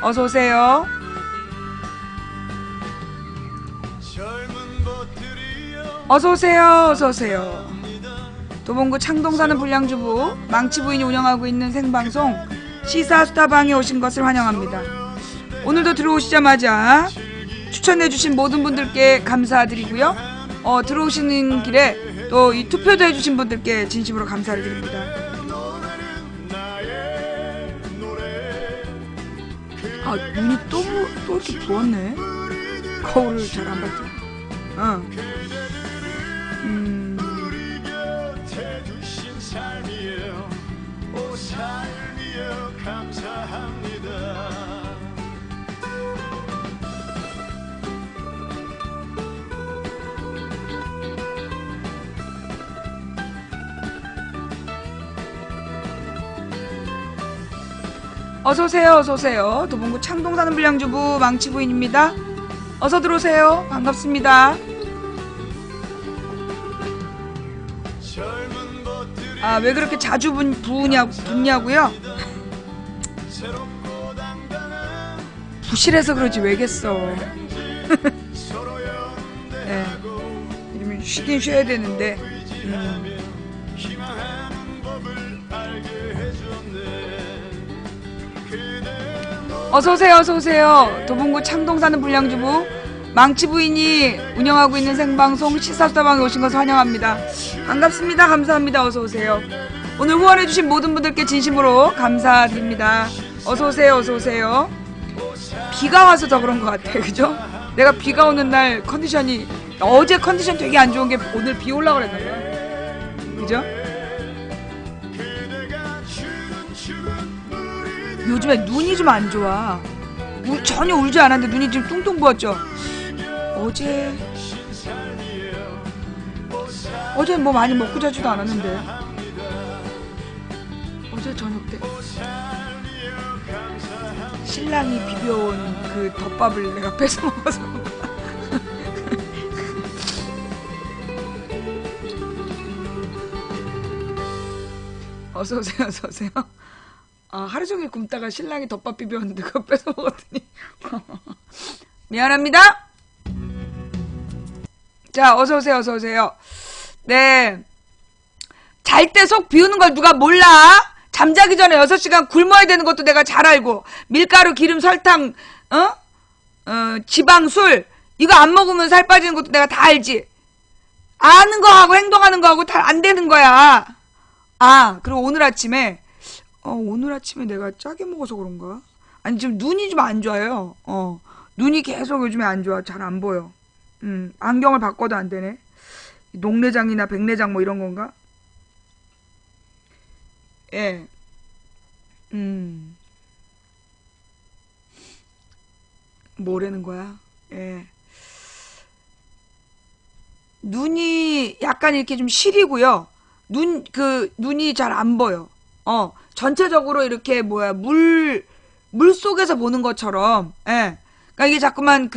어서오세요. 어서오세요. 어서오세요. 도봉구 창동 사는 불량주부 망치부인이 운영하고 있는 생방송 시사수다방에 오신 것을 환영합니다. 오늘도 들어오시자마자 추천해주신 모든 분들께 감사드리고요. 들어오시는 길에 또 이 투표도 해주신 분들께 진심으로 감사를 드립니다. 눈이 또 이렇게 부었네. 거울을 잘 안 봤더니. 어서오세요. 어서오세요. 도봉구 창동 사는 불량주부 망치부인입니다. 어서 들어오세요. 반갑습니다. 왜 그렇게 자주 붓냐고요? 부실해서 그러지 왜겠어. 네. 이러면 쉬긴 쉬어야 되는데. 어서오세요. 어서오세요. 도봉구 창동 사는 불량주부 망치부인이 운영하고 있는 생방송 시사수다방에 오신 것을 환영합니다. 반갑습니다. 감사합니다. 어서오세요. 오늘 후원해주신 모든 분들께 진심으로 감사드립니다. 어서오세요. 어서오세요. 비가 와서 더 그런 것 같아. 그죠? 내가 비가 오는 날 컨디션이, 어제 컨디션 되게 안 좋은 게 오늘 비 올라고 그랬나봐요. 그죠? 요즘에 눈이 좀 안 좋아. 전혀 울지 않았는데 눈이 지금 뚱뚱 부었죠? 어제 뭐 많이 먹고 자지도 않았는데. 어제 저녁 때 신랑이 비벼온 그 덮밥을 내가 뺏어 먹어서. 어서오세요. 어서오세요. 하루 종일 굶다가 신랑이 덮밥 비벼왔는데 그거 뺏어 먹었더니 미안합니다. 자, 어서오세요. 어서오세요. 네, 잘 때 속 비우는 걸 누가 몰라? 잠자기 전에 6시간 굶어야 되는 것도 내가 잘 알고, 밀가루, 기름, 설탕, 지방, 술 이거 안 먹으면 살 빠지는 것도 내가 다 알지. 아는 거하고 행동하는 거하고 다 안 되는 거야. 그리고 오늘 아침에 내가 짜게 먹어서 그런가? 아니, 지금 눈이 좀 안 좋아요. 눈이 계속 요즘에 안 좋아. 잘 안 보여. 안경을 바꿔도 안 되네. 녹내장이나 백내장 뭐 이런 건가? 예. 뭐라는 거야? 예. 눈이 약간 이렇게 좀 시리고요. 눈이 잘 안 보여. 전체적으로 이렇게 물 속에서 보는 것처럼, 예. 그러니까 이게 자꾸만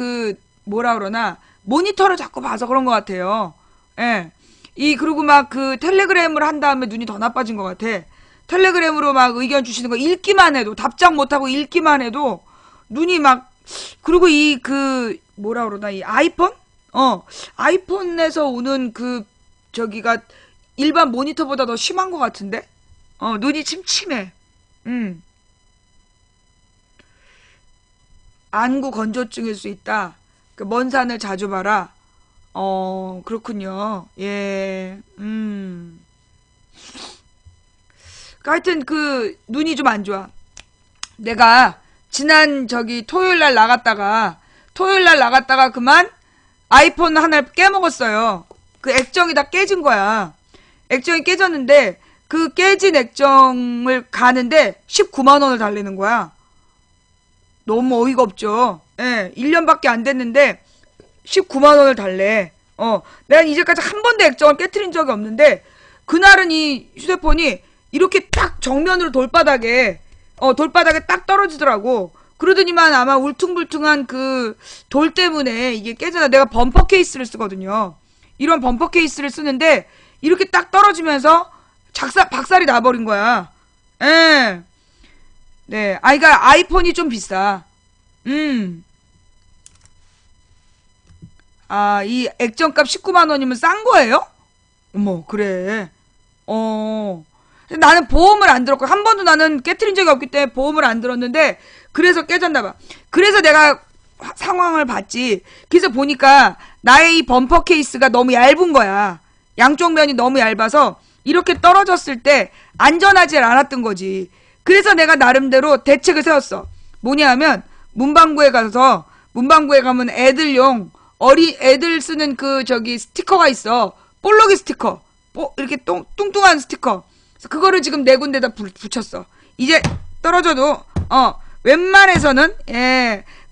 뭐라 그러나, 모니터를 자꾸 봐서 그런 것 같아요. 예. 그리고 막 텔레그램을 한 다음에 눈이 더 나빠진 것 같아. 텔레그램으로 막 의견 주시는 거 읽기만 해도, 답장 못하고 읽기만 해도, 눈이 막, 그리고 뭐라 그러나, 이 아이폰? 아이폰에서 오는 저기가 일반 모니터보다 더 심한 것 같은데? 눈이 침침해. 안구 건조증일 수 있다. 먼 산을 자주 봐라. 그렇군요. 예. 하여튼 눈이 좀 안 좋아. 내가 지난 토요일 날 나갔다가 그만 아이폰 하나를 깨먹었어요. 그 액정이 다 깨진 거야. 액정이 깨졌는데 그 깨진 액정을 가는데 19만 원을 달리는 거야. 너무 어이가 없죠. 예, 1년밖에 안 됐는데 19만 원을 달래. 내가 이제까지 한 번도 액정을 깨트린 적이 없는데 그날은 이 휴대폰이 이렇게 딱 정면으로 돌바닥에 딱 떨어지더라고. 그러더니만 아마 울퉁불퉁한 돌 때문에 이게 깨져나. 내가 범퍼 케이스를 쓰거든요. 이런 범퍼 케이스를 쓰는데 이렇게 딱 떨어지면서 박살이 나버린 거야. 예. 네. 그러니까 아이폰이 좀 비싸. 아, 이 액정값 19만 원이면 싼 거예요? 어머, 그래. 나는 보험을 안 들었고, 한 번도 나는 깨트린 적이 없기 때문에 보험을 안 들었는데, 그래서 깨졌나봐. 그래서 내가 상황을 봤지. 그래서 보니까, 나의 이 범퍼 케이스가 너무 얇은 거야. 양쪽 면이 너무 얇아서, 이렇게 떨어졌을 때, 안전하지 않았던 거지. 그래서 내가 나름대로 대책을 세웠어. 뭐냐 하면, 문방구에 가면 애들용, 애들 쓰는 스티커가 있어. 볼록이 스티커. 이렇게 뚱뚱한 스티커. 그래서 그거를 지금 네 군데다 붙였어. 이제 떨어져도 웬만해서는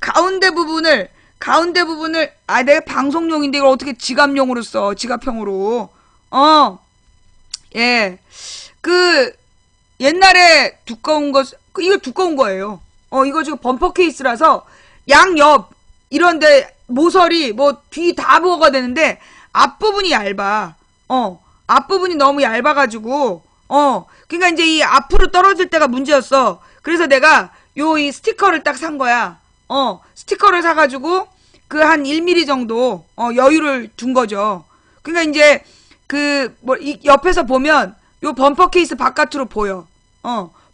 가운데 부분을 내가 방송용인데 이걸 어떻게 지갑용으로 써. 지갑형으로. 옛날에 두꺼운 거 이거 두꺼운 거예요. 이거 지금 범퍼 케이스라서 양옆 이런데 모서리 뒤 다 보호가 되는데 앞부분이 얇아. 앞부분이 너무 얇아가지고 그러니까 이제 이 앞으로 떨어질 때가 문제였어. 그래서 내가 이 스티커를 딱 산 거야. 스티커를 사가지고 그 한 1mm 정도 여유를 둔 거죠. 그러니까 이제 옆에서 보면 요 범퍼 케이스 바깥으로 보여.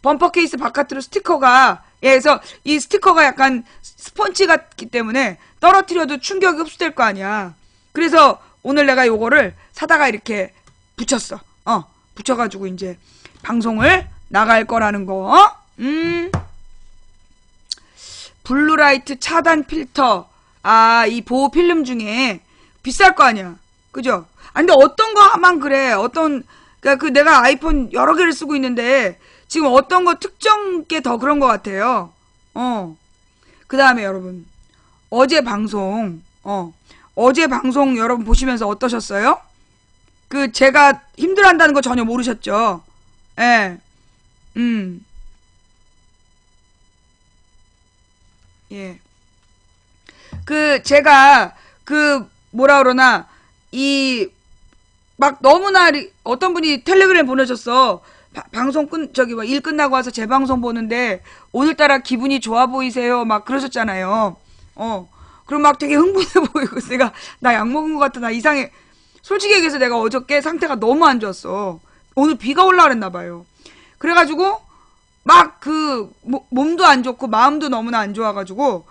범퍼 케이스 바깥으로 스티커가 그래서 이 스티커가 약간 스펀지 같기 때문에 떨어뜨려도 충격이 흡수될 거 아니야. 그래서 오늘 내가 요거를 사다가 이렇게 붙였어. 붙여가지고 이제 방송을 나갈 거라는 거. 블루라이트 차단 필터. 아, 이 보호 필름 중에 비쌀 거 아니야. 그죠? 근데 어떤 거만 그래. 그러니까 내가 아이폰 여러 개를 쓰고 있는데 지금 어떤 거 특정 게 더 그런 것 같아요. 그 다음에 여러분. 어제 방송 여러분 보시면서 어떠셨어요? 제가 힘들어한다는 거 전혀 모르셨죠? 예. 예. 제가, 뭐라 그러나, 막 너무나, 어떤 분이 텔레그램 보내셨어. 방송 일 끝나고 와서 재방송 보는데, 오늘따라 기분이 좋아 보이세요? 막 그러셨잖아요. 그럼 막 되게 흥분해 보이고, 나 약 먹은 것 같아. 나 이상해. 솔직히 얘기해서 내가 어저께 상태가 너무 안 좋았어. 오늘 비가 올라 그랬나봐요. 그래가지고, 막 몸도 안 좋고, 마음도 너무나 안 좋아가지고,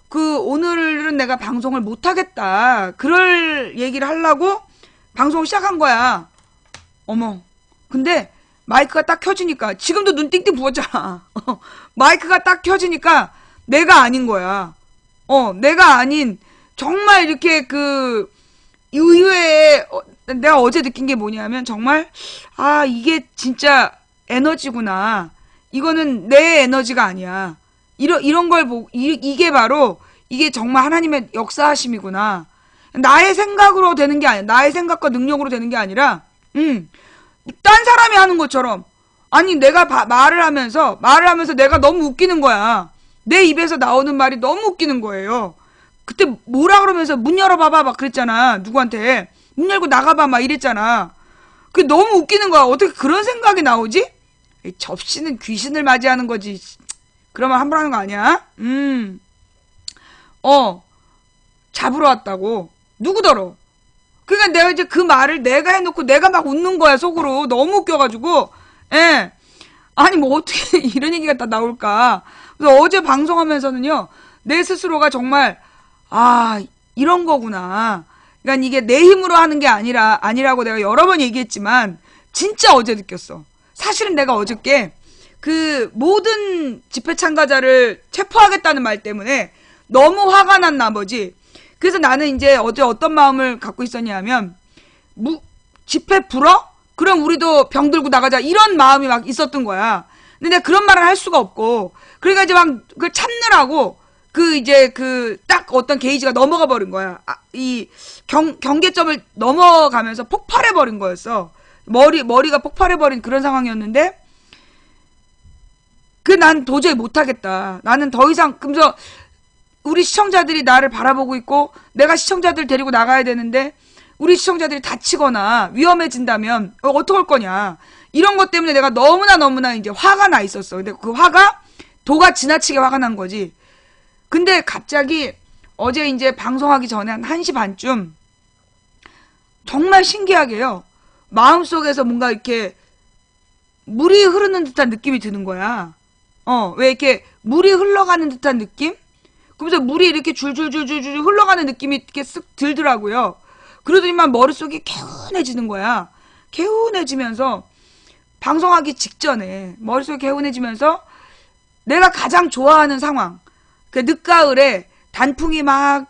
오늘은 내가 방송을 못하겠다. 그럴 얘기를 하려고 방송을 시작한 거야. 어머. 근데 마이크가 딱 켜지니까, 지금도 눈 띵띵 부었잖아. 마이크가 딱 켜지니까 내가 아닌 거야. 내가 아닌, 정말 이렇게 의외에, 내가 어제 느낀 게 뭐냐면, 정말, 이게 진짜 에너지구나. 이거는 내 에너지가 아니야. 이런 걸 보고, 이게 바로, 이게 정말 하나님의 역사하심이구나. 나의 생각으로 되는 게 아니야. 나의 생각과 능력으로 되는 게 아니라, 딴 사람이 하는 것처럼. 아니, 내가 말을 하면서 내가 너무 웃기는 거야. 내 입에서 나오는 말이 너무 웃기는 거예요. 그때 뭐라 그러면서 문 열어봐봐 막 그랬잖아. 누구한테. 문 열고 나가봐 막 이랬잖아. 그게 너무 웃기는 거야. 어떻게 그런 생각이 나오지? 접시는 귀신을 맞이하는 거지. 그러면 함부로 하는 거 아니야? 잡으러 왔다고. 누구더러? 그러니까 내가 이제 그 말을 내가 해놓고 내가 막 웃는 거야, 속으로. 너무 웃겨가지고. 예. 아니, 뭐 어떻게 이런 얘기가 다 나올까. 그래서 어제 방송하면서는요, 내 스스로가 정말, 이런 거구나. 그러니까 이게 내 힘으로 하는 게 아니라고 내가 여러 번 얘기했지만, 진짜 어제 느꼈어. 사실은 내가 어저께, 모든 집회 참가자를 체포하겠다는 말 때문에 너무 화가 난 나머지, 그래서 나는 이제 어제 어떤 마음을 갖고 있었냐면, 집회 불어? 그럼 우리도 병 들고 나가자. 이런 마음이 막 있었던 거야. 근데 내가 그런 말을 할 수가 없고, 그러니까 이제 막 그걸 참느라고, 딱 어떤 게이지가 넘어가 버린 거야. 이 경계점을 넘어가면서 폭발해 버린 거였어. 머리가 폭발해 버린 그런 상황이었는데, 난 도저히 못하겠다. 나는 더 이상, 그러면서, 우리 시청자들이 나를 바라보고 있고, 내가 시청자들 데리고 나가야 되는데, 우리 시청자들이 다치거나 위험해진다면, 어떡할 거냐. 이런 것 때문에 내가 너무나 이제 화가 나 있었어. 근데 그 화가, 도가 지나치게 화가 난 거지. 근데 갑자기 어제 이제 방송하기 전에 한 1시 반쯤 정말 신기하게요. 마음속에서 뭔가 이렇게 물이 흐르는 듯한 느낌이 드는 거야. 왜 이렇게 물이 흘러가는 듯한 느낌? 그러면서 물이 이렇게 줄줄줄줄줄 흘러가는 느낌이 이렇게 쓱 들더라고요. 그러더니만 머릿속이 개운해지는 거야. 개운해지면서 방송하기 직전에 머릿속이 개운해지면서 내가 가장 좋아하는 상황. 그 늦가을에 단풍이 막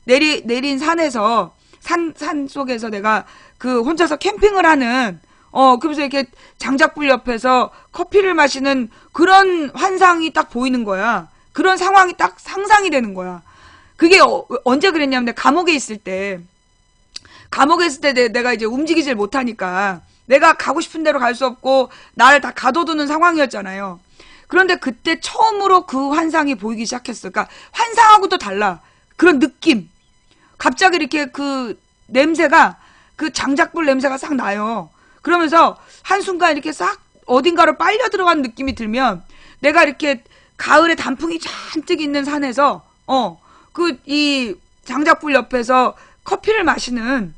내린 산에서 산 속에서 내가 그 혼자서 캠핑을 하는 그러면서 이렇게 장작불 옆에서 커피를 마시는 그런 환상이 딱 보이는 거야. 그런 상황이 딱 상상이 되는 거야. 그게 언제 그랬냐면 내가 감옥에 있을 때 내가 이제 움직이질 못하니까 내가 가고 싶은 대로 갈 수 없고 나를 다 가둬두는 상황이었잖아요. 그런데 그때 처음으로 그 환상이 보이기 시작했어. 그러니까 환상하고도 달라. 그런 느낌. 갑자기 이렇게 그 냄새가 그 장작불 냄새가 싹 나요. 그러면서 한순간 이렇게 싹 어딘가로 빨려 들어간 느낌이 들면 내가 이렇게 가을에 단풍이 잔뜩 있는 산에서 이 장작불 옆에서 커피를 마시는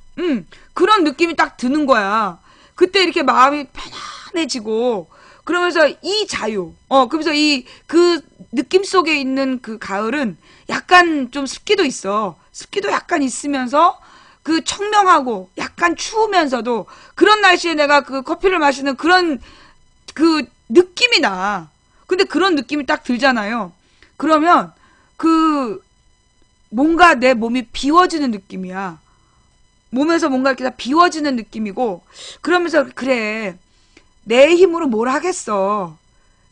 그런 느낌이 딱 드는 거야. 그때 이렇게 마음이 편안해지고 그러면서 이 자유 그러면서 그 느낌 속에 있는 그 가을은 약간 좀 습기도 있어. 습기도 약간 있으면서 그 청명하고 약간 추우면서도 그런 날씨에 내가 그 커피를 마시는 그런 그 느낌이 나. 근데 그런 느낌이 딱 들잖아요. 그러면 그 뭔가 내 몸이 비워지는 느낌이야. 몸에서 뭔가 이렇게 다 비워지는 느낌이고 그러면서 그래 내 힘으로 뭘 하겠어.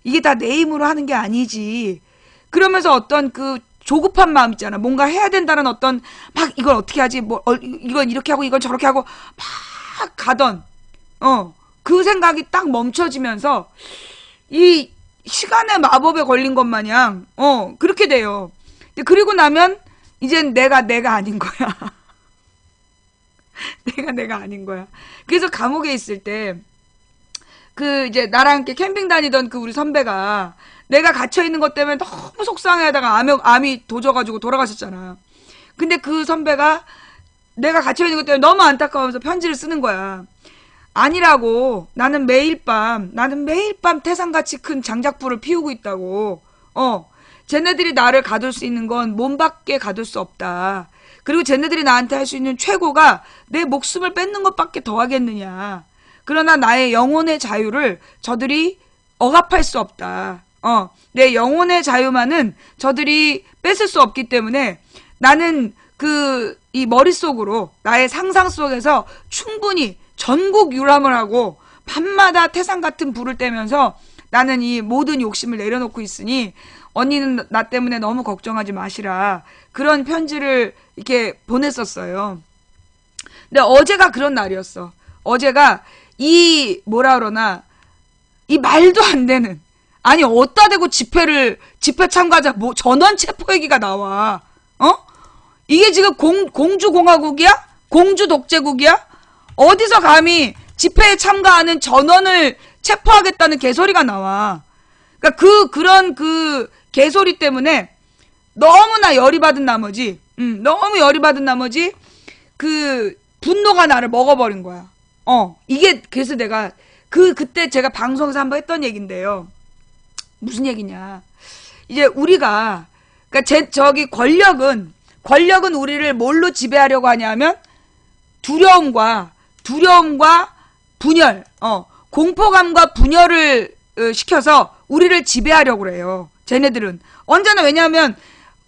이게 다 내 힘으로 하는 게 아니지. 그러면서 어떤 그 조급한 마음 있잖아. 뭔가 해야 된다는 어떤 막 이걸 어떻게 하지? 이건 이렇게 하고 이건 저렇게 하고 막 가던 그 생각이 딱 멈춰지면서 이 시간의 마법에 걸린 것 마냥 그렇게 돼요. 그리고 나면 이젠 내가 아닌 거야. 내가 아닌 거야. 그래서 감옥에 있을 때 그 이제 나랑 함께 캠핑 다니던 그 우리 선배가 내가 갇혀있는 것 때문에 너무 속상해하다가 암이 도져가지고 돌아가셨잖아. 근데 그 선배가 내가 갇혀있는 것 때문에 너무 안타까워서 편지를 쓰는 거야. 아니라고. 나는 매일 밤 태산같이 큰 장작불을 피우고 있다고. 쟤네들이 나를 가둘 수 있는 건 몸밖에 가둘 수 없다. 그리고 쟤네들이 나한테 할 수 있는 최고가 내 목숨을 뺏는 것밖에 더 하겠느냐. 그러나 나의 영혼의 자유를 저들이 억압할 수 없다. 내 영혼의 자유만은 저들이 뺏을 수 없기 때문에 나는 이 머릿속으로 나의 상상 속에서 충분히 전국 유람을 하고 밤마다 태산 같은 불을 떼면서 나는 이 모든 욕심을 내려놓고 있으니 언니는 나 때문에 너무 걱정하지 마시라. 그런 편지를 이렇게 보냈었어요. 근데 어제가 그런 날이었어. 어제가 이 말도 안 되는 아니 어디다 대고 집회 참가자 전원 체포 얘기가 나와. 이게 지금 공주공화국이야? 공주 독재국이야? 어디서 감히 집회에 참가하는 전원을 체포하겠다는 개소리가 나와. 그러니까 그런 개소리 때문에 너무나 열이 받은 나머지 그 분노가 나를 먹어버린 거야. 이게 그래서 내가 그때 제가 방송에서 한번 했던 얘기인데요. 무슨 얘기냐? 이제 우리가 그러니까 저기 권력은 우리를 뭘로 지배하려고 하냐면 두려움과 분열, 공포감과 분열을 시켜서 우리를 지배하려고 그래요. 쟤네들은 언제나. 왜냐하면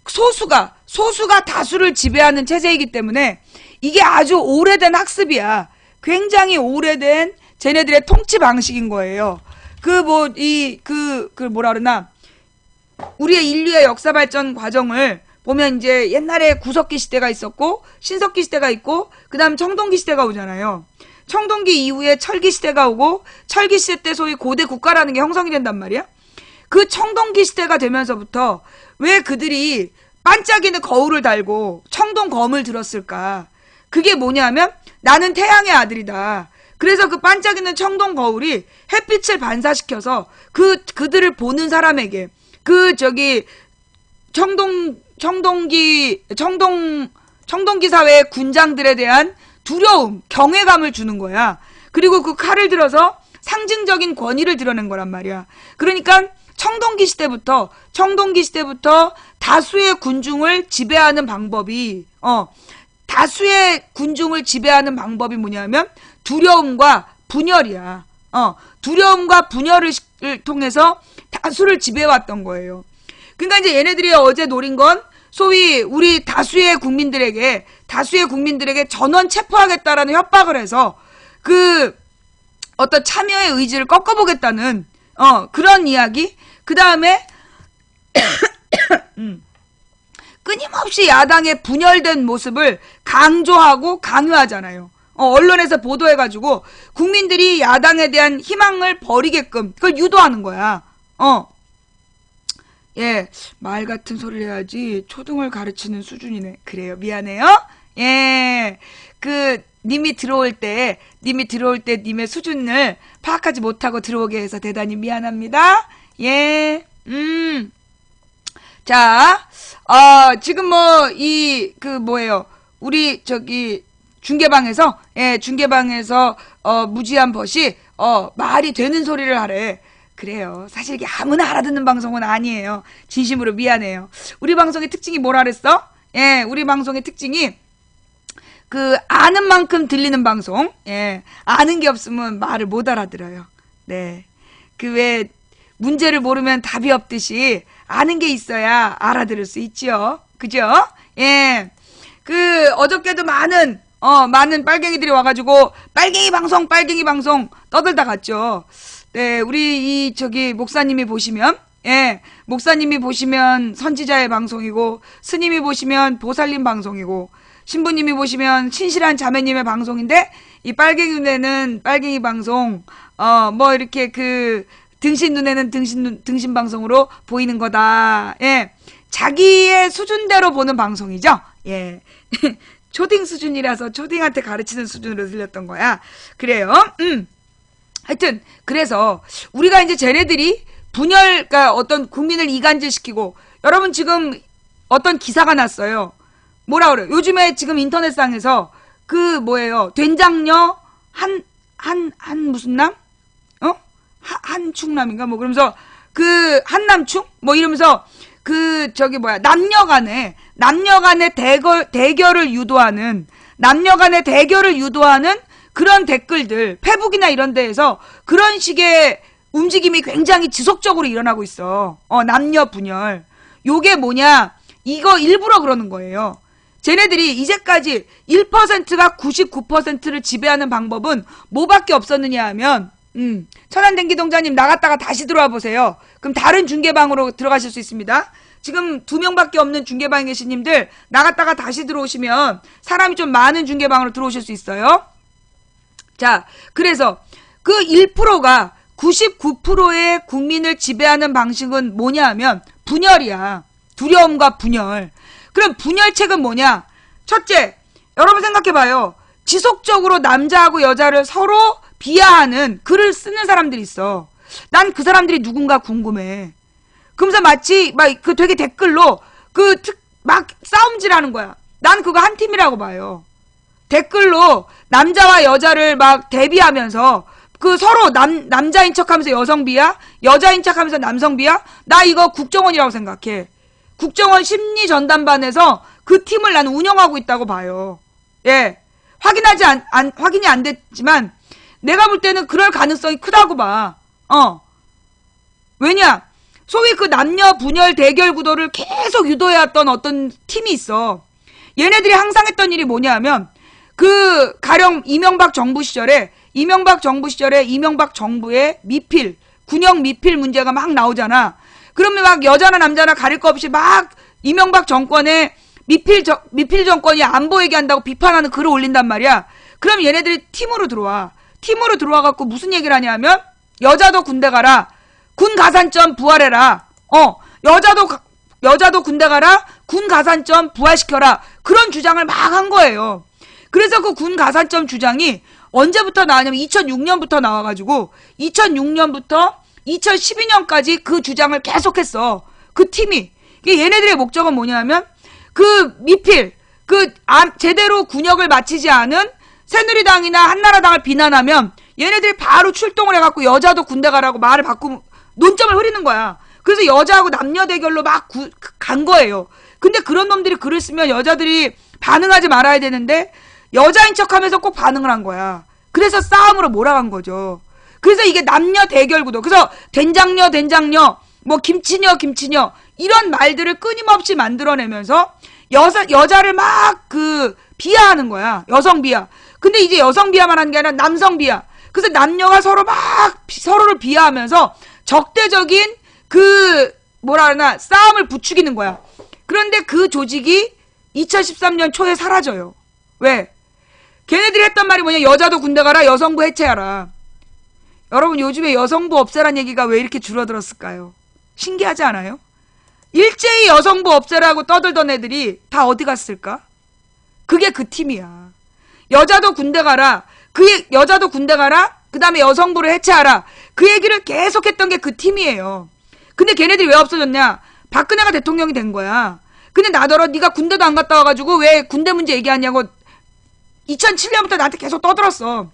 소수가 다수를 지배하는 체제이기 때문에 이게 아주 오래된 학습이야. 굉장히 오래된 쟤네들의 통치 방식인 거예요. 뭐라 그러나 우리의 인류의 역사 발전 과정을 보면 이제 옛날에 구석기 시대가 있었고 신석기 시대가 있고 그다음 청동기 시대가 오잖아요. 청동기 이후에 철기 시대가 오고 철기 시대 때 소위 고대 국가라는 게 형성이 된단 말이야. 그 청동기 시대가 되면서부터 왜 그들이 반짝이는 거울을 달고 청동검을 들었을까? 그게 뭐냐면 나는 태양의 아들이다. 그래서 그 반짝이는 청동 거울이 햇빛을 반사시켜서 그들을 보는 사람에게 청동기 사회의 군장들에 대한 두려움, 경외감을 주는 거야. 그리고 그 칼을 들어서 상징적인 권위를 드러낸 거란 말이야. 그러니까 청동기 시대부터 다수의 군중을 지배하는 방법이 뭐냐면 두려움과 분열이야. 두려움과 분열을 통해서 다수를 지배해왔던 거예요. 그러니까 이제 얘네들이 어제 노린 건 소위 우리 다수의 국민들에게 전원 체포하겠다라는 협박을 해서 그 어떤 참여의 의지를 꺾어보겠다는 그런 이야기. 그 다음에 끊임없이 야당의 분열된 모습을 강조하고 강요하잖아요. 언론에서 보도해가지고 국민들이 야당에 대한 희망을 버리게끔 그걸 유도하는 거야. 예, 말 같은 소리를 해야지 초등을 가르치는 수준이네. 그래요, 미안해요. 예, 님이 들어올 때 님의 수준을 파악하지 못하고 들어오게 해서 대단히 미안합니다. 예, 자, 지금 우리 중계방에서 무지한 벗이 말이 되는 소리를 하래. 그래요. 사실 이게 아무나 알아듣는 방송은 아니에요. 진심으로 미안해요. 우리 방송의 특징이 뭐라 그랬어? 예, 우리 방송의 특징이 아는 만큼 들리는 방송. 예, 아는 게 없으면 말을 못 알아들어요. 네. 왜 문제를 모르면 답이 없듯이 아는 게 있어야 알아들을 수 있지요. 그죠? 예. 어저께도 많은 빨갱이들이 와가지고 빨갱이 방송 떠들다 갔죠. 네, 우리 목사님이 보시면, 예, 목사님이 보시면 선지자의 방송이고, 스님이 보시면 보살님 방송이고, 신부님이 보시면 신실한 자매님의 방송인데, 이 빨갱이 눈에는 빨갱이 방송, 이렇게 등신 눈에는 등신 방송으로 보이는 거다. 예. 자기의 수준대로 보는 방송이죠. 예. 초딩 수준이라서 초딩한테 가르치는 수준으로 들렸던 거야. 그래요. 하여튼 그래서 우리가 이제 쟤네들이 그러니까 어떤 국민을 이간질시키고 여러분 지금 어떤 기사가 났어요. 뭐라 그래요? 요즘에 지금 인터넷상에서 된장녀 무슨 남? 한충남인가? 그러면서 한남충? 이러면서 남녀 간의 대결을 유도하는 그런 댓글들, 페북이나 이런 데에서 그런 식의 움직임이 굉장히 지속적으로 일어나고 있어. 남녀 분열. 요게 뭐냐? 이거 일부러 그러는 거예요. 쟤네들이 이제까지 1%가 99%를 지배하는 방법은 뭐밖에 없었느냐 하면, 천안電기동자님 나갔다가 다시 들어와 보세요. 그럼 다른 중계방으로 들어가실 수 있습니다. 지금 2명밖에 없는 중계방에 계신 님들 나갔다가 다시 들어오시면 사람이 좀 많은 중계방으로 들어오실 수 있어요. 자, 그래서 1%가 99%의 국민을 지배하는 방식은 뭐냐 하면 분열이야. 두려움과 분열. 그럼 분열책은 뭐냐? 첫째, 여러분 생각해봐요. 지속적으로 남자하고 여자를 서로 비하하는 글을 쓰는 사람들이 있어. 난 그 사람들이 누군가 궁금해. 그러면서 마치 되게 댓글로 막 싸움질하는 거야. 난 그거 한 팀이라고 봐요. 댓글로 남자와 여자를 막 대비하면서 서로 남자인 척하면서 여성 비하, 여자인 척하면서 남성 비하. 나 이거 국정원이라고 생각해. 국정원 심리 전담반에서 그 팀을 나는 운영하고 있다고 봐요. 예, 확인이 안 됐지만 내가 볼 때는 그럴 가능성이 크다고 봐. 왜냐? 소위 남녀 분열 대결 구도를 계속 유도해왔던 어떤 팀이 있어. 얘네들이 항상 했던 일이 뭐냐 하면 가령 이명박 정부 시절에 이명박 정부의 군형 미필 문제가 막 나오잖아. 그러면 막 여자나 남자나 가릴 거 없이 막 이명박 정권의 미필 정권이 안보 얘기한다고 비판하는 글을 올린단 말이야. 그럼 얘네들이 팀으로 들어와. 팀으로 들어와갖고 무슨 얘기를 하냐 하면 여자도 군대 가라. 군 가산점 부활해라. 여자도 군대 가라. 군 가산점 부활시켜라. 그런 주장을 막 한 거예요. 그래서 그 군 가산점 주장이 언제부터 나왔냐면 2006년부터 나와가지고 2006년부터 2012년까지 그 주장을 계속했어. 그 팀이. 얘네들의 목적은 뭐냐면 그 미필 제대로 군역을 마치지 않은 새누리당이나 한나라당을 비난하면 얘네들이 바로 출동을 해갖고 여자도 군대 가라고 말을 바꾸고 논점을 흐리는 거야. 그래서 여자하고 남녀 대결로 막 간 거예요. 근데 그런 놈들이 글을 쓰면 여자들이 반응하지 말아야 되는데 여자인 척하면서 꼭 반응을 한 거야. 그래서 싸움으로 몰아간 거죠. 그래서 이게 남녀 대결 구도. 그래서 된장녀 뭐 김치녀 이런 말들을 끊임없이 만들어내면서 여자를 막 비하하는 거야. 여성 비하. 근데 이제 여성 비하만 하는 게 아니라 남성 비하. 그래서 남녀가 서로 막 서로를 비하하면서 적대적인 싸움을 부추기는 거야. 그런데 그 조직이 2013년 초에 사라져요. 왜? 걔네들이 했던 말이 뭐냐? 여자도 군대 가라, 여성부 해체하라. 여러분, 요즘에 여성부 없애란 얘기가 왜 이렇게 줄어들었을까요? 신기하지 않아요? 일제히 여성부 없애라고 떠들던 애들이 다 어디 갔을까? 그게 그 팀이야. 여자도 군대 가라, 그 다음에 여성부를 해체하라. 그 얘기를 계속 했던 게 그 팀이에요. 근데 걔네들이 왜 없어졌냐? 박근혜가 대통령이 된 거야. 근데 나더러 네가 군대도 안 갔다 와가지고 왜 군대 문제 얘기하냐고 2007년부터 나한테 계속 떠들었어.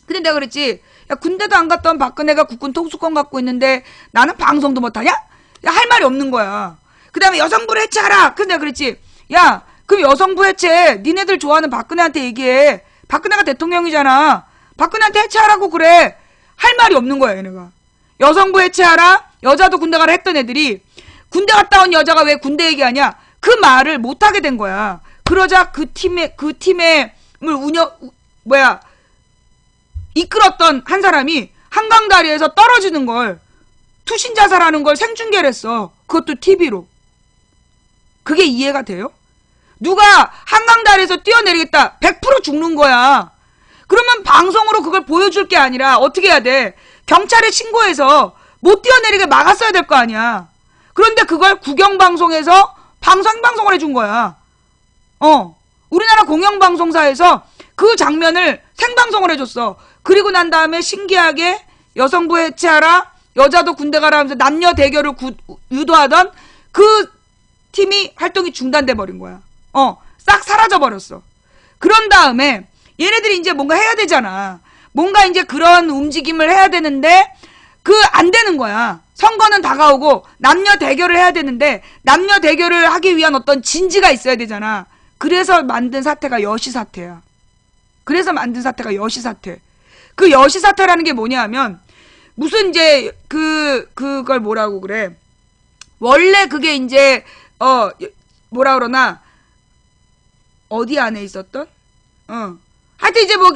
근데 내가 그랬지. 야, 군대도 안 갔다 온 박근혜가 국군 통수권 갖고 있는데 나는 방송도 못하냐? 야, 할 말이 없는 거야. 그 다음에 여성부를 해체하라. 근데 내가 그랬지. 야, 그럼 여성부 해체 니네들 좋아하는 박근혜한테 얘기해. 박근혜가 대통령이잖아. 박근혜한테 해체하라고 그래. 할 말이 없는 거야, 얘네가. 여성부 해체하라. 여자도 군대 가라 했던 애들이 군대 갔다 온 여자가 왜 군대 얘기하냐? 그 말을 못하게 된 거야. 그러자 그 팀을 이끌었던 한 사람이 한강다리에서 떨어지는 걸, 투신 자살하는 걸 생중계를 했어. 그것도 TV로. 그게 이해가 돼요? 누가 한강다리에서 뛰어내리겠다. 100% 죽는 거야. 그러면 방송으로 그걸 보여줄 게 아니라 어떻게 해야 돼? 경찰에 신고해서 못 뛰어내리게 막았어야 될 거 아니야. 그런데 그걸 국영방송에서 생방송을 해준 거야. 우리나라 공영방송사에서 그 장면을 생방송을 해줬어. 그리고 난 다음에 신기하게 여성부 해체하라, 여자도 군대 가라 하면서 남녀 대결을 유도하던 그 팀이 활동이 중단돼 버린 거야. 싹 사라져 버렸어. 그런 다음에 얘네들이 이제 뭔가 해야 되잖아. 뭔가 이제 그런 움직임을 해야 되는데 안 되는 거야. 선거는 다가오고 남녀 대결을 해야 되는데 남녀 대결을 하기 위한 어떤 진지가 있어야 되잖아. 그래서 만든 사태가 여시사태야. 그 여시사태라는 게 뭐냐 하면 무슨 이제 그걸 뭐라고 그래. 원래 그게 이제 뭐라 그러나 어디 안에 있었던? 하여튼 이제 뭐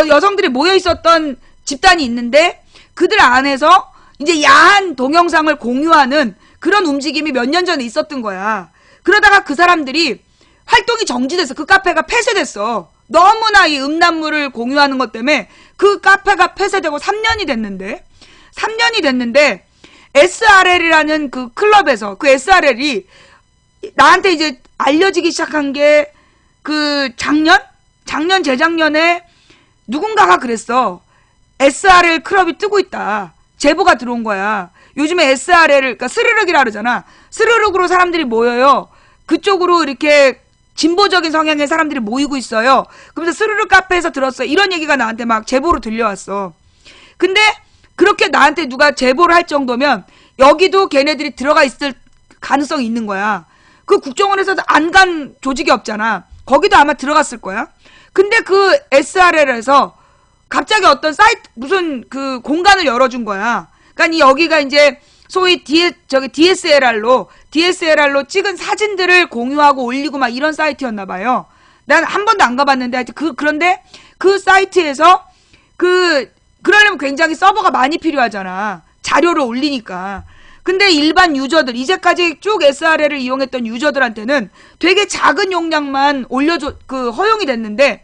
여성들이 모여 있었던 집단이 있는데 그들 안에서 이제 야한 동영상을 공유하는 그런 움직임이 몇 년 전에 있었던 거야. 그러다가 그 사람들이 활동이 정지됐어. 그 카페가 폐쇄됐어. 너무나 이 음란물을 공유하는 것 때문에 그 카페가 폐쇄되고 3년이 됐는데 SRL이라는 그 클럽에서 그 SRL이 나한테 이제 알려지기 시작한 게 작년 재작년에 누군가가 그랬어. SRL 클럽이 뜨고 있다. 제보가 들어온 거야. 요즘에 SRL을, 그러니까 스르륵이라 그러잖아. 스르륵으로 사람들이 모여요. 그쪽으로 이렇게 진보적인 성향의 사람들이 모이고 있어요. 그러면서 스르륵 카페에서 들었어. 이런 얘기가 나한테 막 제보로 들려왔어. 근데 그렇게 나한테 누가 제보를 할 정도면 여기도 걔네들이 들어가 있을 가능성이 있는 거야. 그 국정원에서도 안 간 조직이 없잖아. 거기도 아마 들어갔을 거야. 근데 그 SRL에서 갑자기 어떤 사이트, 무슨 그 공간을 열어준 거야. 그러니까 여기가 이제 소위 DSLR로 찍은 사진들을 공유하고 올리고 막 이런 사이트였나 봐요. 난 한 번도 안 가봤는데 하여튼 그런데 그 사이트에서 그러려면 굉장히 서버가 많이 필요하잖아. 자료를 올리니까. 근데 일반 유저들, 이제까지 쭉 SRL을 이용했던 유저들한테는 되게 작은 용량만 허용이 됐는데,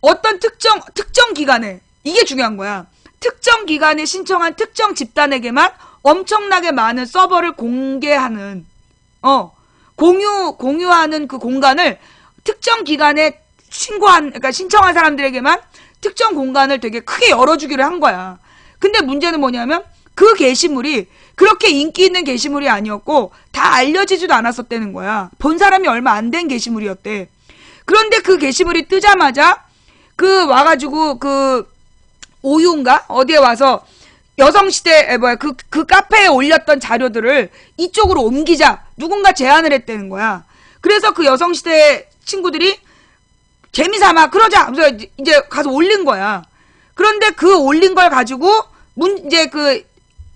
어떤 특정 기간에, 이게 중요한 거야. 특정 기간에 신청한 특정 집단에게만 엄청나게 많은 서버를 공개하는, 공유하는 그 공간을 특정 기간에 그러니까 신청한 사람들에게만 특정 공간을 되게 크게 열어주기로 한 거야. 근데 문제는 뭐냐면, 그 게시물이 그렇게 인기 있는 게시물이 아니었고 다 알려지지도 않았었다는 거야. 본 사람이 얼마 안 된 게시물이었대. 그런데 그 게시물이 뜨자마자 그 와가지고 그 오유인가 어디에 와서 여성시대 그 카페에 올렸던 자료들을 이쪽으로 옮기자 누군가 제안을 했다는 거야. 그래서 그 여성시대 친구들이 재미삼아 그러자 하면서 이제 가서 올린 거야. 그런데 그 올린 걸 가지고 이제 그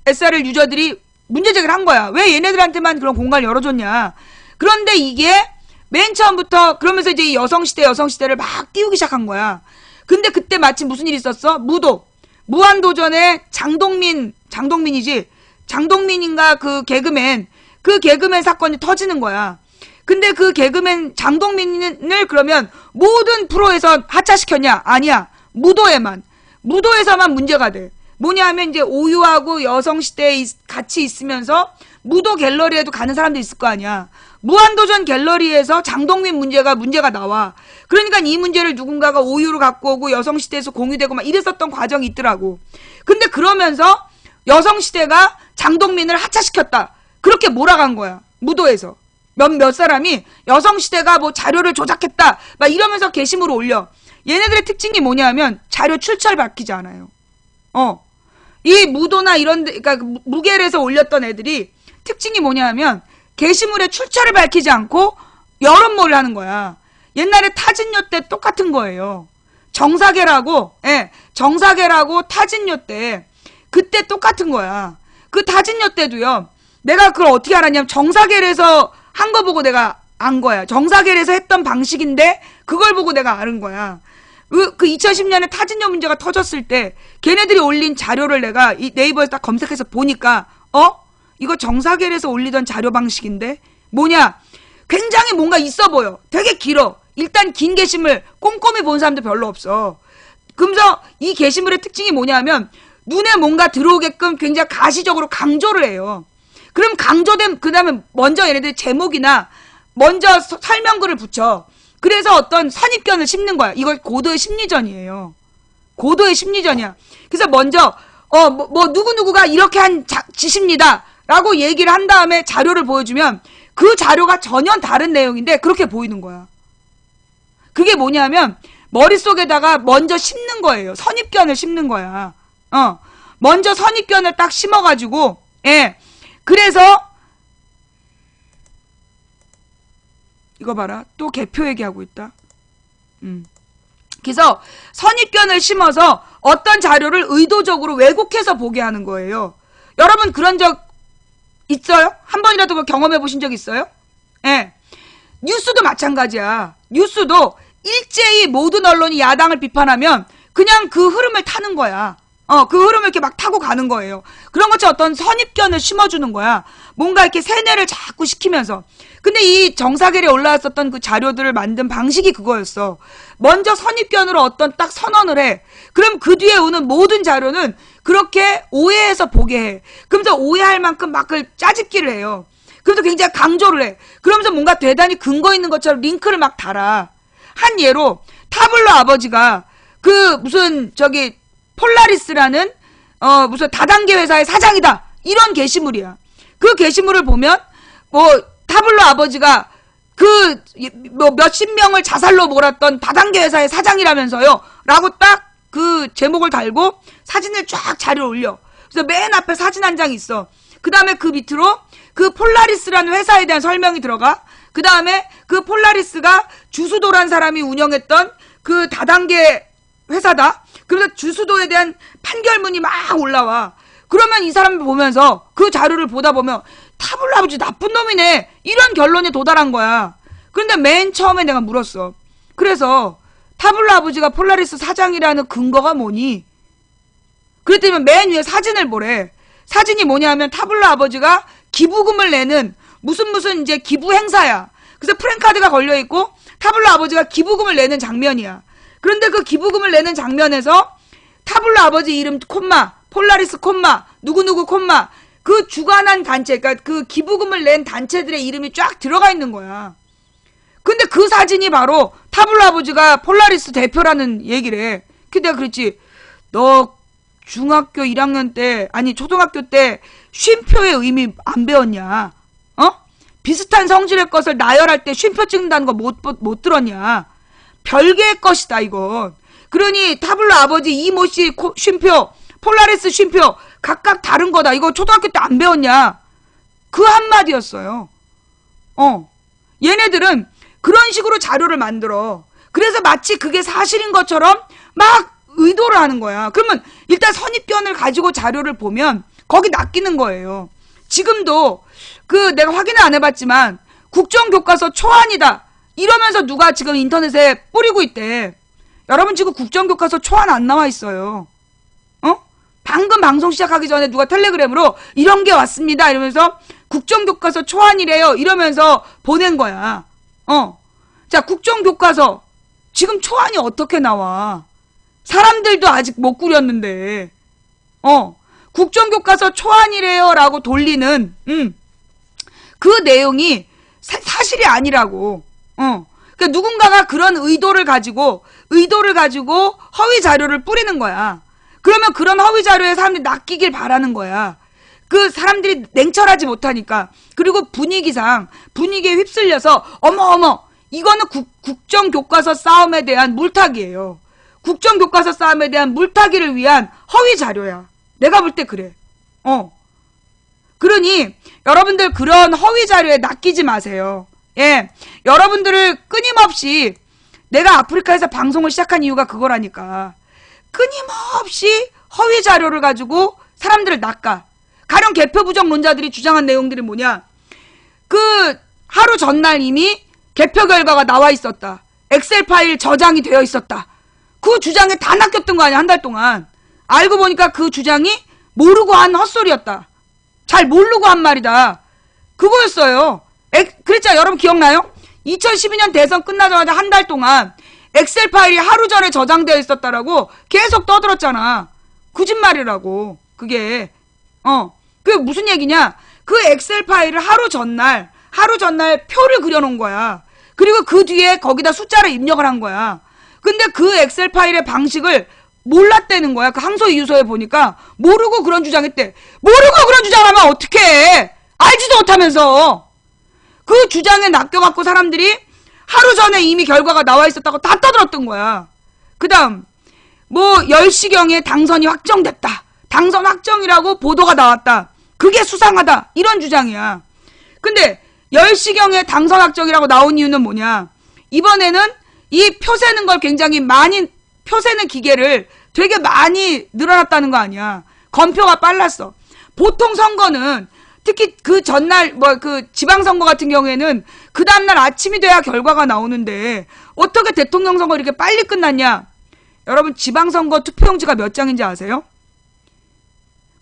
SRL 유저들이 문제 제기를 한 거야. 왜 얘네들한테만 그런 공간을 열어줬냐. 그런데 이게 맨 처음부터 그러면서 이제 이 여성시대를 막 띄우기 시작한 거야. 근데 그때 마침 무슨 일이 있었어? 무한도전의 장동민이지. 장동민인가 그 개그맨 사건이 터지는 거야. 근데 그 개그맨 장동민을 그러면 모든 프로에서 하차시켰냐? 아니야. 무도에서만 문제가 돼. 뭐냐 하면 이제 오유하고 여성시대에 같이 있으면서 무도 갤러리에도 가는 사람도 있을 거 아니야. 무한도전 갤러리에서 장동민 문제가 나와. 그러니까 이 문제를 누군가가 오유로 갖고 오고 여성시대에서 공유되고 막 이랬었던 과정이 있더라고. 근데 그러면서 여성시대가 장동민을 하차시켰다. 그렇게 몰아간 거야. 무도에서. 몇 사람이 여성시대가 뭐 자료를 조작했다. 막 이러면서 게시물을 올려. 얘네들의 특징이 뭐냐 하면 자료 출처를 밝히지 않아요. 이 무도나 이런 데, 그러니까 무겔에서 올렸던 애들이 특징이 뭐냐 하면 게시물의 출처를 밝히지 않고 여론몰이를 하는 거야. 옛날에 타진요 때 똑같은 거예요. 정사계라고 타진요 때 그때 똑같은 거야. 그 타진요 때도요. 내가 그걸 어떻게 알았냐면 정사계에서 한 거 보고 내가 안 거야. 정사계에서 했던 방식인데 그걸 보고 내가 아는 거야. 그 2010년에 타진요 문제가 터졌을 때 걔네들이 올린 자료를 내가 이 네이버에서 딱 검색해서 보니까 이거 정사계에서 올리던 자료 방식인데 뭐냐? 굉장히 뭔가 있어 보여. 되게 길어. 일단 긴 게시물 꼼꼼히 본 사람도 별로 없어. 그러면서 이 게시물의 특징이 뭐냐면 눈에 뭔가 들어오게끔 굉장히 가시적으로 강조를 해요. 그럼 강조된 그 다음에 먼저 얘네들이 제목이나 먼저 설명글을 붙여. 그래서 어떤 선입견을 심는 거야. 이걸 고도의 심리전이에요. 고도의 심리전이야. 그래서 먼저 누구누구가 이렇게 한 짓입니다 라고 얘기를 한 다음에 자료를 보여주면 그 자료가 전혀 다른 내용인데 그렇게 보이는 거야. 그게 뭐냐면 머릿속에다가 먼저 심는 거예요. 선입견을 심는 거야. 먼저 선입견을 딱 심어가지고 그래서 이거 봐라. 또 개표 얘기하고 있다. 그래서 선입견을 심어서 어떤 자료를 의도적으로 왜곡해서 보게 하는 거예요. 여러분 그런 적 있어요? 한 번이라도 그거 경험해 보신 적 있어요? 뉴스도 마찬가지야. 뉴스도 일제히 모든 언론이 야당을 비판하면 그냥 그 흐름을 타는 거야. 그 흐름을 이렇게 막 타고 가는 거예요. 그런 것처럼 어떤 선입견을 심어주는 거야. 뭔가 이렇게 세뇌를 자꾸 시키면서. 근데 이 정사겔에 올라왔었던 그 자료들을 만든 방식이 그거였어. 먼저 선입견으로 어떤 딱 선언을 해. 그럼 그 뒤에 오는 모든 자료는 그렇게 오해해서 보게 해. 그러면서 오해할 만큼 막 그 짜집기를 해요. 그러면서 굉장히 강조를 해. 그러면서 뭔가 대단히 근거 있는 것처럼 링크를 막 달아. 한 예로 타블로 아버지가 그 무슨 폴라리스라는 무슨 다단계 회사의 사장이다. 이런 게시물이야. 그 게시물을 보면 타블로 아버지가 몇십 명을 자살로 몰았던 다단계 회사의 사장이라면서요. 라고 딱 그 제목을 달고 사진을 쫙 자료를 올려. 그래서 맨 앞에 사진 한 장 있어. 그 다음에 그 밑으로 그 폴라리스라는 회사에 대한 설명이 들어가. 그 다음에 그 폴라리스가 주수도란 사람이 운영했던 그 다단계 회사다. 그래서 주수도에 대한 판결문이 막 올라와. 그러면 이 사람을 보면서 그 자료를 보다 보면 타블로 아버지 나쁜 놈이네. 이런 결론에 도달한 거야. 그런데 맨 처음에 내가 물었어. 그래서 타블로 아버지가 폴라리스 사장이라는 근거가 뭐니? 그랬더니 맨 위에 사진을 보래. 사진이 뭐냐 하면 타블로 아버지가 기부금을 내는 무슨 이제 기부 행사야. 그래서 프랭카드가 걸려있고 타블로 아버지가 기부금을 내는 장면이야. 그런데 그 기부금을 내는 장면에서 타블로 아버지 이름 콤마, 폴라리스 콤마, 누구누구 콤마, 그 주관한 단체, 그러니까 그 기부금을 낸 단체들의 이름이 쫙 들어가 있는 거야. 근데 그 사진이 바로 타블로 아버지가 폴라리스 대표라는 얘기를 해. 근데 내가 그랬지. 너 중학교 1학년 때, 아니 초등학교 때 쉼표의 의미 안 배웠냐? 어? 비슷한 성질의 것을 나열할 때 쉼표 찍는다는 거 못 들었냐? 별개의 것이다 이건. 그러니 타블로 아버지, 이모씨 쉼표, 폴라리스 쉼표 각각 다른 거다. 이거 초등학교 때 안 배웠냐? 그 한마디였어요. 얘네들은 그런 식으로 자료를 만들어. 그래서 마치 그게 사실인 것처럼 막 의도를 하는 거야. 그러면 일단 선입견을 가지고 자료를 보면 거기 낚이는 거예요. 지금도 내가 확인을 안 해봤지만 국정교과서 초안이다 이러면서 누가 지금 인터넷에 뿌리고 있대. 여러분 지금 국정교과서 초안 안 나와 있어요. 방금 방송 시작하기 전에 누가 텔레그램으로 이런 게 왔습니다 이러면서 국정교과서 초안이래요 이러면서 보낸 거야. 자, 국정교과서 지금 초안이 어떻게 나와? 사람들도 아직 못 꾸렸는데 국정교과서 초안이래요 라고 돌리는 그 내용이 사실이 아니라고. 그러니까 누군가가 그런 의도를 가지고 허위 자료를 뿌리는 거야. 그러면 그런 허위 자료에 사람들이 낚이길 바라는 거야. 그 사람들이 냉철하지 못하니까. 그리고 분위기에 휩쓸려서 어머 이거는 국정교과서 싸움에 대한 물타기예요. 국정교과서 싸움에 대한 물타기를 위한 허위 자료야. 내가 볼 때 그래. 그러니 여러분들 그런 허위 자료에 낚이지 마세요. 예, 여러분들을 끊임없이 내가 아프리카에서 방송을 시작한 이유가 그거라니까. 끊임없이 허위 자료를 가지고 사람들을 낚아. 가령 개표 부정론자들이 주장한 내용들이 뭐냐? 하루 전날 이미 개표 결과가 나와 있었다. 엑셀 파일 저장이 되어 있었다. 그 주장에 다 낚였던 거 아니야, 한 달 동안. 알고 보니까 그 주장이 모르고 한 헛소리였다. 잘 모르고 한 말이다. 그거였어요. 그랬잖아. 여러분 기억나요? 2012년 대선 끝나자마자 한 달 동안 엑셀 파일이 하루 전에 저장되어 있었다라고 계속 떠들었잖아. 거짓말이라고. 그게. 그게 무슨 얘기냐? 그 엑셀 파일을 하루 전날 표를 그려놓은 거야. 그리고 그 뒤에 거기다 숫자를 입력을 한 거야. 근데 그 엑셀 파일의 방식을 몰랐다는 거야. 그 항소이유서에 보니까 모르고 그런 주장했대. 모르고 그런 주장하면 어떡해. 알지도 못하면서. 그 주장에 낚여갖고 사람들이 하루 전에 이미 결과가 나와 있었다고 다 떠들었던 거야. 그 다음 10시경에 당선이 확정됐다. 당선 확정이라고 보도가 나왔다. 그게 수상하다. 이런 주장이야. 근데 10시경에 당선 확정이라고 나온 이유는 뭐냐? 이번에는 이 표 세는 걸 굉장히 많이, 표 세는 기계를 되게 많이 늘어났다는 거 아니야. 검표가 빨랐어. 보통 선거는 특히 그 전날 지방선거 같은 경우에는 그 다음날 아침이 돼야 결과가 나오는데 어떻게 대통령 선거 이렇게 빨리 끝났냐? 여러분 지방선거 투표용지가 몇 장인지 아세요?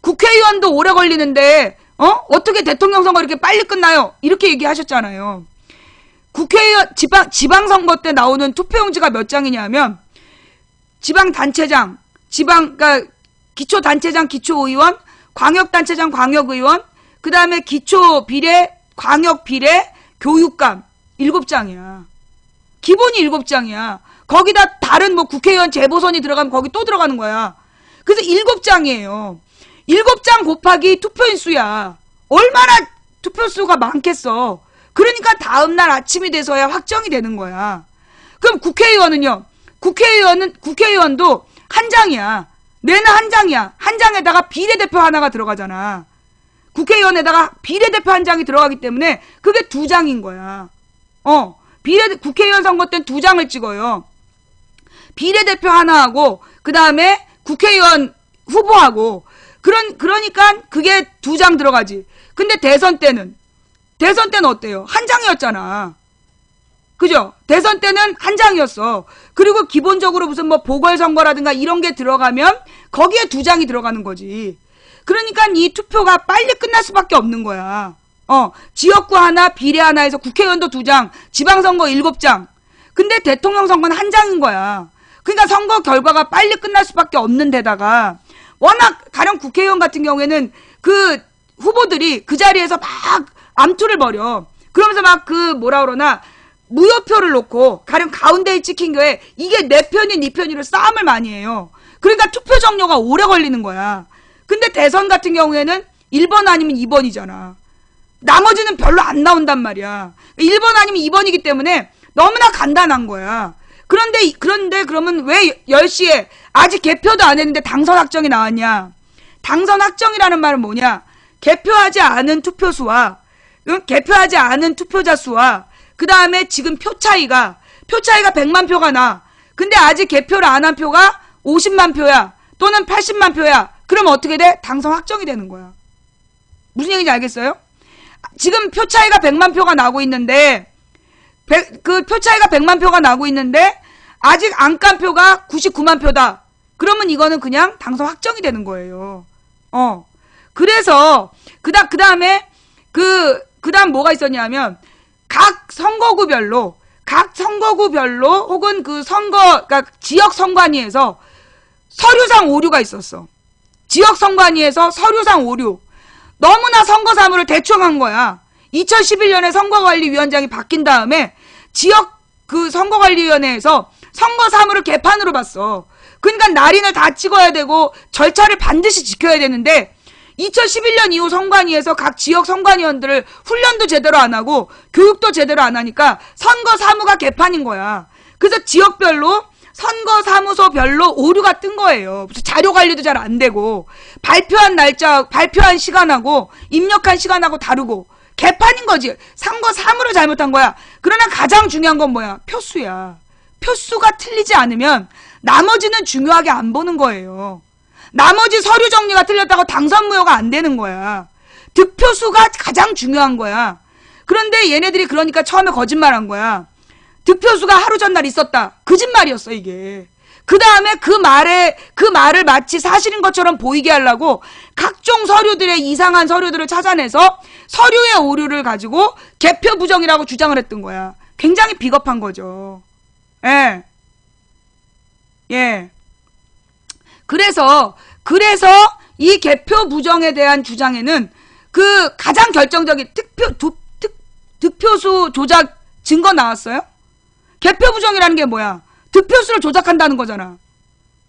국회의원도 오래 걸리는데 어떻게 대통령 선거 이렇게 빨리 끝나요? 이렇게 얘기하셨잖아요. 국회의원 지방선거 때 나오는 투표용지가 몇 장이냐면 지방단체장, 그러니까 기초단체장, 기초의원, 광역단체장, 광역의원, 그 다음에 기초비례, 광역비례, 교육감 7장이야. 기본이 7장이야. 거기다 다른 국회의원 재보선이 들어가면 거기 또 들어가는 거야. 그래서 7장이에요. 7장 곱하기 투표인 수야. 얼마나 투표수가 많겠어. 그러니까 다음날 아침이 돼서야 확정이 되는 거야. 그럼 국회의원은요? 국회의원도 한 장이야. 내는 한 장이야. 한 장에다가 비례대표 하나가 들어가잖아. 국회의원에다가 비례대표 한 장이 들어가기 때문에 그게 2장인 거야. 국회의원 선거 때는 2장을 찍어요. 비례대표 하나 하고 그 다음에 국회의원 후보하고 그러니까 그게 2장 들어가지. 근데 대선 때는 어때요? 한 장이었잖아. 그죠? 대선 때는 한 장이었어. 그리고 기본적으로 무슨 보궐선거라든가 이런 게 들어가면 거기에 2장이 들어가는 거지. 그러니까 이 투표가 빨리 끝날 수밖에 없는 거야. 지역구 하나, 비례 하나에서 국회의원도 2장, 지방선거 7장. 근데 대통령 선거는 한 장인 거야. 그러니까 선거 결과가 빨리 끝날 수밖에 없는 데다가 워낙 가령 국회의원 같은 경우에는 그 후보들이 그 자리에서 막 암투를 벌여. 그러면서 막 무효표를 놓고 가령 가운데에 찍힌 거에 이게 내 편이 네 편이로 싸움을 많이 해요. 그러니까 투표 정료가 오래 걸리는 거야. 근데 대선 같은 경우에는 1번 아니면 2번이잖아. 나머지는 별로 안 나온단 말이야. 1번 아니면 2번이기 때문에 너무나 간단한 거야. 그런데 그러면 왜 10시에 아직 개표도 안 했는데 당선 확정이 나왔냐? 당선 확정이라는 말은 뭐냐? 개표하지 않은 투표수와 개표하지 않은 투표자 수와 그 다음에 지금 표 차이가 100만 표가 나. 근데 아직 개표를 안 한 표가 50만 표야. 또는 80만 표야. 그럼 어떻게 돼? 당선 확정이 되는 거야. 무슨 얘기인지 알겠어요? 지금 표 차이가 100만 표가 나고 있는데 그 표 차이가 100만 표가 나고 있는데 아직 안 깐 표가 99만 표다. 그러면 이거는 그냥 당선 확정이 되는 거예요. 그래서 그 다음 뭐가 있었냐면 각 선거구별로 혹은 그러니까 지역 선관위에서 서류상 오류가 있었어. 지역 선관위에서 서류상 오류. 너무나 선거 사무를 대충 한 거야. 2011년에 선거관리위원장이 바뀐 다음에 지역 그 선거관리위원회에서 선거 사무를 개판으로 봤어. 그러니까 날인을 다 찍어야 되고 절차를 반드시 지켜야 되는데 2011년 이후 선관위에서 각 지역 선관위원들을 훈련도 제대로 안 하고 교육도 제대로 안 하니까 선거 사무가 개판인 거야. 그래서 지역별로 선거사무소별로 오류가 뜬 거예요. 자료 관리도 잘 안 되고 발표한 날짜, 발표한 시간하고 입력한 시간하고 다르고 개판인 거지. 선거 사무를 잘못한 거야. 그러나 가장 중요한 건 뭐야? 표수야. 표수가 틀리지 않으면 나머지는 중요하게 안 보는 거예요. 나머지 서류 정리가 틀렸다고 당선 무효가 안 되는 거야. 득표수가 가장 중요한 거야. 그런데 얘네들이 그러니까 처음에 거짓말한 거야. 득표수가 하루 전날 있었다. 거짓말이었어 이게. 그 다음에 그 말을 마치 사실인 것처럼 보이게 하려고 각종 서류들의 이상한 서류들을 찾아내서 서류의 오류를 가지고 개표 부정이라고 주장을 했던 거야. 굉장히 비겁한 거죠. 예. 그래서 이 개표 부정에 대한 주장에는 그 가장 결정적인 득표수 조작 증거 나왔어요? 개표 부정이라는 게 뭐야? 득표수를 조작한다는 거잖아.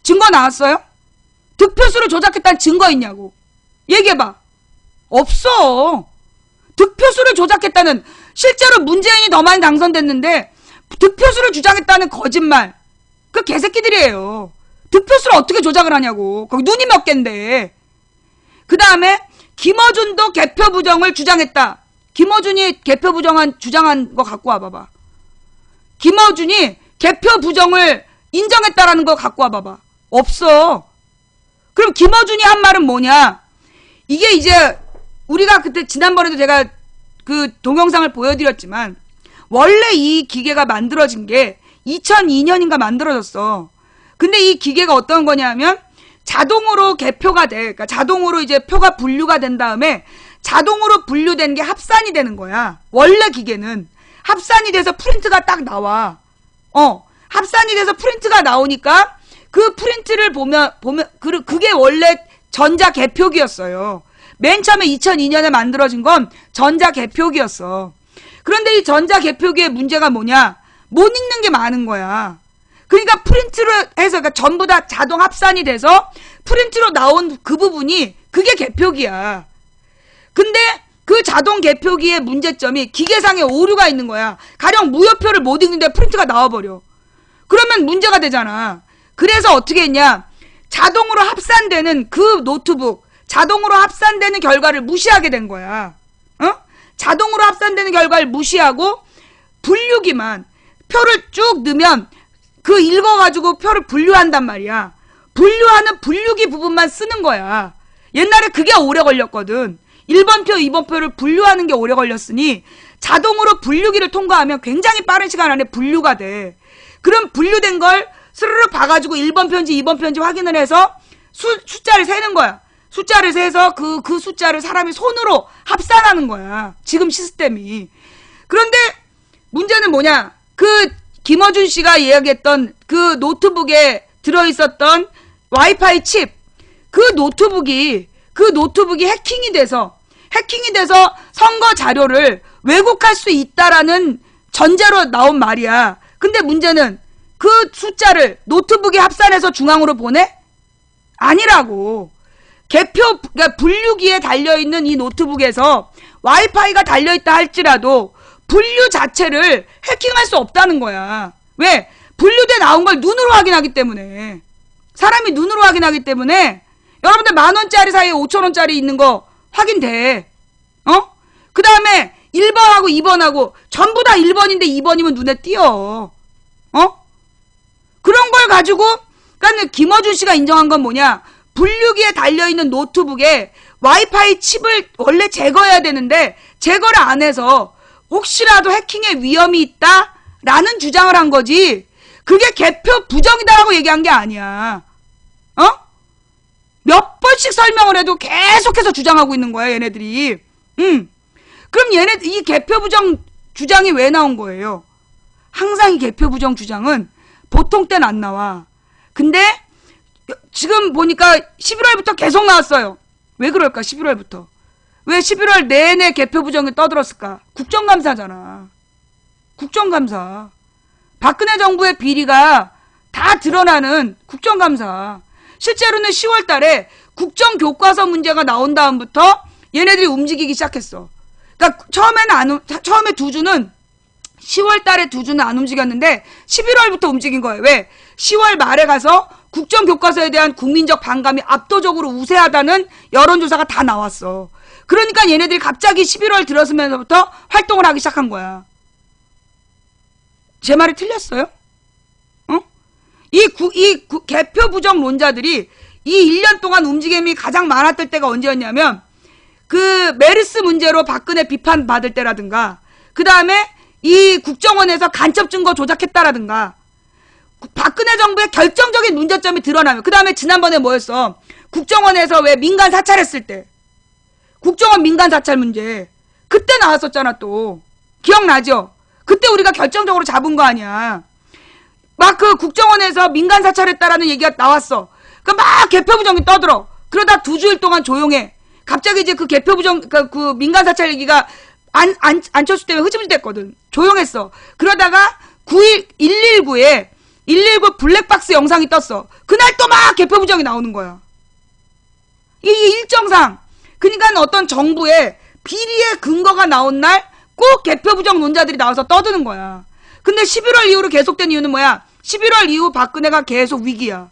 증거 나왔어요? 득표수를 조작했다는 증거 있냐고. 얘기해봐. 없어. 득표수를 조작했다는, 실제로 문재인이 더 많이 당선됐는데 득표수를 주장했다는 거짓말. 그 개새끼들이에요. 득표수를 어떻게 조작을 하냐고. 거기 눈이 몇 갠데. 그 다음에 김어준도 개표 부정을 주장했다. 김어준이 개표 주장한 거 갖고 와봐봐. 김어준이 개표 부정을 인정했다라는 거 갖고 와봐봐. 없어. 그럼 김어준이 한 말은 뭐냐? 이게 이제 우리가 그때 지난번에도 제가 그 동영상을 보여드렸지만 원래 이 기계가 만들어진 게 2002년인가 만들어졌어. 근데 이 기계가 어떤 거냐면 자동으로 개표가 돼. 그러니까 자동으로 이제 표가 분류가 된 다음에 자동으로 분류된 게 합산이 되는 거야. 원래 기계는 합산이 돼서 프린트가 딱 나와. 합산이 돼서 프린트가 나오니까 그 프린트를 보면 그게 원래 전자 개표기였어요. 맨 처음에 2002년에 만들어진 건 전자 개표기였어. 그런데 이 전자 개표기의 문제가 뭐냐? 못 읽는 게 많은 거야. 그러니까 프린트로 해서 그러니까 전부 다 자동 합산이 돼서 프린트로 나온 그 부분이 그게 개표기야. 근데 그 자동 개표기의 문제점이 기계상에 오류가 있는 거야. 가령 무효표를 못 읽는데 프린트가 나와버려. 그러면 문제가 되잖아. 그래서 어떻게 했냐? 자동으로 합산되는 그 노트북, 자동으로 합산되는 결과를 무시하게 된 거야. 자동으로 합산되는 결과를 무시하고 분류기만, 표를 쭉 넣으면 그 읽어가지고 표를 분류한단 말이야. 분류하는 분류기 부분만 쓰는 거야. 옛날에 그게 오래 걸렸거든. 1번표, 2번표를 분류하는 게 오래 걸렸으니 자동으로 분류기를 통과하면 굉장히 빠른 시간 안에 분류가 돼. 그럼 분류된 걸 스르르 봐가지고 1번표인지 2번표인지 확인을 해서 숫자를 세는 거야. 숫자를 세서 그 숫자를 사람이 손으로 합산하는 거야. 지금 시스템이. 그런데 문제는 뭐냐? 그 김어준 씨가 이야기했던 그 노트북에 들어있었던 와이파이 칩, 그 노트북이 해킹이 돼서 선거 자료를 왜곡할 수 있다라는 전제로 나온 말이야. 근데 문제는 그 숫자를 노트북에 합산해서 중앙으로 보내? 아니라고. 그러니까 분류기에 달려있는 이 노트북에서 와이파이가 달려있다 할지라도 분류 자체를 해킹할 수 없다는 거야. 왜? 분류돼 나온 걸 눈으로 확인하기 때문에. 사람이 눈으로 확인하기 때문에 여러분들 10,000원짜리 사이에 5,000원짜리 있는 거 확인돼. 그 다음에 1번하고 2번하고 전부 다 1번인데 2번이면 눈에 띄어. 그런 걸 가지고 그러니까 김어준 씨가 인정한 건 뭐냐? 분류기에 달려있는 노트북에 와이파이 칩을 원래 제거해야 되는데 제거를 안 해서 혹시라도 해킹의 위험이 있다라는 주장을 한 거지. 그게 개표 부정이다라고 얘기한 게 아니야. 몇 번씩 설명을 해도 계속해서 주장하고 있는 거야, 얘네들이. 그럼 이 개표 부정 주장이 왜 나온 거예요? 항상 이 개표 부정 주장은 보통 때는 안 나와. 근데 지금 보니까 11월부터 계속 나왔어요. 왜 그럴까? 11월부터. 왜 11월 내내 개표 부정이 떠들었을까? 국정감사잖아. 국정감사. 박근혜 정부의 비리가 다 드러나는 국정감사. 실제로는 10월 달에 국정교과서 문제가 나온 다음부터 얘네들이 움직이기 시작했어. 그러니까 처음에 두 주는 10월 달에 두 주는 안 움직였는데 11월부터 움직인 거예요. 왜? 10월 말에 가서 국정교과서에 대한 국민적 반감이 압도적으로 우세하다는 여론조사가 다 나왔어. 그러니까 얘네들이 갑자기 11월 들어서면서부터 활동을 하기 시작한 거야. 제 말이 틀렸어요? 개표 부정론자들이 이 1년 동안 움직임이 가장 많았을 때가 언제였냐면 그 메르스 문제로 박근혜 비판 받을 때라든가 그 다음에 이 국정원에서 간첩 증거 조작했다라든가 박근혜 정부의 결정적인 문제점이 드러나면 그 다음에 지난번에 뭐였어? 국정원에서 왜 민간 사찰했을 때 국정원 민간 사찰 문제 그때 나왔었잖아. 또 기억나죠? 그때 우리가 결정적으로 잡은 거 아니야. 막 그 국정원에서 민간 사찰했다라는 얘기가 나왔어. 그 막 개표 부정이 떠들어. 그러다 2주일 동안 조용해. 갑자기 이제 그 개표 부정 그 민간 사찰 얘기가 안철수 때문에 흐지부지 됐거든. 조용했어. 그러다가 119에 119 블랙박스 영상이 떴어. 그날 또 막 개표 부정이 나오는 거야. 이게 일정상 그러니까 어떤 정부의 비리의 근거가 나온 날 꼭 개표 부정 논자들이 나와서 떠드는 거야. 근데 11월 이후로 계속된 이유는 뭐야? 11월 이후 박근혜가 계속 위기야.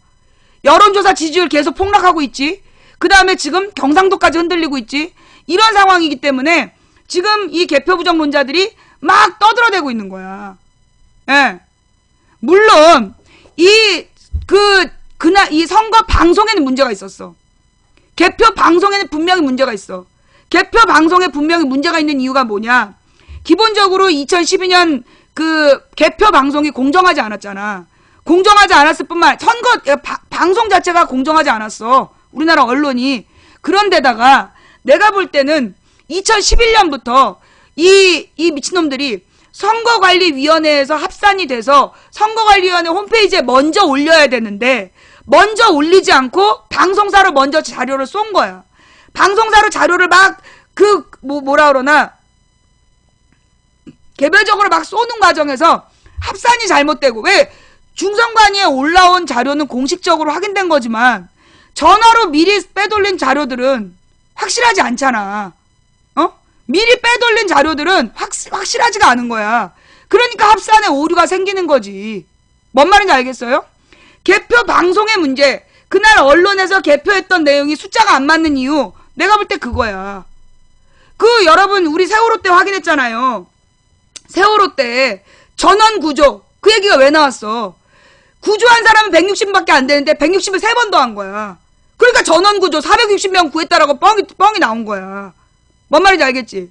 여론조사 지지율 계속 폭락하고 있지. 그 다음에 지금 경상도까지 흔들리고 있지. 이런 상황이기 때문에 지금 이 개표 부정론자들이 막 떠들어대고 있는 거야. 예. 물론 그날 이 선거 방송에는 문제가 있었어. 개표 방송에는 분명히 문제가 있어. 개표 방송에 분명히 문제가 있는 이유가 뭐냐? 기본적으로 2012년 그 개표 방송이 공정하지 않았잖아. 공정하지 않았을 뿐만 아니라 방송 자체가 공정하지 않았어. 우리나라 언론이. 그런데다가 내가 볼 때는 2011년부터 이 미친놈들이 선거관리위원회에서 합산이 돼서 선거관리위원회 홈페이지에 먼저 올려야 되는데 먼저 올리지 않고 방송사로 먼저 자료를 쏜 거야. 방송사로 자료를 막 뭐라 그러나 개별적으로 막 쏘는 과정에서 합산이 잘못되고 왜 중선관위에 올라온 자료는 공식적으로 확인된 거지만 전화로 미리 빼돌린 자료들은 확실하지 않잖아. 미리 빼돌린 자료들은 확실하지가 않은 거야. 그러니까 합산에 오류가 생기는 거지. 뭔 말인지 알겠어요? 개표 방송의 문제. 그날 언론에서 개표했던 내용이 숫자가 안 맞는 이유 내가 볼 때 그거야. 여러분 우리 세월호 때 확인했잖아요. 세월호 때 전원 구조 그 얘기가 왜 나왔어? 구조한 사람은 160밖에 안 되는데 160을 3번 더 한 거야. 그러니까 전원 구조 460명 구했다라고 뻥이 나온 거야. 뭔 말인지 알겠지?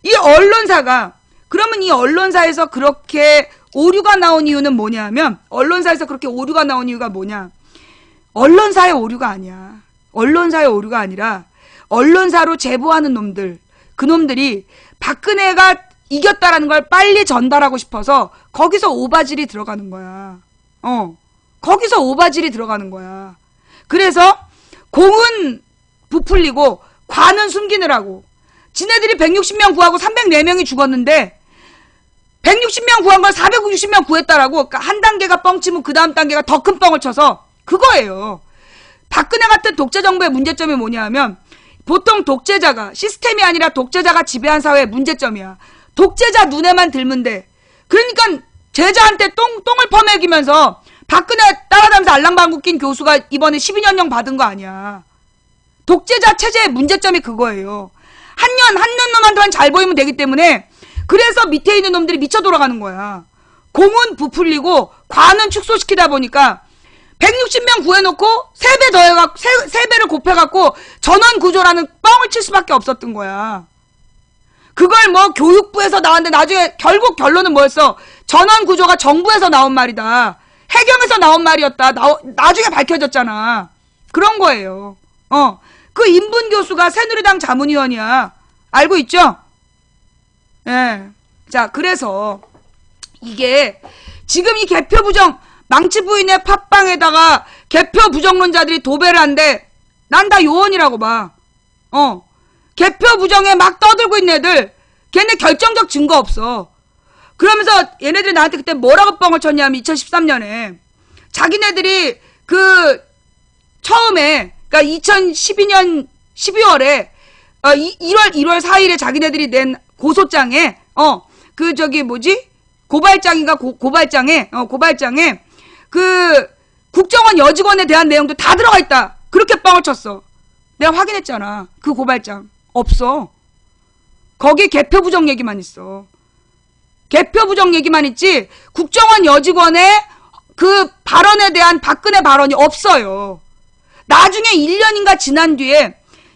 이 언론사가 그러면 이 언론사에서 그렇게 오류가 나온 이유는 뭐냐면 언론사에서 그렇게 오류가 나온 이유가 뭐냐? 언론사의 오류가 아니야. 언론사의 오류가 아니라 언론사로 제보하는 놈들 그놈들이 박근혜가 이겼다라는 걸 빨리 전달하고 싶어서 거기서 오바질이 들어가는 거야. 거기서 오바질이 들어가는 거야. 그래서 공은 부풀리고 관은 숨기느라고. 지네들이 160명 구하고 304명이 죽었는데 160명 구한 걸 460명 구했다라고. 그러니까 한 단계가 뻥치면 그 다음 단계가 더 큰 뻥을 쳐서 그거예요. 박근혜 같은 독재 정부의 문제점이 뭐냐 하면 보통 독재자가 시스템이 아니라 독재자가 지배한 사회의 문제점이야. 독재자 눈에만 들면 돼. 그러니까 제자한테 똥을 퍼먹이면서 박근혜 따라다니면서 알랑방구 낀 교수가 이번에 12년형 받은 거 아니야. 독재자 체제의 문제점이 그거예요. 한 년 놈한테만 잘 보이면 되기 때문에 그래서 밑에 있는 놈들이 미쳐 돌아가는 거야. 공은 부풀리고 관은 축소시키다 보니까 160명 구해놓고 3배 더해갖고 3배를 곱해갖고 전원 구조라는 뻥을 칠 수밖에 없었던 거야. 그걸 뭐 교육부에서 나왔는데 나중에 결국 결론은 뭐였어? 전원 구조가 정부에서 나온 말이다. 해경에서 나온 말이었다. 나중에 밝혀졌잖아. 그런 거예요. 그 인분 교수가 새누리당 자문위원이야. 알고 있죠? 예. 자, 그래서 이게 지금 이 개표 부정 망치 부인의 팟빵에다가 개표 부정론자들이 도배를 한데 난 다 요원이라고 봐. 개표 부정에 막 떠들고 있는 애들 걔네 결정적 증거 없어. 그러면서 얘네들이 나한테 그때 뭐라고 뻥을 쳤냐면 2013년에 자기네들이 그 처음에 그러니까 2012년 12월에 1월 4일에 자기네들이 낸 고소장에 그 저기 뭐지? 고발장인가 고발장에 그 국정원 여직원에 대한 내용도 다 들어가 있다. 그렇게 뻥을 쳤어. 내가 확인했잖아. 그 고발장 없어. 거기에 개표 부정 얘기만 있어. 개표 부정 얘기만 있지 국정원 여직원의 그 발언에 대한 박근혜 발언이 없어요. 나중에 1년인가 지난 뒤에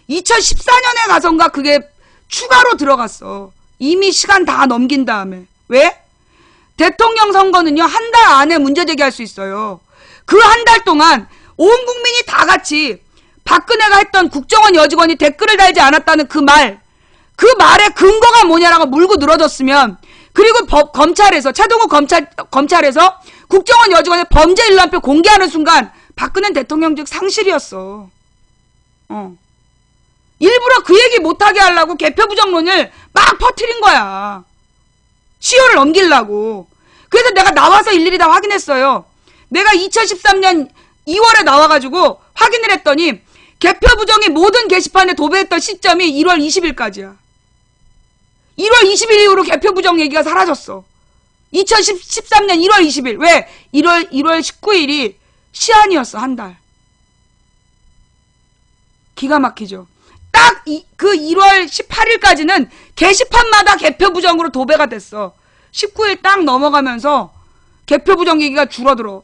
2014년에 가선가 그게 추가로 들어갔어. 이미 시간 다 넘긴 다음에. 왜? 대통령 선거는요, 한 달 안에 문제 제기할 수 있어요. 그 한 달 동안 온 국민이 다 같이 박근혜가 했던 국정원 여직원이 댓글을 달지 않았다는 그 말의 근거가 뭐냐라고 물고 늘어졌으면, 그리고 검찰에서, 차동호 검찰에서 국정원 여직원의 범죄 일람표 공개하는 순간, 박근혜 대통령직 상실이었어. 일부러 그 얘기 못하게 하려고 개표 부정론을 막 퍼뜨린 거야. 시효를 넘기려고. 그래서 내가 나와서 일일이 다 확인했어요. 내가 2013년 2월에 나와가지고 확인을 했더니 개표 부정이 모든 게시판에 도배했던 시점이 1월 20일까지야. 1월 20일 이후로 개표 부정 얘기가 사라졌어. 2013년 1월 20일. 왜? 1월 19일이 시한이었어. 한 달. 기가 막히죠. 딱 그 1월 18일까지는 게시판마다 개표 부정으로 도배가 됐어. 19일 딱 넘어가면서 개표 부정 얘기가 줄어들어.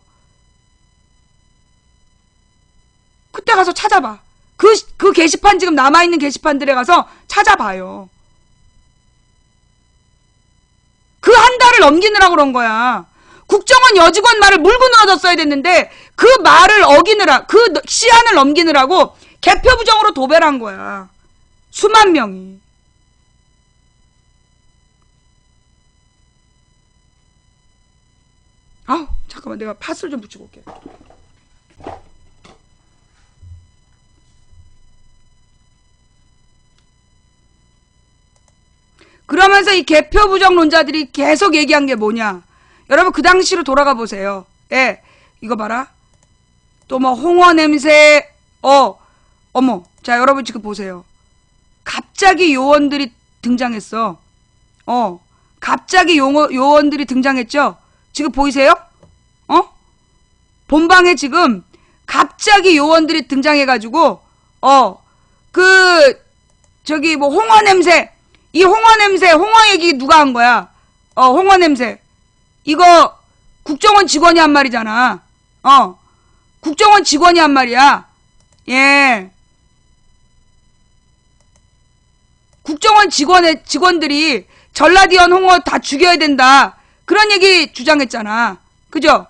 그때 가서 찾아봐. 그 게시판 지금 남아있는 게시판들에 가서 찾아봐요. 그 한 달을 넘기느라 그런 거야. 국정원 여직원 말을 물고 늘어졌어야 됐는데 그 말을 어기느라, 그 시한을 넘기느라고 개표 부정으로 도배를 한 거야. 수만 명이. 아우, 잠깐만, 내가 팥을 좀 붙이고 올게. 그러면서 이 개표 부정론자들이 계속 얘기한 게 뭐냐. 여러분 그 당시로 돌아가 보세요. 예, 이거 봐라. 또 뭐 홍어 냄새, 어머. 자, 여러분 지금 보세요. 갑자기 요원들이 등장했어. 갑자기 요원들이 등장했죠? 지금 보이세요? 본방에 지금 갑자기 요원들이 등장해가지고, 저기 뭐 홍어 냄새, 이 홍어 냄새, 홍어 얘기 누가 한 거야? 홍어 냄새. 이거 국정원 직원이 한 말이잖아. 국정원 직원이 한 말이야. 예. 국정원 직원들이 전라디언 홍어 다 죽여야 된다. 그런 얘기 주장했잖아. 그죠?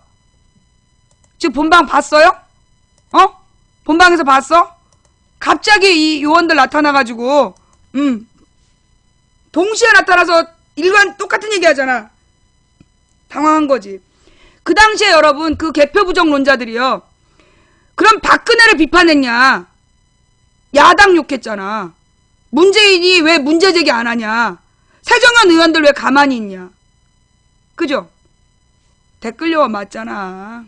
지금 본방 봤어요? 본방에서 봤어? 갑자기 이 요원들 나타나가지고, 동시에 나타나서 일관 똑같은 얘기 하잖아. 당황한 거지. 그 당시에 여러분, 그 개표 부정론자들이요. 그럼 박근혜를 비판했냐? 야당 욕했잖아. 문재인이 왜 문제 제기 안 하냐? 새정연 의원들 왜 가만히 있냐? 그죠? 댓글 요원 맞잖아.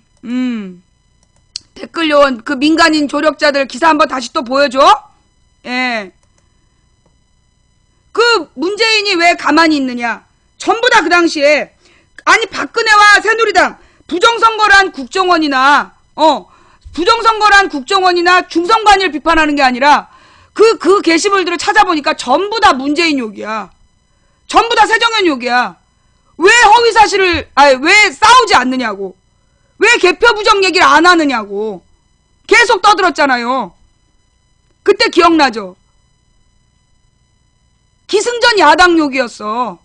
댓글 요원 그 민간인 조력자들 기사 한번 다시 또 보여줘. 예. 그 문재인이 왜 가만히 있느냐. 전부 다 그 당시에 아니 박근혜와 새누리당 부정선거란 국정원이나 부정선거란 국정원이나 중선관위를 비판하는 게 아니라 그 게시물들을 찾아보니까 전부 다 문재인 욕이야. 전부 다 새정연 욕이야. 왜 허위사실을 왜 싸우지 않느냐고. 왜 개표 부정 얘기를 안 하느냐고. 계속 떠들었잖아요. 그때 기억나죠? 기승전 야당 욕이었어.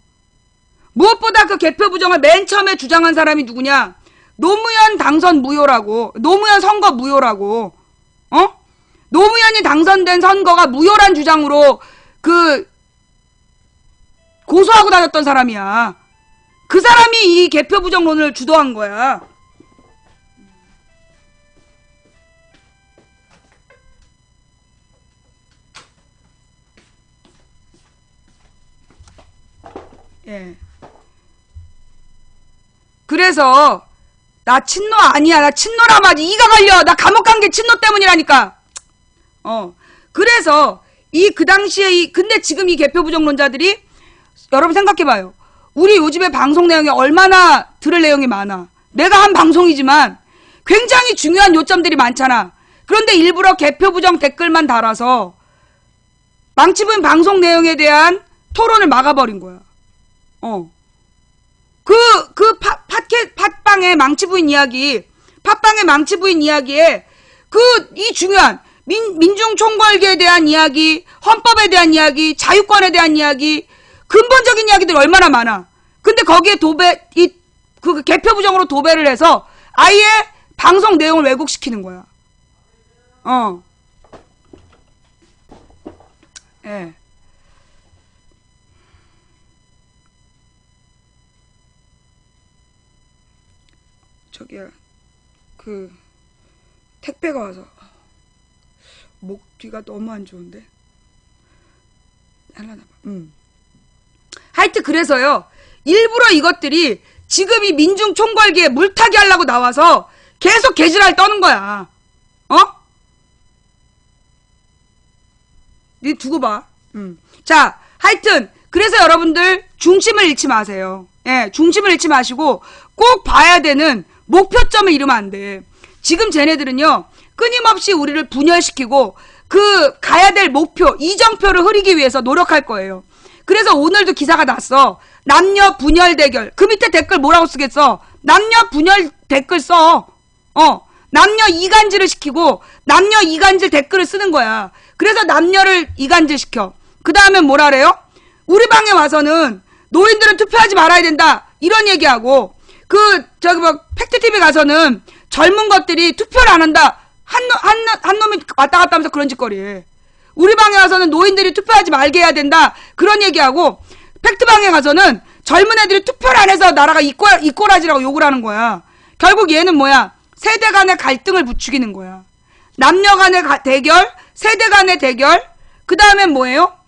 무엇보다 그 개표 부정을 맨 처음에 주장한 사람이 누구냐? 노무현 당선 무효라고. 노무현 선거 무효라고. 노무현이 당선된 선거가 무효란 주장으로 고소하고 다녔던 사람이야. 그 사람이 이 개표 부정론을 주도한 거야. 예. 그래서 나 친노 아니야. 나 친노라 말이 이가 갈려. 나 감옥 간 게 친노 때문이라니까. 그래서 그 당시에 근데 지금 이 개표 부정론자들이 여러분 생각해봐요. 우리 요즘에 방송 내용이 얼마나 들을 내용이 많아. 내가 한 방송이지만 굉장히 중요한 요점들이 많잖아. 그런데 일부러 개표 부정 댓글만 달아서 망치부인 방송 내용에 대한 토론을 막아버린 거야. 팟빵의 망치부인 이야기에 이 중요한 민중총궐기에 대한 이야기, 헌법에 대한 이야기, 자유권에 대한 이야기, 근본적인 이야기들이 얼마나 많아. 근데 거기에 그 개표 부정으로 도배를 해서 아예 방송 내용을 왜곡시키는 거야. 예. 저기야, 택배가 와서 목 뒤가 너무 안 좋은데. 하려나 봐. 하여튼 그래서요. 일부러 이것들이 지금 이 민중 총궐기에 물타기 하려고 나와서 계속 개지랄 떠는 거야. 니 두고 봐. 자, 하여튼 그래서 여러분들 중심을 잃지 마세요. 예, 중심을 잃지 마시고 꼭 봐야 되는 목표점을 잃으면 안 돼. 지금 쟤네들은요. 끊임없이 우리를 분열시키고 가야 될 목표, 이정표를 흐리기 위해서 노력할 거예요. 그래서 오늘도 기사가 났어. 남녀 분열 대결. 그 밑에 댓글 뭐라고 쓰겠어? 남녀 분열 댓글 써. 남녀 이간질을 시키고 남녀 이간질 댓글을 쓰는 거야. 그래서 남녀를 이간질 시켜. 그 다음에 뭐라 그래요? 우리 방에 와서는 노인들은 투표하지 말아야 된다. 이런 얘기하고 팩트TV 가서는 젊은 것들이 투표를 안 한다. 한 놈이 왔다 갔다 하면서 그런 짓거리. 우리 방에 와서는 노인들이 투표하지 말게 해야 된다. 그런 얘기하고 팩트방에 가서는 젊은 애들이 투표를 안 해서 나라가 이꼬라지라고 욕을 하는 거야. 결국 얘는 뭐야? 세대 간의 갈등을 부추기는 거야. 남녀 간의 대결, 세대 간의 대결, 그 다음엔 뭐예요?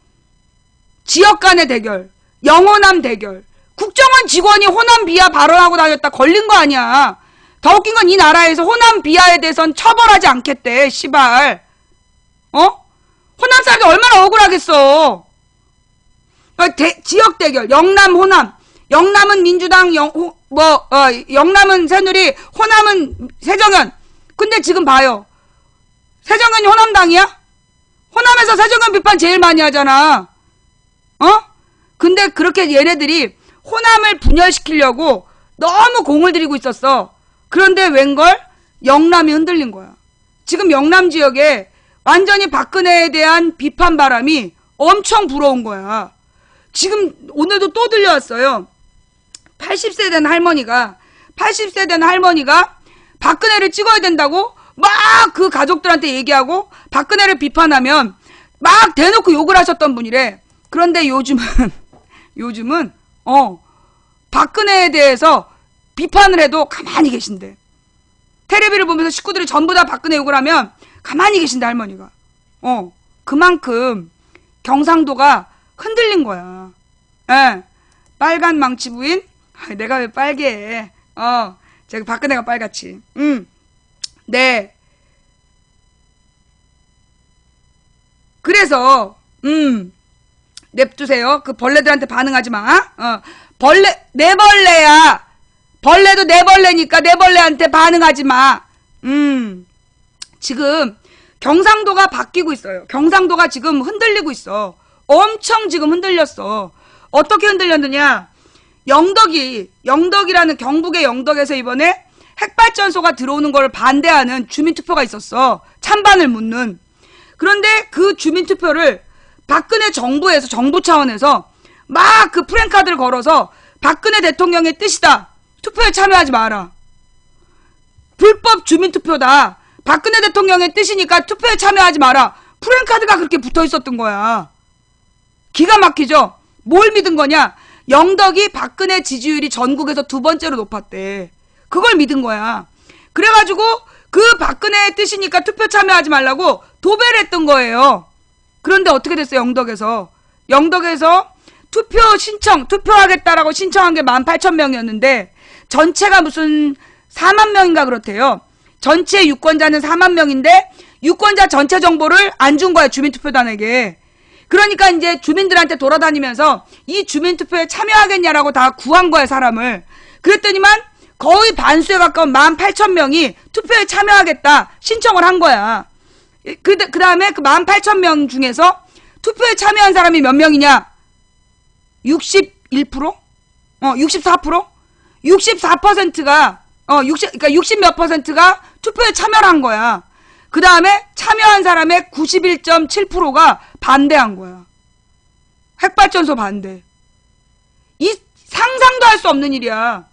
지역 간의 대결, 영호남 대결. 국정원 직원이 호남 비하 발언하고 다녔다 걸린 거 아니야. 더 웃긴 건 이 나라에서 호남 비하에 대해선 처벌하지 않겠대. 씨발. 호남 사람들 얼마나 억울하겠어. 지역 대결, 영남 호남. 영남은 민주당, 영남은 새누리, 호남은 새정연. 근데 지금 봐요. 새정연이 호남당이야? 호남에서 새정연 비판 제일 많이 하잖아. 근데 그렇게 얘네들이 호남을 분열시키려고 너무 공을 들이고 있었어. 그런데 웬걸? 영남이 흔들린 거야. 지금 영남 지역에 완전히 박근혜에 대한 비판 바람이 엄청 불어온 거야. 지금 오늘도 또 들려왔어요. 80세 된 할머니가 박근혜를 찍어야 된다고 막 그 가족들한테 얘기하고 박근혜를 비판하면 막 대놓고 욕을 하셨던 분이래. 그런데 요즘은 박근혜에 대해서 비판을 해도 가만히 계신대. 테레비를 보면서 식구들이 전부 다 박근혜 욕을 하면 가만히 계신대, 할머니가. 그만큼 경상도가 흔들린 거야. 예. 빨간 망치 부인? 내가 왜 빨개 해. 제가 박근혜가 빨갛지. 네. 그래서 냅두세요. 그 벌레들한테 반응하지 마. 내 벌레야. 벌레도 내 벌레니까 내 벌레한테 반응하지 마. 지금 경상도가 바뀌고 있어요. 경상도가 지금 흔들리고 있어. 엄청 지금 흔들렸어. 어떻게 흔들렸느냐? 영덕이라는 경북의 영덕에서 이번에 핵발전소가 들어오는 걸 반대하는 주민투표가 있었어. 찬반을 묻는. 그런데 그 주민투표를 박근혜 정부에서, 정부 차원에서 막 그 프랜카드를 걸어서 박근혜 대통령의 뜻이다. 투표에 참여하지 마라. 불법 주민투표다. 박근혜 대통령의 뜻이니까 투표에 참여하지 마라. 프랜카드가 그렇게 붙어 있었던 거야. 기가 막히죠? 뭘 믿은 거냐? 영덕이 박근혜 지지율이 전국에서 2번째로 높았대. 그걸 믿은 거야. 그래가지고 그 박근혜의 뜻이니까 투표 참여하지 말라고 도배를 했던 거예요. 그런데 어떻게 됐어요? 영덕에서 투표하겠다라고 신청한 게 18,000명이었는데 전체가 무슨 4만 명인가 그렇대요. 전체 유권자는 4만 명인데 유권자 전체 정보를 안 준 거야, 주민투표단에게. 그러니까 이제 주민들한테 돌아다니면서 이 주민투표에 참여하겠냐라고 다 구한 거야, 사람을. 그랬더니만 거의 반수에 가까운 18,000명이 투표에 참여하겠다 신청을 한 거야. 그 다음에 그 18,000명 중에서 투표에 참여한 사람이 몇 명이냐? 61%? 64%? 64%가, 그러니까 60 몇 %가 투표에 참여를 한 거야. 그 다음에 참여한 사람의 91.7%가 반대한 거야. 핵발전소 반대. 이 상상도 할 수 없는 일이야.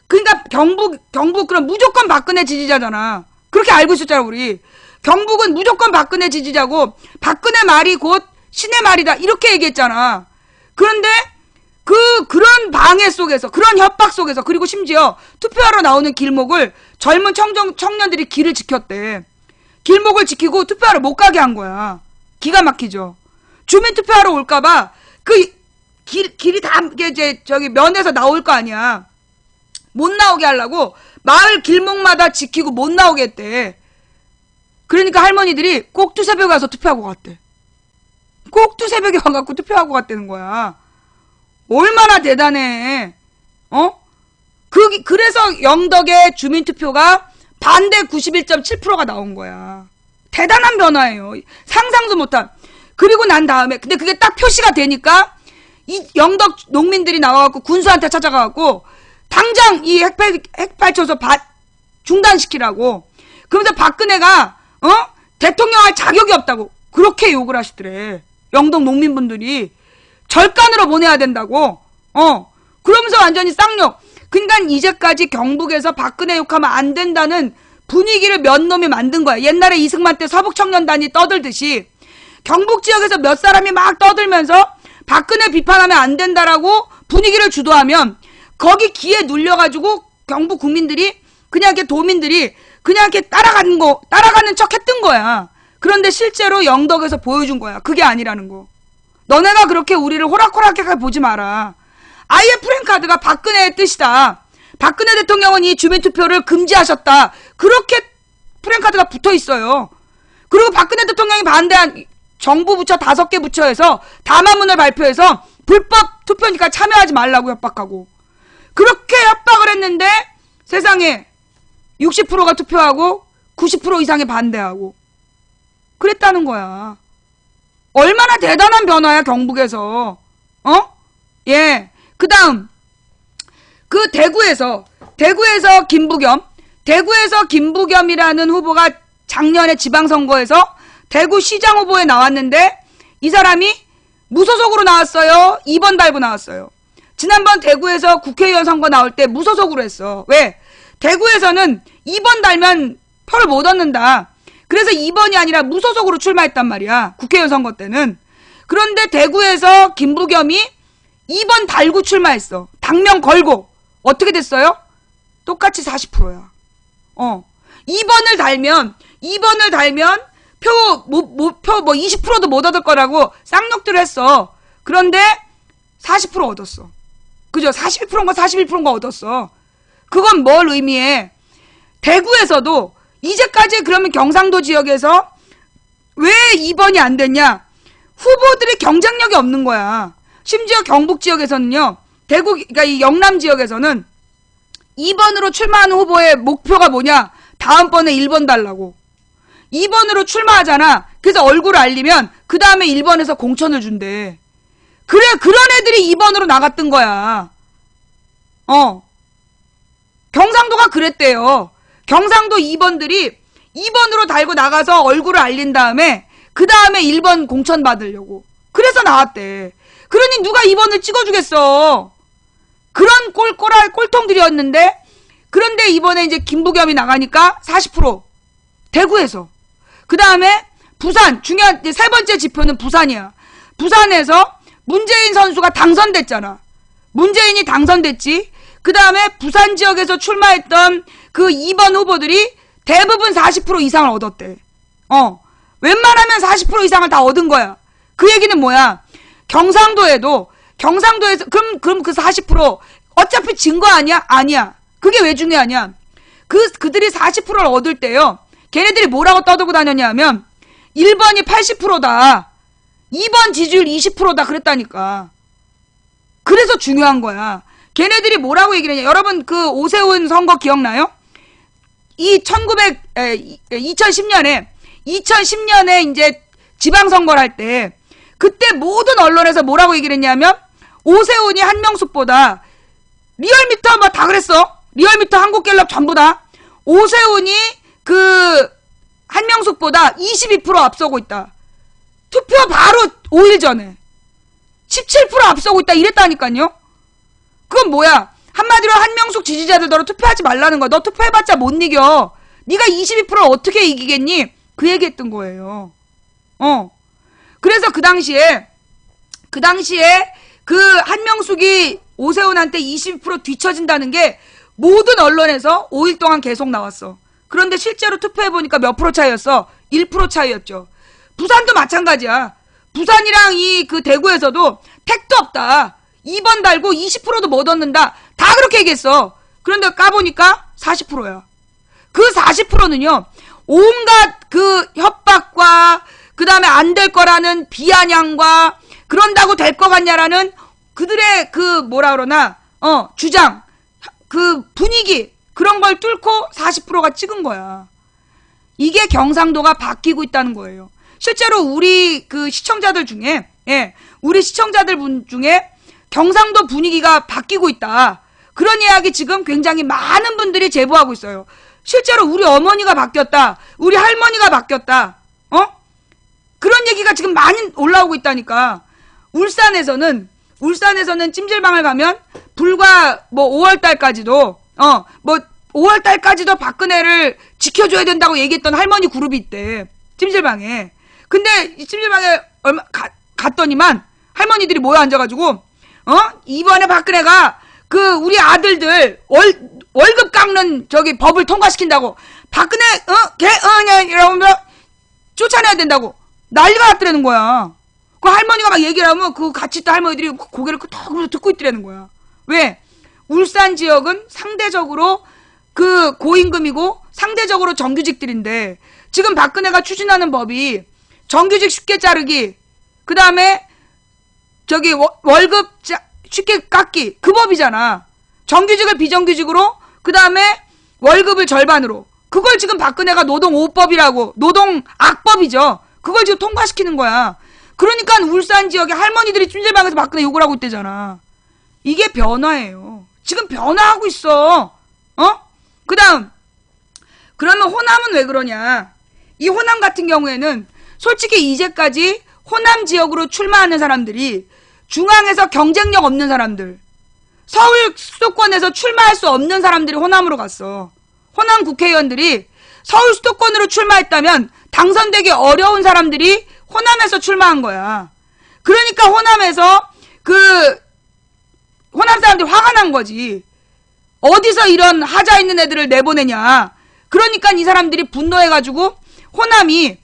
그러니까 경북 그럼 무조건 박근혜 지지자잖아. 그렇게 알고 있었잖아, 우리. 경북은 무조건 박근혜 지지자고 박근혜 말이 곧 신의 말이다. 이렇게 얘기했잖아. 그런데 그런 방해 속에서, 그런 협박 속에서, 그리고 심지어 투표하러 나오는 길목을 젊은 청년들이 길을 지켰대. 길목을 지키고 투표하러 못 가게 한 거야. 기가 막히죠. 주민 투표하러 올까봐 길이 다 이제 저기 면에서 나올 거 아니야. 못 나오게 하려고 마을 길목마다 지키고 못 나오게 했대. 그러니까 할머니들이 꼭 두새벽에 가서 투표하고 갔대. 꼭 두새벽에 와갖고 투표하고 갔다는 거야. 얼마나 대단해. 그래서 영덕의 주민투표가 반대 91.7%가 나온 거야. 대단한 변화예요. 상상도 못한. 그리고 난 다음에 근데 그게 딱 표시가 되니까 이 영덕 농민들이 나와갖고 군수한테 찾아가갖고 당장 이 핵발전소 중단시키라고. 그러면서 박근혜가 대통령 할 자격이 없다고 그렇게 욕을 하시더래. 영덕 농민분들이 절간으로 보내야 된다고. 그러면서 완전히 쌍욕. 그러니까 이제까지 경북에서 박근혜 욕하면 안 된다는 분위기를 몇 놈이 만든 거야. 옛날에 이승만 때 서북청년단이 떠들듯이 경북 지역에서 몇 사람이 막 떠들면서 박근혜 비판하면 안 된다라고 분위기를 주도하면 거기 기에 눌려가지고 경북 국민들이 그냥 이렇게 도민들이 그냥 이렇게 따라가는 척 했던 거야. 그런데 실제로 영덕에서 보여준 거야. 그게 아니라는 거. 너네가 그렇게 우리를 호락호락하게 보지 마라. 아예 프랜카드가 박근혜의 뜻이다. 박근혜 대통령은 이 주민투표를 금지하셨다. 그렇게 프랜카드가 붙어 있어요. 그리고 박근혜 대통령이 반대한 정부 부처 5개 부처에서 담화문을 발표해서 불법 투표니까 참여하지 말라고 협박하고. 그렇게 협박을 했는데 세상에 60%가 투표하고 90% 이상이 반대하고 그랬다는 거야. 얼마나 대단한 변화야, 경북에서. 예. 그 다음, 그 대구에서 김부겸이라는 후보가 작년에 지방선거에서 대구 시장 후보에 나왔는데 이 사람이 무소속으로 나왔어요? 2번 달고 나왔어요? 지난번 대구에서 국회의원 선거 나올 때 무소속으로 했어. 왜? 대구에서는 2번 달면 표를 못 얻는다. 그래서 2번이 아니라 무소속으로 출마했단 말이야. 국회의원 선거 때는. 그런데 대구에서 김부겸이 2번 달고 출마했어. 당명 걸고. 어떻게 됐어요? 똑같이 40%야. 2번을 달면 표 20%도 못 얻을 거라고 쌍욕들을 했어. 그런데 40% 얻었어. 그죠? 41%인가 41%인가 얻었어. 그건 뭘 의미해? 대구에서도 이제까지 그러면 경상도 지역에서 왜 2번이 안 됐냐? 후보들이 경쟁력이 없는 거야. 심지어 경북 지역에서는요, 대구, 그러니까 이 영남 지역에서는 2번으로 출마하는 후보의 목표가 뭐냐? 다음번에 1번 달라고. 2번으로 출마하잖아. 그래서 얼굴을 알리면 그 다음에 1번에서 공천을 준대. 그래, 그런 애들이 2번으로 나갔던 거야. 경상도가 그랬대요. 경상도 2번들이 2번으로 달고 나가서 얼굴을 알린 다음에 그 다음에 1번 공천 받으려고. 그래서 나왔대. 그러니 누가 2번을 찍어주겠어. 그런 꼴통들이었는데, 그런데 이번에 이제 김부겸이 나가니까 40%. 대구에서. 그 다음에 부산, 중요한 이제 세 번째 지표는 부산이야. 부산에서 문재인 선수가 당선됐잖아. 문재인이 당선됐지. 그 다음에 부산 지역에서 출마했던 그 2번 후보들이 대부분 40% 이상을 얻었대. 웬만하면 40% 이상을 다 얻은 거야. 그 얘기는 뭐야? 경상도에서 그럼 그 40% 어차피 진 거 아니야? 아니야. 그게 왜 중요하냐? 그들이 40%를 얻을 때요. 걔네들이 뭐라고 떠들고 다녔냐면 1번이 80%다. 2번 지지율 20%다 그랬다니까. 그래서 중요한 거야. 걔네들이 뭐라고 얘기를 했냐? 여러분 그 오세훈 선거 기억나요? 2010년에 이제 지방선거를 할 때 그때 모든 언론에서 뭐라고 얘기를 했냐면 오세훈이 한명숙보다 리얼미터 뭐 다 그랬어. 리얼미터 한국갤럽 전부 다 오세훈이 그 한명숙보다 22% 앞서고 있다. 투표 바로 5일 전에 17% 앞서고 있다 이랬다니까요. 그건 뭐야? 한마디로 한명숙 지지자들 너로 투표하지 말라는 거야. 너 투표해봤자 못 이겨. 네가 22%를 어떻게 이기겠니? 그 얘기했던 거예요. 그래서 그 당시에 그 한명숙이 오세훈한테 20% 뒤처진다는 게 모든 언론에서 5일 동안 계속 나왔어. 그런데 실제로 투표해보니까 몇 프로 차이였어? 1% 차이였죠. 부산도 마찬가지야. 부산이랑 그 대구에서도 택도 없다. 2번 달고 20%도 못 얻는다. 다 그렇게 얘기했어. 그런데 까보니까 40%야. 그 40%는요, 온갖 그 협박과, 그 다음에 안 될 거라는 비아냥과, 그런다고 될 것 같냐라는 그들의 그 뭐라 그러나, 주장, 그 분위기, 그런 걸 뚫고 40%가 찍은 거야. 이게 경상도가 바뀌고 있다는 거예요. 실제로 우리 그 시청자들 중에, 우리 시청자들 분 중에 경상도 분위기가 바뀌고 있다. 그런 이야기 지금 굉장히 많은 분들이 제보하고 있어요. 실제로 우리 어머니가 바뀌었다. 우리 할머니가 바뀌었다. 그런 얘기가 지금 많이 올라오고 있다니까. 울산에서는 찜질방을 가면 불과 뭐 5월달까지도 뭐 5월달까지도 박근혜를 지켜줘야 된다고 얘기했던 할머니 그룹이 있대. 찜질방에. 근데 이 찜질방에 갔더니만 할머니들이 모여 앉아가지고 이번에 박근혜가 그 우리 아들들 월급 깎는 저기 법을 통과시킨다고 박근혜 이러면서 쫓아내야 된다고 난리가 났더라는 거야. 그 할머니가 막 얘기를 하면 그 같이 있던 할머니들이 고개를 끄덕하면서 듣고 있더라는 거야. 왜? 울산 지역은 상대적으로 그 고임금이고 상대적으로 정규직들인데 지금 박근혜가 추진하는 법이 정규직 쉽게 자르기, 그 다음에 저기 월급 쉽게 깎기, 그 법이잖아. 정규직을 비정규직으로, 그 다음에 월급을 절반으로. 그걸 지금 박근혜가 노동 5법이라고, 노동 악법이죠. 그걸 지금 통과시키는 거야. 그러니까 울산 지역의 할머니들이 찜질방에서 박근혜 욕을 하고 있대잖아. 이게 변화예요. 지금 변화하고 있어. 그 다음, 그러면 호남은 왜 그러냐? 이 호남 같은 경우에는 솔직히 이제까지 호남 지역으로 출마하는 사람들이 중앙에서 경쟁력 없는 사람들, 서울 수도권에서 출마할 수 없는 사람들이 호남으로 갔어. 호남 국회의원들이 서울 수도권으로 출마했다면 당선되기 어려운 사람들이 호남에서 출마한 거야. 그러니까 호남에서 호남 사람들이 화가 난 거지. 어디서 이런 하자 있는 애들을 내보내냐. 그러니까 이 사람들이 분노해가지고 호남이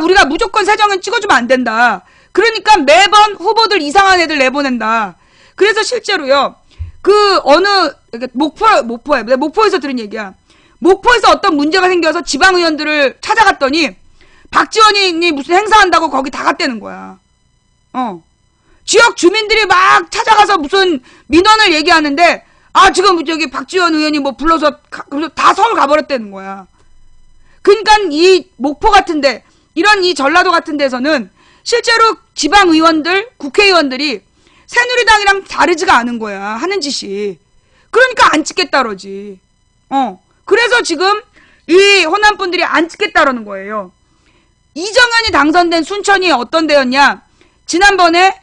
우리가 무조건 새정은 찍어주면 안 된다. 그러니까 매번 후보들 이상한 애들 내보낸다. 그래서 실제로요. 목포에서 들은 얘기야. 목포에서 어떤 문제가 생겨서 지방의원들을 찾아갔더니 박지원이 무슨 행사한다고 거기 다 갔다는 거야. 지역 주민들이 막 찾아가서 무슨 민원을 얘기하는데, 지금 저기 박지원 의원이 뭐 불러서 다 서울 가버렸다는 거야. 그러니까 이 목포 같은데, 이런 이 전라도 같은 데서는 실제로 지방 의원들, 국회의원들이 새누리당이랑 다르지가 않은 거야. 하는 짓이. 그러니까 안 찍겠다 그러지. 그래서 지금 이 호남 분들이 안 찍겠다라는 거예요. 이정현이 당선된 순천이 어떤 데였냐? 지난번에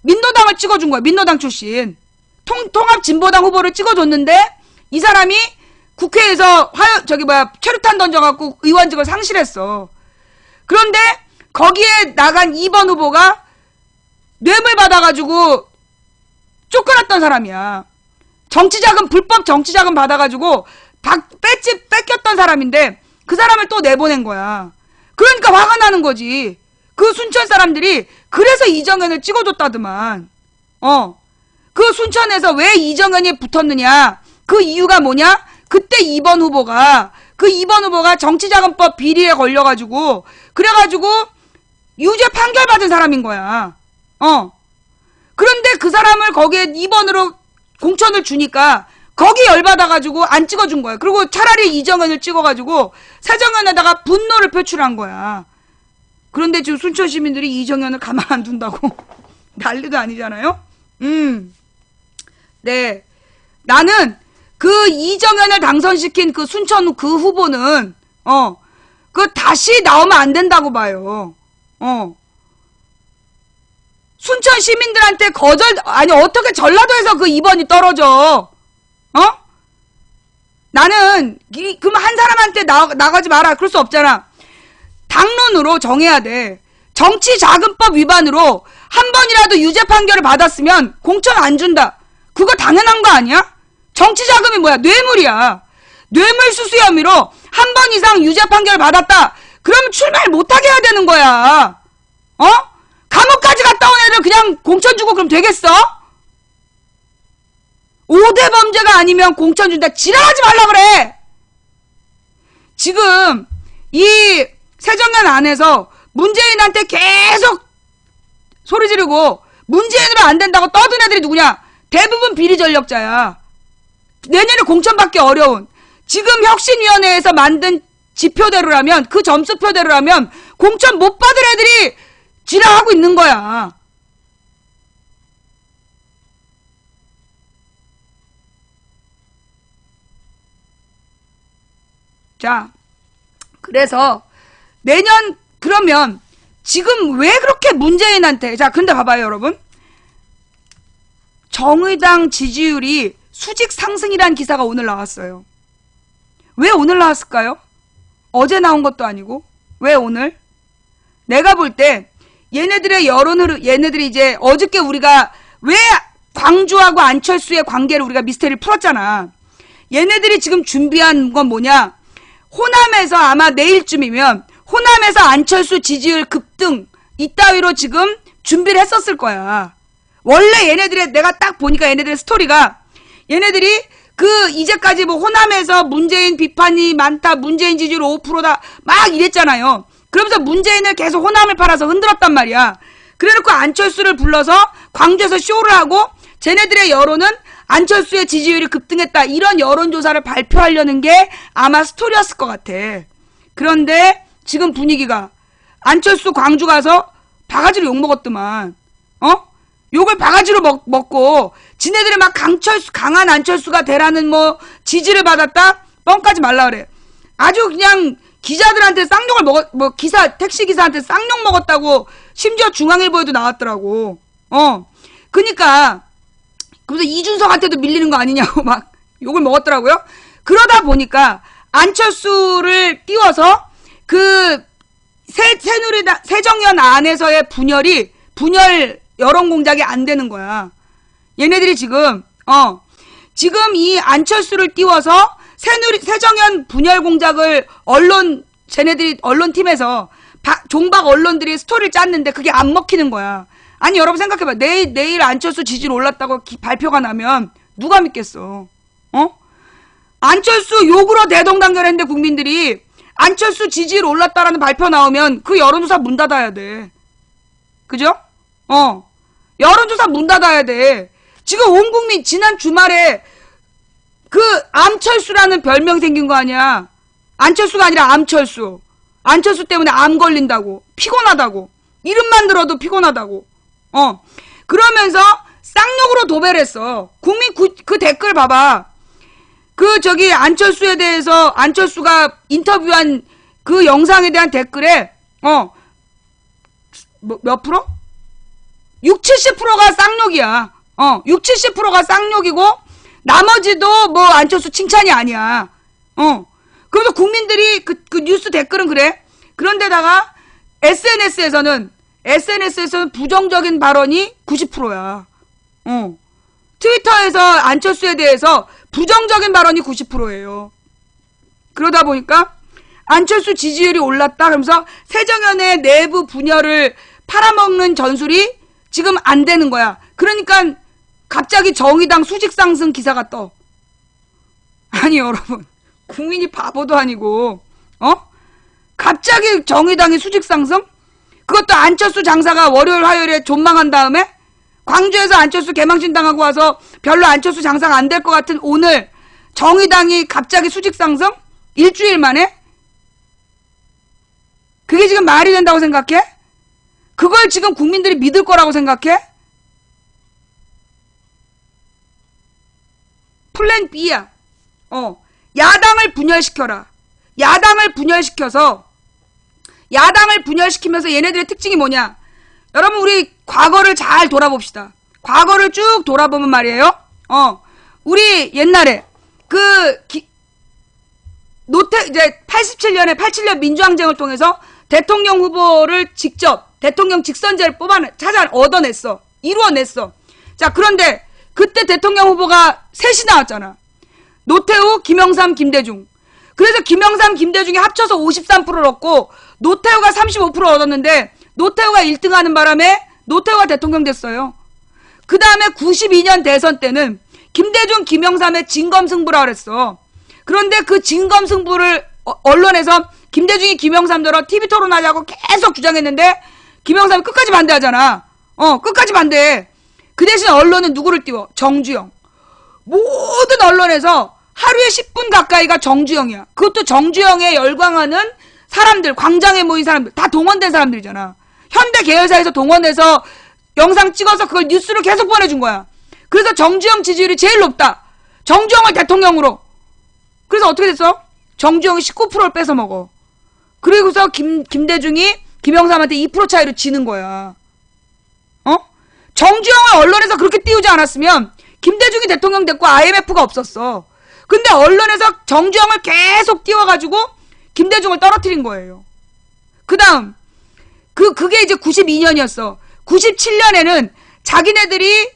민노당을 찍어준 거야. 민노당 출신. 통합진보당 후보를 찍어줬는데 이 사람이 국회에서 최루탄 던져갖고 의원직을 상실했어. 그런데 거기에 나간 2번 후보가 뇌물 받아가지고 쫓겨났던 사람이야. 불법 정치자금 받아가지고 뺏겼던 사람인데 그 사람을 또 내보낸 거야. 그러니까 화가 나는 거지. 그 순천 사람들이 그래서 이정현을 찍어줬다더만. 그 순천에서 왜 이정현이 붙었느냐? 그 이유가 뭐냐? 그때 2번 후보가 정치자금법 비리에 걸려가지고 그래가지고 유죄 판결 받은 사람인 거야. 그런데 그 사람을 거기에 2번으로 공천을 주니까 거기 열받아가지고 안 찍어준 거야. 그리고 차라리 이정현을 찍어가지고 세정현에다가 분노를 표출한 거야. 그런데 지금 순천 시민들이 이정현을 가만 안 둔다고 난리도 아니잖아요. 네, 나는 그 이정현을 당선시킨 그 순천 그 후보는 그 다시 나오면 안 된다고 봐요. 순천 시민들한테 어떻게 전라도에서 그 2번이 떨어져? 나는 그럼 한 사람한테 나가지 마라. 그럴 수 없잖아. 당론으로 정해야 돼. 정치자금법 위반으로 한 번이라도 유죄 판결을 받았으면 공천 안 준다. 그거 당연한 거 아니야? 정치자금이 뭐야? 뇌물이야. 뇌물수수 혐의로 한 번 이상 유죄 판결을 받았다. 그러면 출마를 못하게 해야 되는 거야. 감옥까지 갔다 온 애들 그냥 공천 주고 그럼 되겠어? 5대 범죄가 아니면 공천 준다. 지랄하지 말라 그래. 지금 이 세정연 안에서 문재인한테 계속 소리 지르고 문재인으로 안 된다고 떠든 애들이 누구냐? 대부분 비리 전력자야. 내년에 공천받기 어려운. 지금 혁신위원회에서 만든 지표대로라면, 그 점수표대로라면 공천 못 받을 애들이 지랄하고 있는 거야. 자, 그래서 내년 그러면 지금 왜 그렇게 문재인한테, 자, 근데 봐봐요, 여러분. 정의당 지지율이 수직 상승이라는 기사가 오늘 나왔어요. 왜 오늘 나왔을까요? 어제 나온 것도 아니고. 왜 오늘? 내가 볼 때 얘네들이 이제 어저께 우리가 왜 광주하고 안철수의 관계를 우리가 미스테리를 풀었잖아. 얘네들이 지금 준비한 건 뭐냐? 호남에서 아마 내일쯤이면 호남에서 안철수 지지율 급등 이따위로 지금 준비를 했었을 거야. 원래 얘네들의, 내가 딱 보니까 얘네들의 스토리가, 얘네들이 이제까지 뭐 호남에서 문재인 비판이 많다, 문재인 지지율 5%다 막 이랬잖아요. 그러면서 문재인을 계속 호남을 팔아서 흔들었단 말이야. 그래놓고 안철수를 불러서 광주에서 쇼를 하고 쟤네들의 여론은 안철수의 지지율이 급등했다, 이런 여론조사를 발표하려는 게 아마 스토리였을 것 같아. 그런데 지금 분위기가 안철수 광주 가서 바가지로 욕먹었더만. 욕을 바가지로 먹고 지네들이 막 강한 안철수가 되라는 뭐 지지를 받았다? 뻥까지 말라 그래. 아주 그냥 기자들한테 쌍욕을 택시 기사한테 쌍욕 먹었다고 심지어 중앙일보에도 나왔더라고. 그니까 그래서 이준석한테도 밀리는 거 아니냐고 막 욕을 먹었더라고요. 그러다 보니까 안철수를 띄워서 그 새누리당 세정연 안에서의 분열 여론 공작이 안 되는 거야. 얘네들이 지금 이 안철수를 띄워서 세정연 분열 공작을 쟤네들이 언론팀에서 종박 언론들이 스토리를 짰는데 그게 안 먹히는 거야. 아니 여러분 생각해봐. 내일 안철수 지지율 올랐다고 발표가 나면 누가 믿겠어? 안철수 욕으로 대동단결했는데 국민들이 안철수 지지율 올랐다라는 발표 나오면 그 여론조사 문 닫아야 돼. 그죠? 여론조사 문 닫아야 돼. 지금 온 국민 지난 주말에 그 암철수라는 별명이 생긴 거 아니야. 안철수가 아니라 암철수. 안철수 때문에 암 걸린다고. 피곤하다고. 이름만 들어도 피곤하다고. 그러면서 쌍욕으로 도배를 했어. 국민 그 댓글 봐봐. 그 안철수에 대해서 안철수가 인터뷰한 그 영상에 대한 댓글에 몇 프로? 60-70%가 쌍욕이야. 60-70%가 쌍욕이고 나머지도 뭐 안철수 칭찬이 아니야. 그래서 국민들이 그 뉴스 댓글은 그래. 그런데다가 SNS에서는 부정적인 발언이 90%야. 트위터에서 안철수에 대해서 부정적인 발언이 90%예요. 그러다 보니까 안철수 지지율이 올랐다 그러면서 새정연의 내부 분열을 팔아먹는 전술이 지금 안 되는 거야. 그러니까 갑자기 정의당 수직 상승 기사가 떠. 아니 여러분, 국민이 바보도 아니고 갑자기 정의당이 수직 상승? 그것도 안철수 장사가 월요일 화요일에 존망한 다음에 광주에서 안철수 개망신 당하고 와서 별로 안철수 장사가 안 될 것 같은 오늘 정의당이 갑자기 수직 상승? 일주일 만에? 그게 지금 말이 된다고 생각해? 그걸 지금 국민들이 믿을 거라고 생각해? 플랜 B야. 야당을 분열시켜라. 야당을 분열시키면서 얘네들의 특징이 뭐냐? 여러분 우리 과거를 잘 돌아봅시다. 과거를 쭉 돌아보면 말이에요. 우리 옛날에 이제 87년 민주항쟁을 통해서 대통령 후보를 직접 대통령 직선제를 얻어냈어. 이루어냈어. 자, 그런데 그때 대통령 후보가 셋이 나왔잖아. 노태우, 김영삼, 김대중. 그래서 김영삼, 김대중이 합쳐서 53%를 얻고 노태우가 35% 얻었는데 노태우가 1등 하는 바람에 노태우가 대통령 됐어요. 그 다음에 92년 대선 때는 김대중, 김영삼의 진검승부라 그랬어. 그런데 그 진검승부를 언론에서 김대중이 김영삼더러 TV 토론하자고 계속 주장했는데 김영삼이 끝까지 반대하잖아. 끝까지 반대해. 그 대신 언론은 누구를 띄워? 정주영. 모든 언론에서 하루에 10분 가까이가 정주영이야. 그것도 정주영에 열광하는 사람들, 광장에 모인 사람들, 다 동원된 사람들이잖아. 현대 계열사에서 동원해서 영상 찍어서 그걸 뉴스로 계속 보내준 거야. 그래서 정주영 지지율이 제일 높다. 정주영을 대통령으로. 그래서 어떻게 됐어? 정주영이 19%를 뺏어 먹어. 그리고서 김대중이 김영삼한테 2% 차이로 지는 거야. 정주영을 언론에서 그렇게 띄우지 않았으면 김대중이 대통령 됐고 IMF가 없었어. 근데 언론에서 정주영을 계속 띄워가지고 김대중을 떨어뜨린 거예요. 그 다음 그게 이제 92년이었어. 97년에는 자기네들이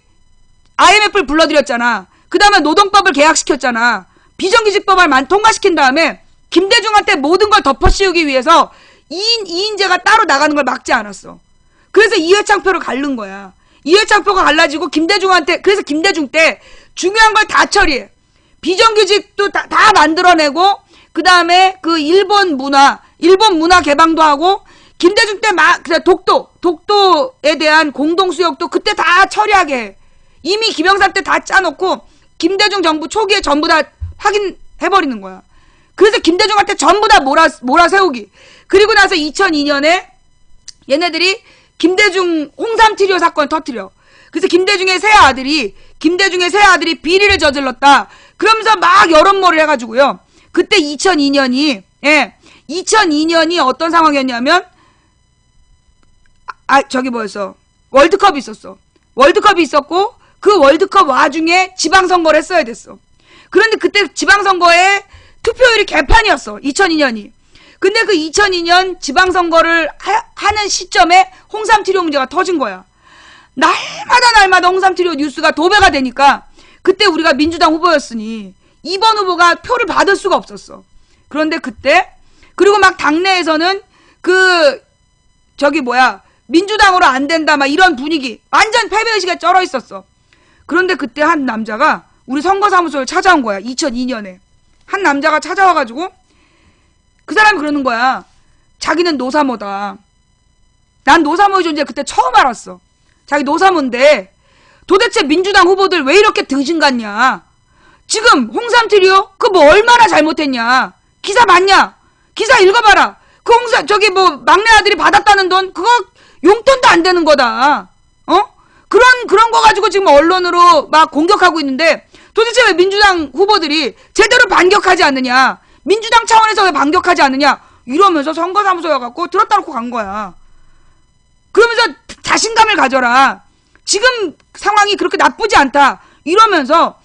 IMF를 불러들였잖아. 그 다음에 노동법을 개혁시켰잖아. 비정규직법을 통과시킨 다음에 김대중한테 모든 걸 덮어씌우기 위해서 2인제가 따로 나가는 걸 막지 않았어. 그래서 이회창표를 갈른 거야. 이회창표가 갈라지고 김대중한테, 그래서 김대중 때 중요한 걸 다 처리해. 비정규직도 다 만들어내고, 그 다음에 그 일본 문화 개방도 하고, 김대중 때 독도에 대한 공동수역도 그때 다 처리하게 해. 이미 김영삼 때 다 짜놓고, 김대중 정부 초기에 전부 다 확인해버리는 거야. 그래서 김대중한테 전부 다 몰아세우기. 그리고 나서 2002년에 얘네들이 김대중 홍삼 트리오 사건을 터뜨려. 그래서 김대중의 새 아들이 비리를 저질렀다. 그러면서 막 여론몰이를 해가지고요. 그때 2002년이 어떤 상황이었냐면, 월드컵이 있었어. 월드컵이 있었고, 그 월드컵 와중에 지방선거를 했어야 됐어. 그런데 그때 지방선거에 투표율이 개판이었어. 2002년이. 근데 그 2002년 지방선거를 하는 시점에 홍삼트리오 문제가 터진 거야. 날마다 홍삼트리오 뉴스가 도배가 되니까 그때 우리가 민주당 후보였으니 2번 후보가 표를 받을 수가 없었어. 그런데 그때 그리고 막 당내에서는 민주당으로 안 된다 막 이런 분위기, 완전 패배의식에 쩔어 있었어. 그런데 그때 한 남자가 우리 선거사무소를 찾아온 거야. 2002년에 한 남자가 찾아와가지고 그 사람이 그러는 거야. 자기는 노사모다. 난 노사모의 존재 그때 처음 알았어. 자기 노사모인데 도대체 민주당 후보들 왜 이렇게 등신 같냐? 지금 홍삼 트리오 그 뭐 얼마나 잘못했냐? 기사 봤냐? 기사 읽어봐라. 그 홍삼 저기 뭐 막내 아들이 받았다는 돈 그거 용돈도 안 되는 거다. 그런 거 가지고 지금 언론으로 막 공격하고 있는데 도대체 왜 민주당 후보들이 제대로 반격하지 않느냐? 민주당 차원에서 왜 반격하지 않느냐? 이러면서 선거사무소에 와갖고 들었다 놓고 간 거야. 그러면서 자신감을 가져라. 지금 상황이 그렇게 나쁘지 않다. 이러면서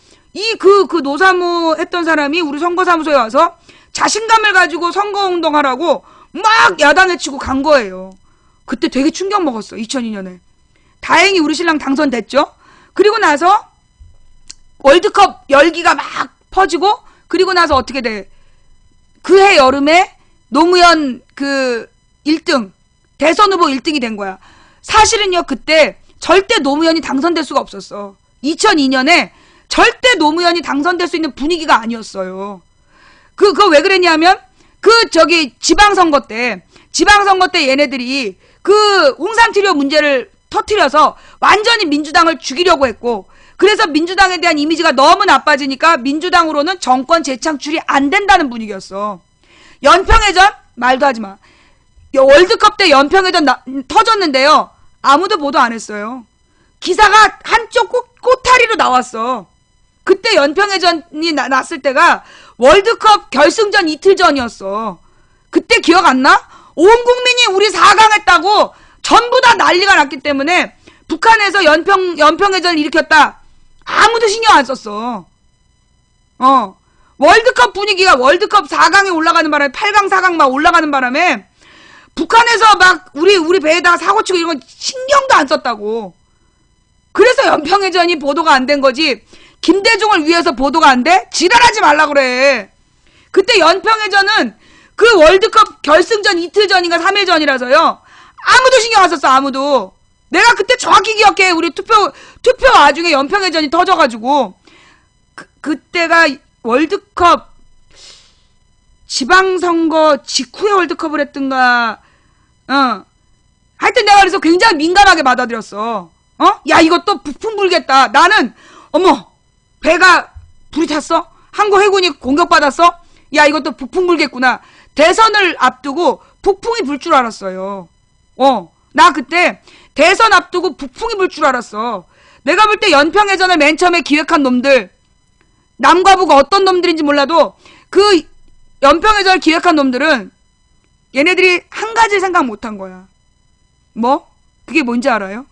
그 노사모 했던 사람이 우리 선거사무소에 와서 자신감을 가지고 선거운동하라고 막 야단을 치고 간 거예요. 그때 되게 충격 먹었어. 2002년에. 다행히 우리 신랑 당선됐죠. 그리고 나서 월드컵 열기가 막 퍼지고 그리고 나서 어떻게 돼? 그해 여름에 노무현 그 1등 대선 후보 1등이 된 거야. 사실은요 그때 절대 노무현이 당선될 수가 없었어. 2002년에 절대 노무현이 당선될 수 있는 분위기가 아니었어요. 그거 왜 그랬냐면 지방선거 때 얘네들이 그 홍삼 트리오 문제를 터뜨려서 완전히 민주당을 죽이려고 했고 그래서 민주당에 대한 이미지가 너무 나빠지니까 민주당으로는 정권 재창출이 안 된다는 분위기였어. 연평해전 말도 하지 마. 월드컵 때 연평해전 터졌는데요. 아무도 보도 안 했어요. 기사가 한쪽 꼬타리로 나왔어. 그때 연평해전이 났을 때가 월드컵 결승전 이틀 전이었어. 그때 기억 안 나? 온 국민이 우리 4강 했다고 전부 다 난리가 났기 때문에 북한에서 연평해전을 일으켰다. 아무도 신경 안 썼어. 월드컵 분위기가 월드컵 4강에 올라가는 바람에 8강 4강 막 올라가는 바람에 북한에서 막 우리 배에다가 사고치고 이런 건 신경도 안 썼다고. 그래서 연평해전이 보도가 안 된 거지. 김대중을 위해서 보도가 안 돼? 지랄하지 말라 그래. 그때 연평해전은 그 월드컵 결승전 이틀 전인가 3일 전이라서요. 아무도 신경 안 썼어. 아무도. 내가 그때 정확히 기억해. 우리 투표 와중에 연평해전이 터져가지고 그때가 월드컵 지방선거 직후에 월드컵을 했던가. 하여튼 내가 그래서 굉장히 민감하게 받아들였어. 야 이것도 북풍 불겠다. 나는 어머 배가 불이 탔어? 한국 해군이 공격받았어? 야 이것도 북풍 불겠구나. 대선을 앞두고 북풍이 불 줄 알았어요. 나 그때 대선 앞두고 북풍이 불 줄 알았어. 내가 볼 때 연평해전을 맨 처음에 기획한 놈들, 남과 북 어떤 놈들인지 몰라도 그 연평해전을 기획한 놈들은 얘네들이 한 가지 생각 못한 거야. 뭐? 그게 뭔지 알아요?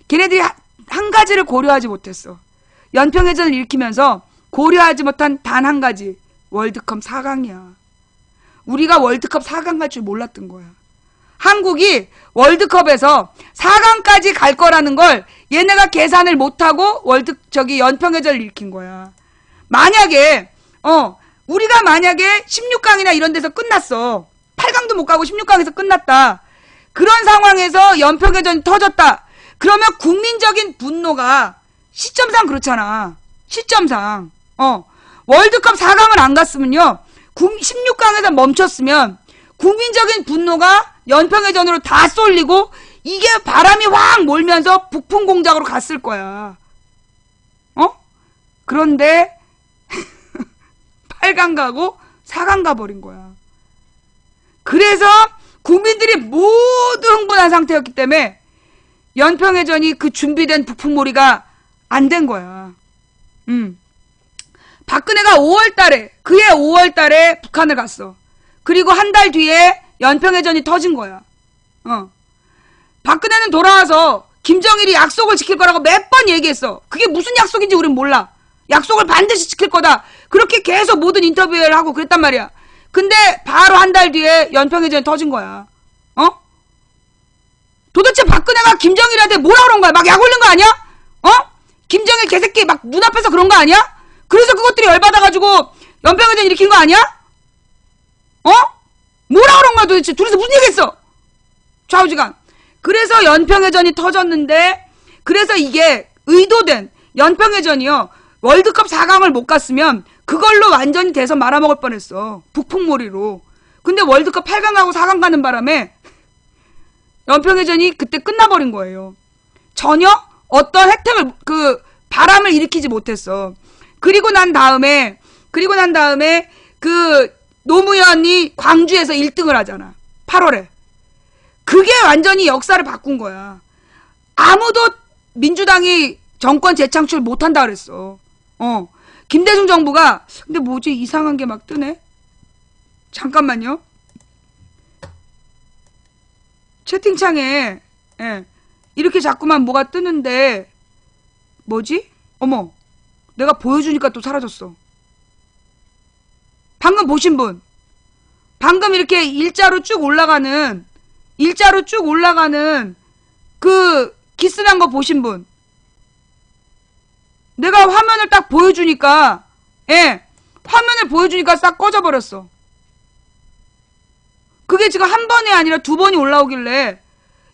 걔네들이 한 가지를 고려하지 못했어. 연평해전을 일으키면서 고려하지 못한 단 한 가지. 월드컵 4강이야. 우리가 월드컵 4강 갈 줄 몰랐던 거야. 한국이 월드컵에서 4강까지 갈 거라는 걸 얘네가 계산을 못하고 연평해전을 일으킨 거야. 만약에 우리가 만약에 16강이나 이런 데서 끝났어. 8강도 못 가고 16강에서 끝났다. 그런 상황에서 연평해전이 터졌다. 그러면 국민적인 분노가 시점상 그렇잖아. 시점상. 월드컵 4강을 안 갔으면요. 16강에서 멈췄으면 국민적인 분노가 연평해전으로 다 쏠리고 이게 바람이 확 몰면서 북풍 공작으로 갔을 거야. 그런데 8강 가고 4강 가버린 거야. 그래서 국민들이 모두 흥분한 상태였기 때문에 연평해전이 그 준비된 북풍몰이가 안 된 거야. 박근혜가 5월달에 그해 5월달에 북한을 갔어. 그리고 한 달 뒤에 연평해전이 터진 거야. 박근혜는 돌아와서 김정일이 약속을 지킬 거라고 몇 번 얘기했어. 그게 무슨 약속인지 우린 몰라. 약속을 반드시 지킬 거다. 그렇게 계속 모든 인터뷰를 하고 그랬단 말이야. 근데 바로 한 달 뒤에 연평해전이 터진 거야. 도대체 박근혜가 김정일한테 뭐라 그런 거야? 막 약 올린 거 아니야? 김정일 개새끼 막 눈앞에서 그런 거 아니야? 그래서 그것들이 열받아가지고 연평해전 일으킨 거 아니야? 뭐라 그런 거야 도대체? 둘이서 무슨 얘기했어? 좌우지간. 그래서 연평해전이 터졌는데 그래서 이게 의도된 연평해전이요. 월드컵 4강을 못 갔으면 그걸로 완전히 대선 말아먹을 뻔했어. 북풍몰이로. 근데 월드컵 8강하고 4강 가는 바람에 연평해전이 그때 끝나버린 거예요. 전혀 어떤 혜택을 바람을 일으키지 못했어. 그리고 난 다음에 그 노무현이 광주에서 1등을 하잖아. 8월에. 그게 완전히 역사를 바꾼 거야. 아무도 민주당이 정권 재창출 못한다 그랬어. 김대중 정부가 근데 뭐지 이상한 게 막 뜨네. 잠깐만요. 채팅창에 이렇게 자꾸만 뭐가 뜨는데 뭐지? 어머, 내가 보여주니까 또 사라졌어. 방금 보신 분, 방금 이렇게 일자로 쭉 올라가는 그 기스난 거 보신 분, 내가 화면을 딱 보여주니까 화면을 보여주니까 싹 꺼져버렸어. 그게 지금 한 번이 아니라 2번이 올라오길래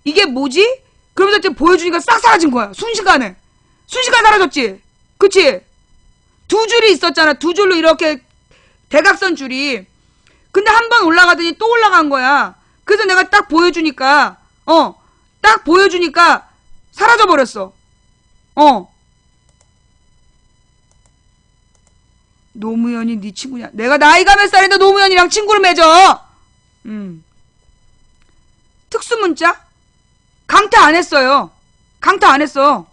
이게 뭐지? 그러면서 지금 보여주니까 싹 사라진 거야. 순식간에 사라졌지? 그치? 2줄이 있었잖아. 2줄로 이렇게 대각선 줄이. 근데 한 번 올라가더니 또 올라간 거야. 그래서 내가 딱 보여주니까 사라져버렸어. 노무현이 네 친구냐? 내가 나이가 몇 살인데 노무현이랑 친구를 맺어? 특수문자? 강퇴 안 했어요. 강퇴 안 했어.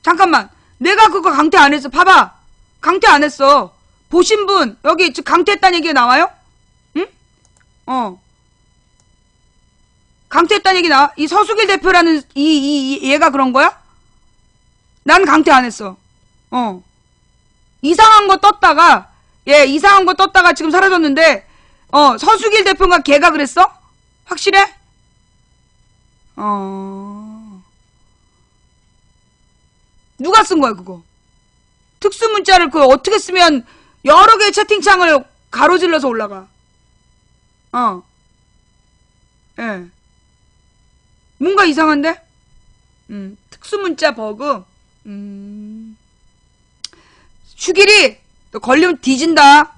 잠깐만. 내가 그거 강퇴 안 했어. 봐봐. 강퇴 안 했어. 보신 분, 여기 강퇴했다는 얘기가 나와요? 응? 강퇴했다는 얘기 나와? 이 서수길 대표라는 얘가 그런 거야? 난 강퇴 안 했어. 이상한 거 떴다가 지금 사라졌는데, 서수길 대표가 걔가 그랬어? 확실해? 누가 쓴 거야, 그거? 특수문자를 어떻게 쓰면 여러 개의 채팅창을 가로질러서 올라가. 예. 뭔가 이상한데? 특수문자 버그. 휴길이 너 걸리면 뒤진다.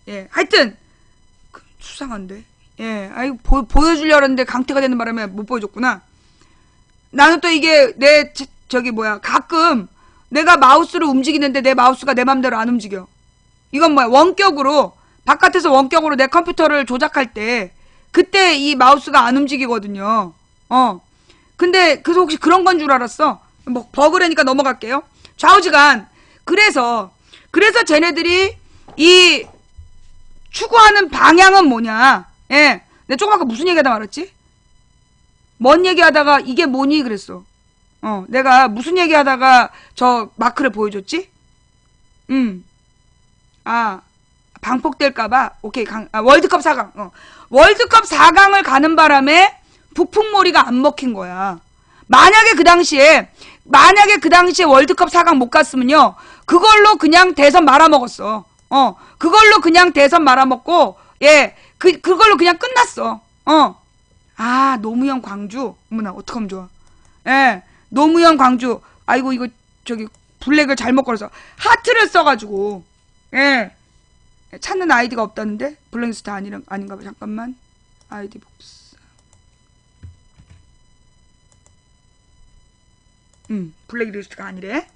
예. 하여튼 수상한데. 예. 아이 보여주려고 했는데 강퇴가 되는 바람에 못 보여줬구나. 나는 또 이게 가끔 내가 마우스를 움직이는데 내 마우스가 내 맘대로 안 움직여. 이건 뭐야? 바깥에서 원격으로 내 컴퓨터를 조작할 때 그때 이 마우스가 안 움직이거든요. 근데 그래서 혹시 그런 건 줄 알았어? 뭐 버그라니까 넘어갈게요. 좌우지간. 그래서 쟤네들이 이 추구하는 방향은 뭐냐? 예. 내가 조금 아까 무슨 얘기하다 말았지? 뭔 얘기하다가 이게 뭐니 그랬어. 내가 무슨 얘기하다가 저 마크를 보여줬지? 방폭될까봐. 오케이. 월드컵 4강. 월드컵 4강을 가는 바람에 북풍몰이가 안 먹힌 거야. 만약에 그 당시에 월드컵 4강 못 갔으면요. 그걸로 그냥 대선 말아먹었어. 그걸로 그냥 대선 말아먹고, 예. 그걸로 그냥 끝났어. 노무현 광주. 어머나, 어떡하면 좋아. 예. 노무현 광주. 아이고, 이거, 블랙을 잘못 걸어서. 하트를 써가지고. 예. 찾는 아이디가 없다는데? 블랙리스트 아닌가 봐. 잠깐만. 아이디 복사. 블랙리스트가 아니래.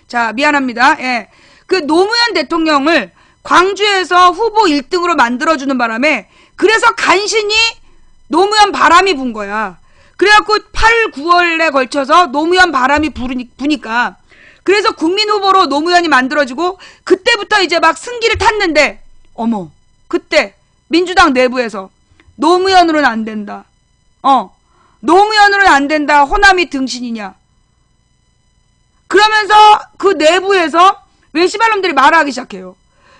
자, 미안합니다. 예. 그 노무현 대통령을 광주에서 후보 1등으로 만들어주는 바람에 그래서 간신히 노무현 바람이 분 거야. 그래갖고 8, 9월에 걸쳐서 노무현 바람이 부니까 그래서 국민 후보로 노무현이 만들어지고 그때부터 이제 막 승기를 탔는데 어머 그때 민주당 내부에서 노무현으로는 안 된다. 노무현으로는 안 된다. 호남이 등신이냐. 그러면서 그 내부에서 외시발놈들이 말하기 시작해요.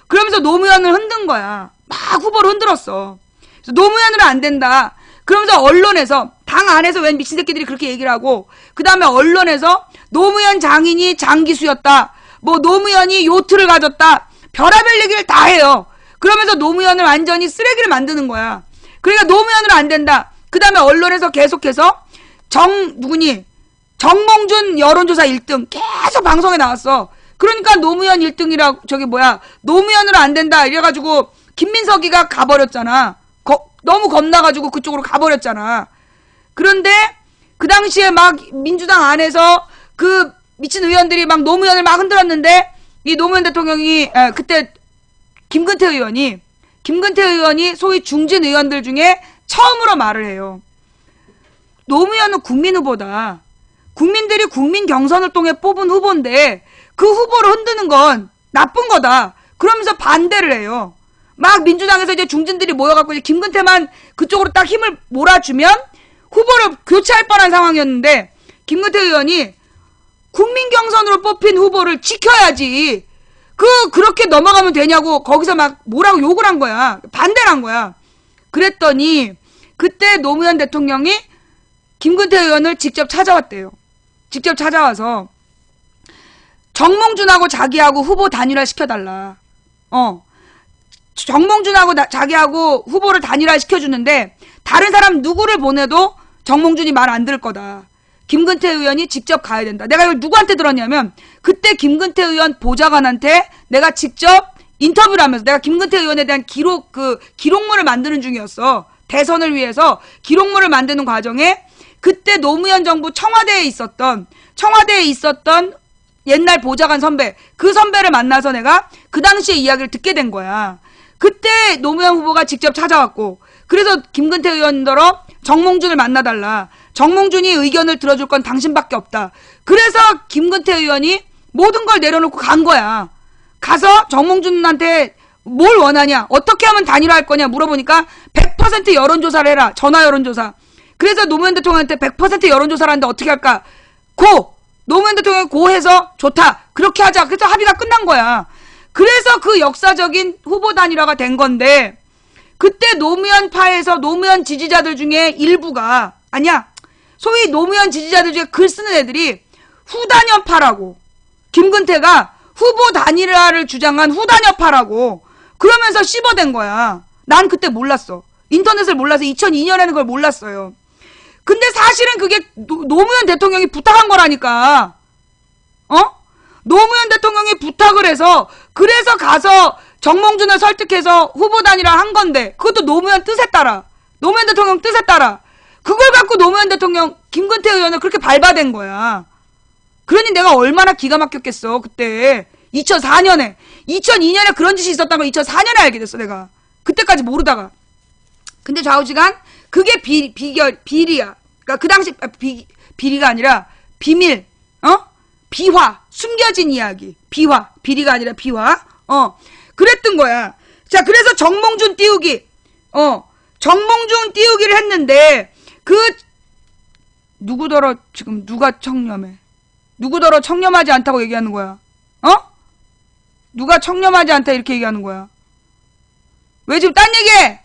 그러면서 노무현을 흔든 거야. 막 후보를 흔들었어. 그래서 노무현으로는 안 된다. 그러면서 언론에서 당 안에서 웬 미친 새끼들이 그렇게 얘기를 하고 그 다음에 언론에서 노무현 장인이 장기수였다. 뭐 노무현이 요트를 가졌다. 별의별 얘기를 다 해요. 그러면서 노무현을 완전히 쓰레기를 만드는 거야. 그러니까 노무현으로 안 된다. 그 다음에 언론에서 계속해서 정몽준 여론조사 1등 계속 방송에 나왔어. 그러니까 노무현 1등이라 노무현으로 안 된다 이래가지고 김민석이가 가버렸잖아. 너무 겁나가지고 그쪽으로 가버렸잖아. 그런데 그 당시에 막 민주당 안에서 그 미친 의원들이 막 노무현을 막 흔들었는데 이 노무현 대통령이 그때 김근태 의원이 소위 중진 의원들 중에 처음으로 말을 해요. 노무현은 국민 후보다. 국민들이 국민 경선을 통해 뽑은 후보인데 그 후보를 흔드는 건 나쁜 거다. 그러면서 반대를 해요. 막 민주당에서 이제 중진들이 모여갖고 이제 김근태만 그쪽으로 딱 힘을 몰아주면 후보를 교체할 뻔한 상황이었는데 김근태 의원이 국민 경선으로 뽑힌 후보를 지켜야지. 그렇게 넘어가면 되냐고 거기서 막 뭐라고 욕을 한 거야. 반대를 한 거야. 그랬더니 그때 노무현 대통령이 김근태 의원을 직접 찾아왔대요. 직접 찾아와서 정몽준하고 자기하고 후보 단일화 시켜달라. 정몽준하고 자기하고 후보를 단일화 시켜주는데 다른 사람 누구를 보내도 정몽준이 말 안 들을 거다. 김근태 의원이 직접 가야 된다. 내가 이걸 누구한테 들었냐면 그때 김근태 의원 보좌관한테 내가 직접 인터뷰를 하면서 내가 김근태 의원에 대한 기록물을 만드는 중이었어. 대선을 위해서 기록물을 만드는 과정에 그때 노무현 정부 청와대에 있었던 옛날 보좌관 선배, 그 선배를 만나서 내가 그 당시의 이야기를 듣게 된 거야. 그때 노무현 후보가 직접 찾아왔고, 그래서 김근태 의원더러 정몽준을 만나달라. 정몽준이 의견을 들어줄 건 당신밖에 없다. 그래서 김근태 의원이 모든 걸 내려놓고 간 거야. 가서 정몽준한테 뭘 원하냐, 어떻게 하면 단일화할 거냐 물어보니까 100% 여론조사를 해라. 전화 여론조사. 그래서 노무현 대통령한테 100% 여론조사를 하는데 어떻게 할까? 노무현 대통령이 고해서 좋다. 그렇게 하자. 그래서 합의가 끝난 거야. 그래서 그 역사적인 후보 단일화가 된 건데 그때 노무현파에서 노무현 지지자들 중에 일부가 소위 노무현 지지자들 중에 글 쓰는 애들이 후단협파라고, 김근태가 후보 단일화를 주장한 후단협파라고 그러면서 씹어댄 거야. 난 그때 몰랐어. 인터넷을 몰라서 2002년에는 그걸 몰랐어요. 근데 사실은 그게 노무현 대통령이 부탁한 거라니까. 노무현 대통령이 부탁을 해서 그래서 가서 정몽준을 설득해서 후보 단일화 한 건데 그것도 노무현 대통령 뜻에 따라 그걸 갖고 노무현 대통령 김근태 의원을 그렇게 밟아댄 거야. 그러니 내가 얼마나 기가 막혔겠어. 그때 2004년에 2002년에 그런 짓이 있었다는 걸 2004년에 알게 됐어. 내가 그때까지 모르다가. 근데 좌우지간 그게 비리야. 그러니까 그 당시 비리가 아니라 비밀, 비화, 숨겨진 이야기. 비리가 아니라 비화. 그랬던 거야. 자, 그래서 정몽준 띄우기를 했는데 누구더러 지금 누가 청렴해? 누구더러 청렴하지 않다고 얘기하는 거야? 누가 청렴하지 않다 이렇게 얘기하는 거야? 왜 지금 딴 얘기해?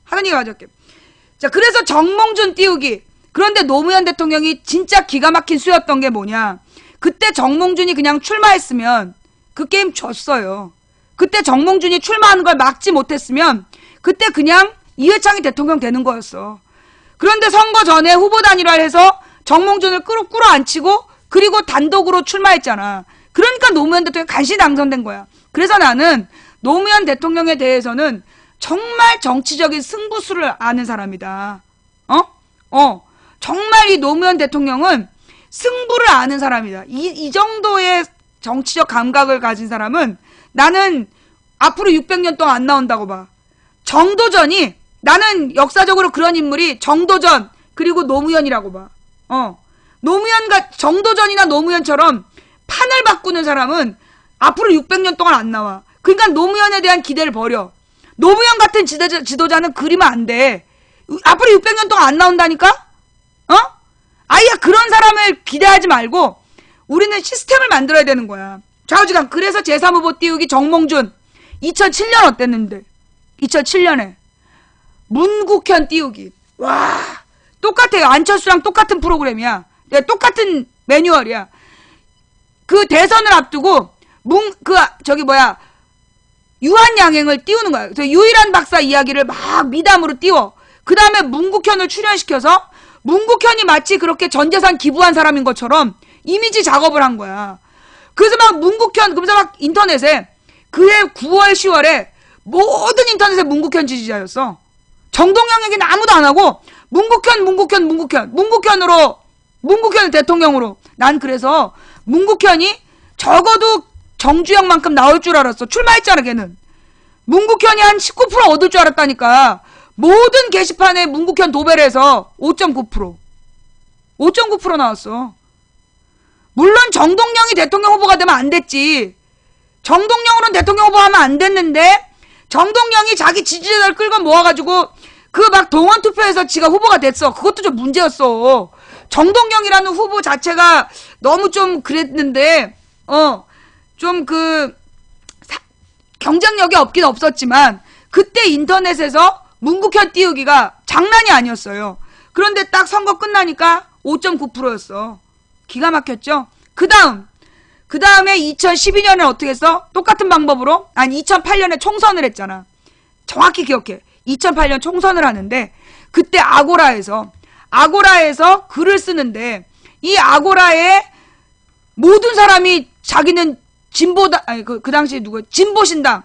하던 얘기 가져올게. 자, 그래서 정몽준 띄우기. 그런데 노무현 대통령이 진짜 기가 막힌 수였던 게 뭐냐. 그때 정몽준이 그냥 출마했으면 그 게임 졌어요. 그때 정몽준이 출마하는 걸 막지 못했으면 그때 그냥 이회창이 대통령 되는 거였어. 그런데 선거 전에 후보 단일화를 해서 정몽준을 끌어안치고 그리고 단독으로 출마했잖아. 그러니까 노무현 대통령이 간신히 당선된 거야. 그래서 나는 노무현 대통령에 대해서는 정말 정치적인 승부수를 아는 사람이다. 정말 이 노무현 대통령은 승부를 아는 사람이다. 이 정도의 정치적 감각을 가진 사람은 나는 앞으로 600년 동안 안 나온다고 봐. 정도전이, 나는 역사적으로 그런 인물이 정도전 그리고 노무현이라고 봐. 정도전이나 노무현처럼 판을 바꾸는 사람은 앞으로 600년 동안 안 나와. 그러니까 노무현에 대한 기대를 버려. 노무현 같은 지도자는 그리면 안 돼. 앞으로 600년 동안 안 나온다니까? 아예 그런 사람을 기대하지 말고 우리는 시스템을 만들어야 되는 거야. 좌우지간. 그래서 제3후보 띄우기 정몽준. 2007년 어땠는데? 2007년에 문국현 띄우기. 와, 똑같아요. 안철수랑 똑같은 프로그램이야. 똑같은 매뉴얼이야. 그 대선을 앞두고 유한양행을 띄우는 거야. 그래서 유일한 박사 이야기를 막 미담으로 띄워. 그 다음에 문국현을 출연시켜서 문국현이 마치 그렇게 전재산 기부한 사람인 것처럼 이미지 작업을 한 거야. 그래서 막 그래서 막 인터넷에 그해 9월, 10월에 모든 인터넷에 문국현 지지자였어. 정동영 얘기는 아무도 안 하고 문국현을 대통령으로. 난 그래서 문국현이 적어도 정주영만큼 나올 줄 알았어. 출마했잖아 걔는. 문국현이 한 19% 얻을 줄 알았다니까. 모든 게시판에 문국현 도배를 해서 5.9% 나왔어. 물론 정동영이 대통령 후보가 되면 안 됐지. 정동영으로는 대통령 후보 하면 안 됐는데 정동영이 자기 지지자들 끌고 모아가지고 그 막 동원 투표해서 지가 후보가 됐어. 그것도 좀 문제였어. 정동영이라는 후보 자체가 너무 좀 그랬는데 좀 경쟁력이 없긴 없었지만 그때 인터넷에서 문국현 띄우기가 장난이 아니었어요. 그런데 딱 선거 끝나니까 5.9%였어. 기가 막혔죠. 그 다음에 2012년에 어떻게 했어? 똑같은 방법으로 2008년에 총선을 했잖아. 정확히 기억해. 2008년 총선을 하는데 그때 아고라에서 글을 쓰는데 이 아고라에 모든 사람이 자기는 진보당 그 당시 누구 진보신당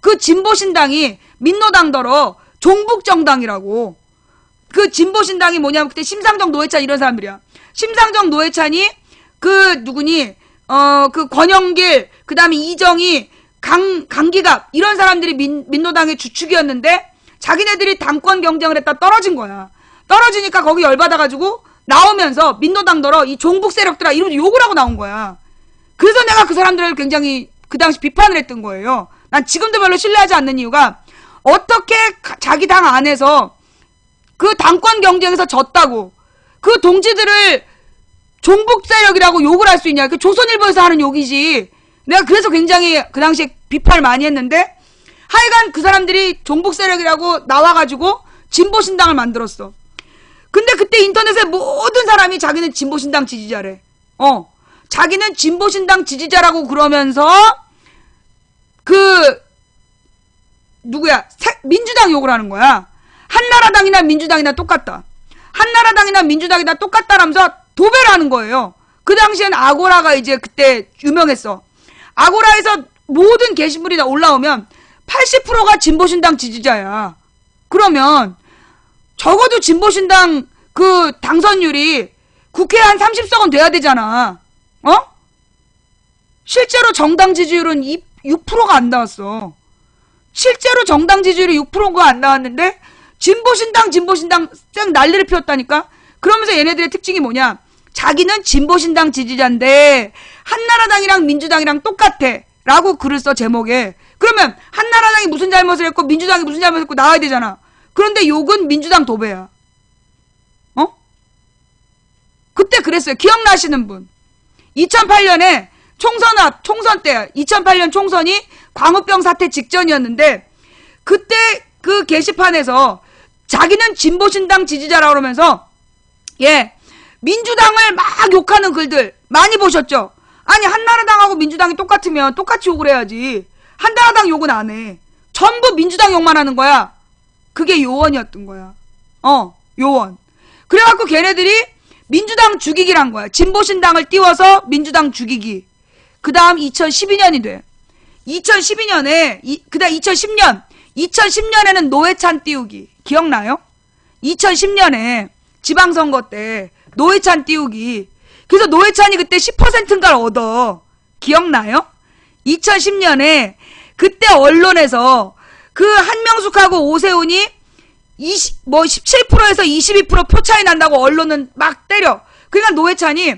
그 진보신당이 민노당더러 종북정당이라고. 그 진보신당이 뭐냐면 그때 심상정 노회찬 이런 사람들이야. 심상정 노회찬이 그 누구니 그 권영길 그 다음에 이정희 강기갑 이런 사람들이 민노당의 주축이었는데 자기네들이 당권 경쟁을 했다 떨어진 거야. 떨어지니까 거기 열받아가지고 나오면서 민노당더러 이 종북 세력들아 이러면서 욕을 하고 나온 거야. 그래서 내가 그 사람들을 굉장히 그 당시 비판을 했던 거예요. 난 지금도 별로 신뢰하지 않는 이유가 어떻게 자기 당 안에서 그 당권 경쟁에서 졌다고 그 동지들을 종북 세력이라고 욕을 할 수 있냐. 그 조선일보에서 하는 욕이지. 내가 그래서 굉장히 그 당시에 비판을 많이 했는데 하여간 그 사람들이 종북 세력이라고 나와가지고 진보신당을 만들었어. 근데 그때 인터넷에 모든 사람이 자기는 진보신당 지지자래. 자기는 진보신당 지지자라고 그러면서 민주당 욕을 하는 거야. 한나라당이나 민주당이나 똑같다. 한나라당이나 민주당이나 똑같다라면서 도배를 하는 거예요. 그 당시엔 아고라가 이제 그때 유명했어. 아고라에서 모든 게시물이 다 올라오면 80%가 진보신당 지지자야. 그러면 적어도 진보신당 그 당선율이 국회에 한 30석은 돼야 되잖아. 실제로 정당 지지율은 6%가 안 나왔어. 실제로 정당 지지율이 6%가 안 나왔는데 진보신당 쌩 난리를 피웠다니까. 그러면서 얘네들의 특징이 뭐냐. 자기는 진보신당 지지자인데 한나라당이랑 민주당이랑 똑같아 라고 글을 써 제목에. 그러면 한나라당이 무슨 잘못을 했고 민주당이 무슨 잘못을 했고 나와야 되잖아. 그런데 욕은 민주당 도배야. 그때 그랬어요. 기억나시는 분. 2008년에 총선 때 2008년 총선이 광우병 사태 직전이었는데 그때 그 게시판에서 자기는 진보신당 지지자라고 그러면서 민주당을 막 욕하는 글들 많이 보셨죠? 아니 한나라당하고 민주당이 똑같으면 똑같이 욕을 해야지. 한나라당 욕은 안 해. 전부 민주당 욕만 하는 거야. 그게 요원이었던 거야. 요원. 그래갖고 걔네들이 민주당 죽이기란 거야. 진보신당을 띄워서 민주당 죽이기. 그 다음 2012년이 돼. 2012년에 그 다음 2010년에는 노회찬 띄우기. 기억나요? 2010년에 지방선거 때 노회찬 띄우기. 그래서 노회찬이 그때 10%인가를 얻어. 기억나요? 2010년에 그때 언론에서 그 한명숙하고 오세훈이 17%에서 22% 표 차이 난다고 언론은 막 때려. 그러니까 노회찬이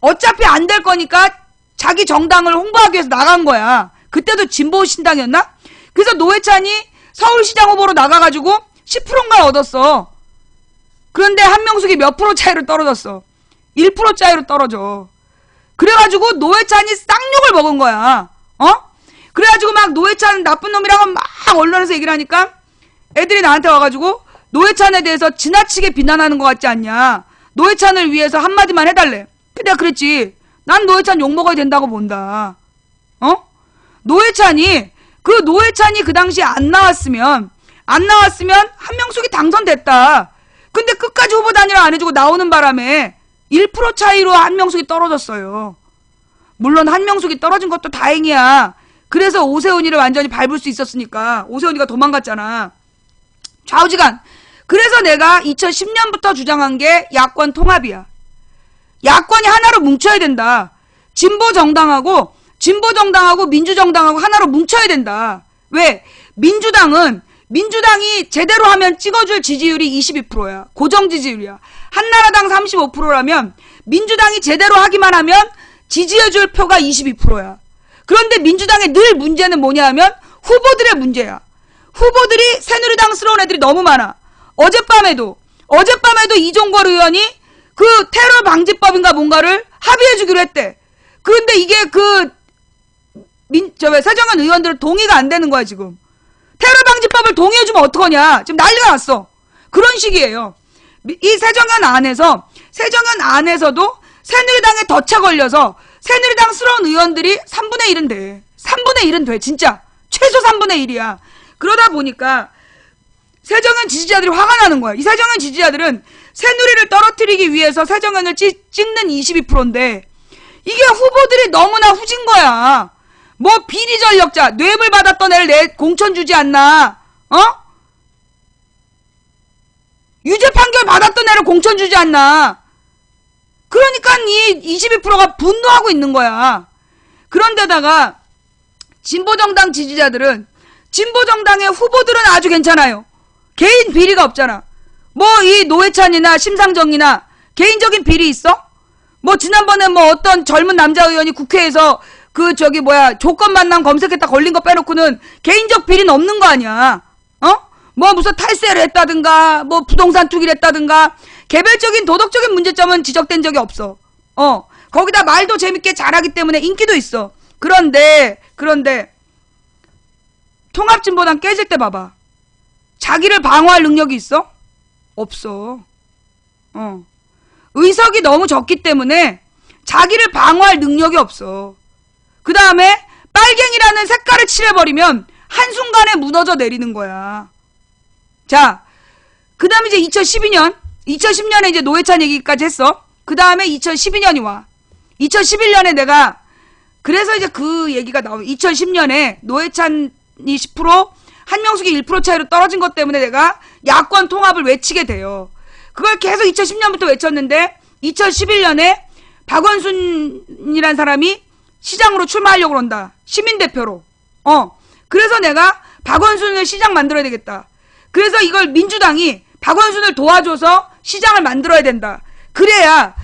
어차피 안 될 거니까 자기 정당을 홍보하기 위해서 나간 거야. 그때도 진보신당이었나? 그래서 노회찬이 서울시장 후보로 나가가지고 10%인가 얻었어. 그런데 한명숙이 몇 프로 차이로 떨어졌어. 1% 차이로 떨어져. 그래가지고 노회찬이 쌍욕을 먹은 거야. 그래가지고 막 노회찬은 나쁜 놈이라고 막 언론에서 얘기를 하니까 애들이 나한테 와가지고 노회찬에 대해서 지나치게 비난하는 것 같지 않냐. 노회찬을 위해서 한마디만 해달래. 근데 내가 그랬지. 난 노회찬 욕먹어야 된다고 본다. 노회찬이 그 당시에 안 나왔으면 한명숙이 당선됐다. 근데 끝까지 후보 단일화 안 해주고 나오는 바람에 1% 차이로 한명숙이 떨어졌어요. 물론 한명숙이 떨어진 것도 다행이야. 그래서 오세훈이를 완전히 밟을 수 있었으니까. 오세훈이가 도망갔잖아. 좌우지간. 그래서 내가 2010년부터 주장한 게 야권 통합이야. 야권이 하나로 뭉쳐야 된다. 진보정당하고 민주정당하고 하나로 뭉쳐야 된다. 왜? 민주당이 제대로 하면 찍어줄 지지율이 22%야. 고정 지지율이야. 한나라당 35%라면 민주당이 제대로 하기만 하면 지지해줄 표가 22%야. 그런데 민주당의 늘 문제는 뭐냐 하면 후보들의 문제야. 후보들이 새누리당스러운 애들이 너무 많아. 어젯밤에도 이종걸 의원이 그 테러 방지법인가 뭔가를 합의해주기로 했대. 그런데 이게 세정현 의원들은 동의가 안 되는 거야, 지금. 테러 방지법을 동의해주면 어떡하냐. 지금 난리가 났어. 그런 식이에요. 이 세정현 안에서도 새누리당에 덫에 걸려서 새누리당스러운 의원들이 3분의 1은 돼. 3분의 1은 돼, 진짜. 최소 3분의 1이야. 그러다 보니까 세정현 지지자들이 화가 나는 거야. 이 세정현 지지자들은 새누리를 떨어뜨리기 위해서 세정현을 찍는 22%인데 이게 후보들이 너무나 후진 거야. 뭐 비리 전력자, 뇌물 받았던 애를 공천 주지 않나? 유죄 판결 받았던 애를 공천 주지 않나? 그러니까 이 22%가 분노하고 있는 거야. 그런데다가 진보정당 지지자들은 진보정당의 후보들은 아주 괜찮아요. 개인 비리가 없잖아. 뭐 이 노회찬이나 심상정이나 개인적인 비리 있어? 뭐 지난번에 뭐 어떤 젊은 남자 의원이 국회에서 조건 만남 검색했다 걸린 거 빼놓고는 개인적 비리는 없는 거 아니야. 뭐 무슨 탈세를 했다든가 뭐 부동산 투기를 했다든가 개별적인 도덕적인 문제점은 지적된 적이 없어. 거기다 말도 재밌게 잘하기 때문에 인기도 있어. 그런데 통합진보당 깨질 때 봐봐. 자기를 방어할 능력이 있어? 없어. 의석이 너무 적기 때문에 자기를 방어할 능력이 없어. 그 다음에 빨갱이라는 색깔을 칠해버리면 한순간에 무너져 내리는 거야. 자, 그 다음에 이제 2010년에 이제 노회찬 얘기까지 했어. 그 다음에 2012년이 와. 2011년에 내가, 그래서 이제 그 얘기가 나와. 2010년에 노회찬이 10%, 한명숙이 1% 차이로 떨어진 것 때문에 내가 야권 통합을 외치게 돼요. 그걸 계속 2010년부터 외쳤는데, 2011년에 박원순이란 사람이 시장으로 출마하려고 그런다. 시민대표로. 그래서 내가 박원순을 시장 만들어야 되겠다. 그래서 이걸 민주당이 박원순을 도와줘서 시장을 만들어야 된다. 그래야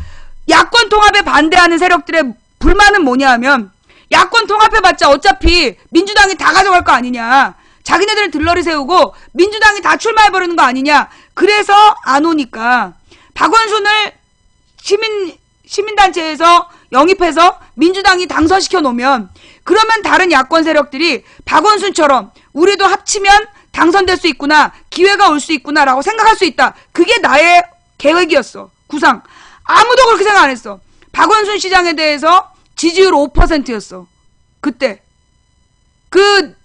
야권 통합에 반대하는 세력들의 불만은 뭐냐 하면 야권 통합해봤자 어차피 민주당이 다 가져갈 거 아니냐. 자기네들은 들러리 세우고 민주당이 다 출마해버리는 거 아니냐. 그래서 안 오니까 박원순을 시민단체에서 영입해서 민주당이 당선시켜 놓으면 그러면 다른 야권 세력들이 박원순처럼 우리도 합치면 당선될 수 있구나, 기회가 올 수 있구나 라고 생각할 수 있다. 그게 나의 계획이었어. 구상. 아무도 그렇게 생각 안 했어. 박원순 시장에 대해서 지지율 5%였어. 그때.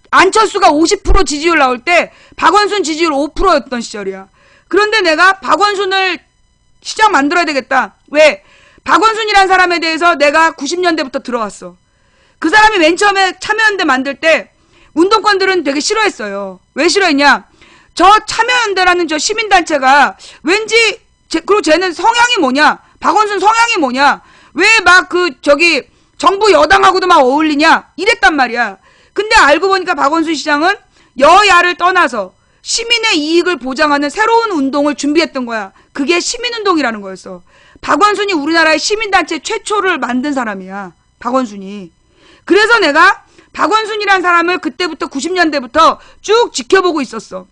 안철수가 50% 지지율 나올 때 박원순 지지율 5%였던 시절이야. 그런데 내가 박원순을 시장 만들어야 되겠다. 왜? 박원순이라는 사람에 대해서 내가 90년대부터 들어왔어. 그 사람이 맨 처음에 참여연대 만들 때 운동권들은 되게 싫어했어요. 왜 싫어했냐? 저 참여연대라는 저 시민단체가 왠지 그리고 쟤는 성향이 뭐냐? 박원순 성향이 뭐냐? 왜 막 정부 여당하고도 막 어울리냐? 이랬단 말이야. 근데 알고 보니까 박원순 시장은 여야를 떠나서 시민의 이익을 보장하는 새로운 운동을 준비했던 거야. 그게 시민운동이라는 거였어. 박원순이 우리나라의 시민단체 최초를 만든 사람이야. 박원순이. 그래서 내가 박원순이라는 사람을 그때부터 90년대부터 쭉 지켜보고 있었어.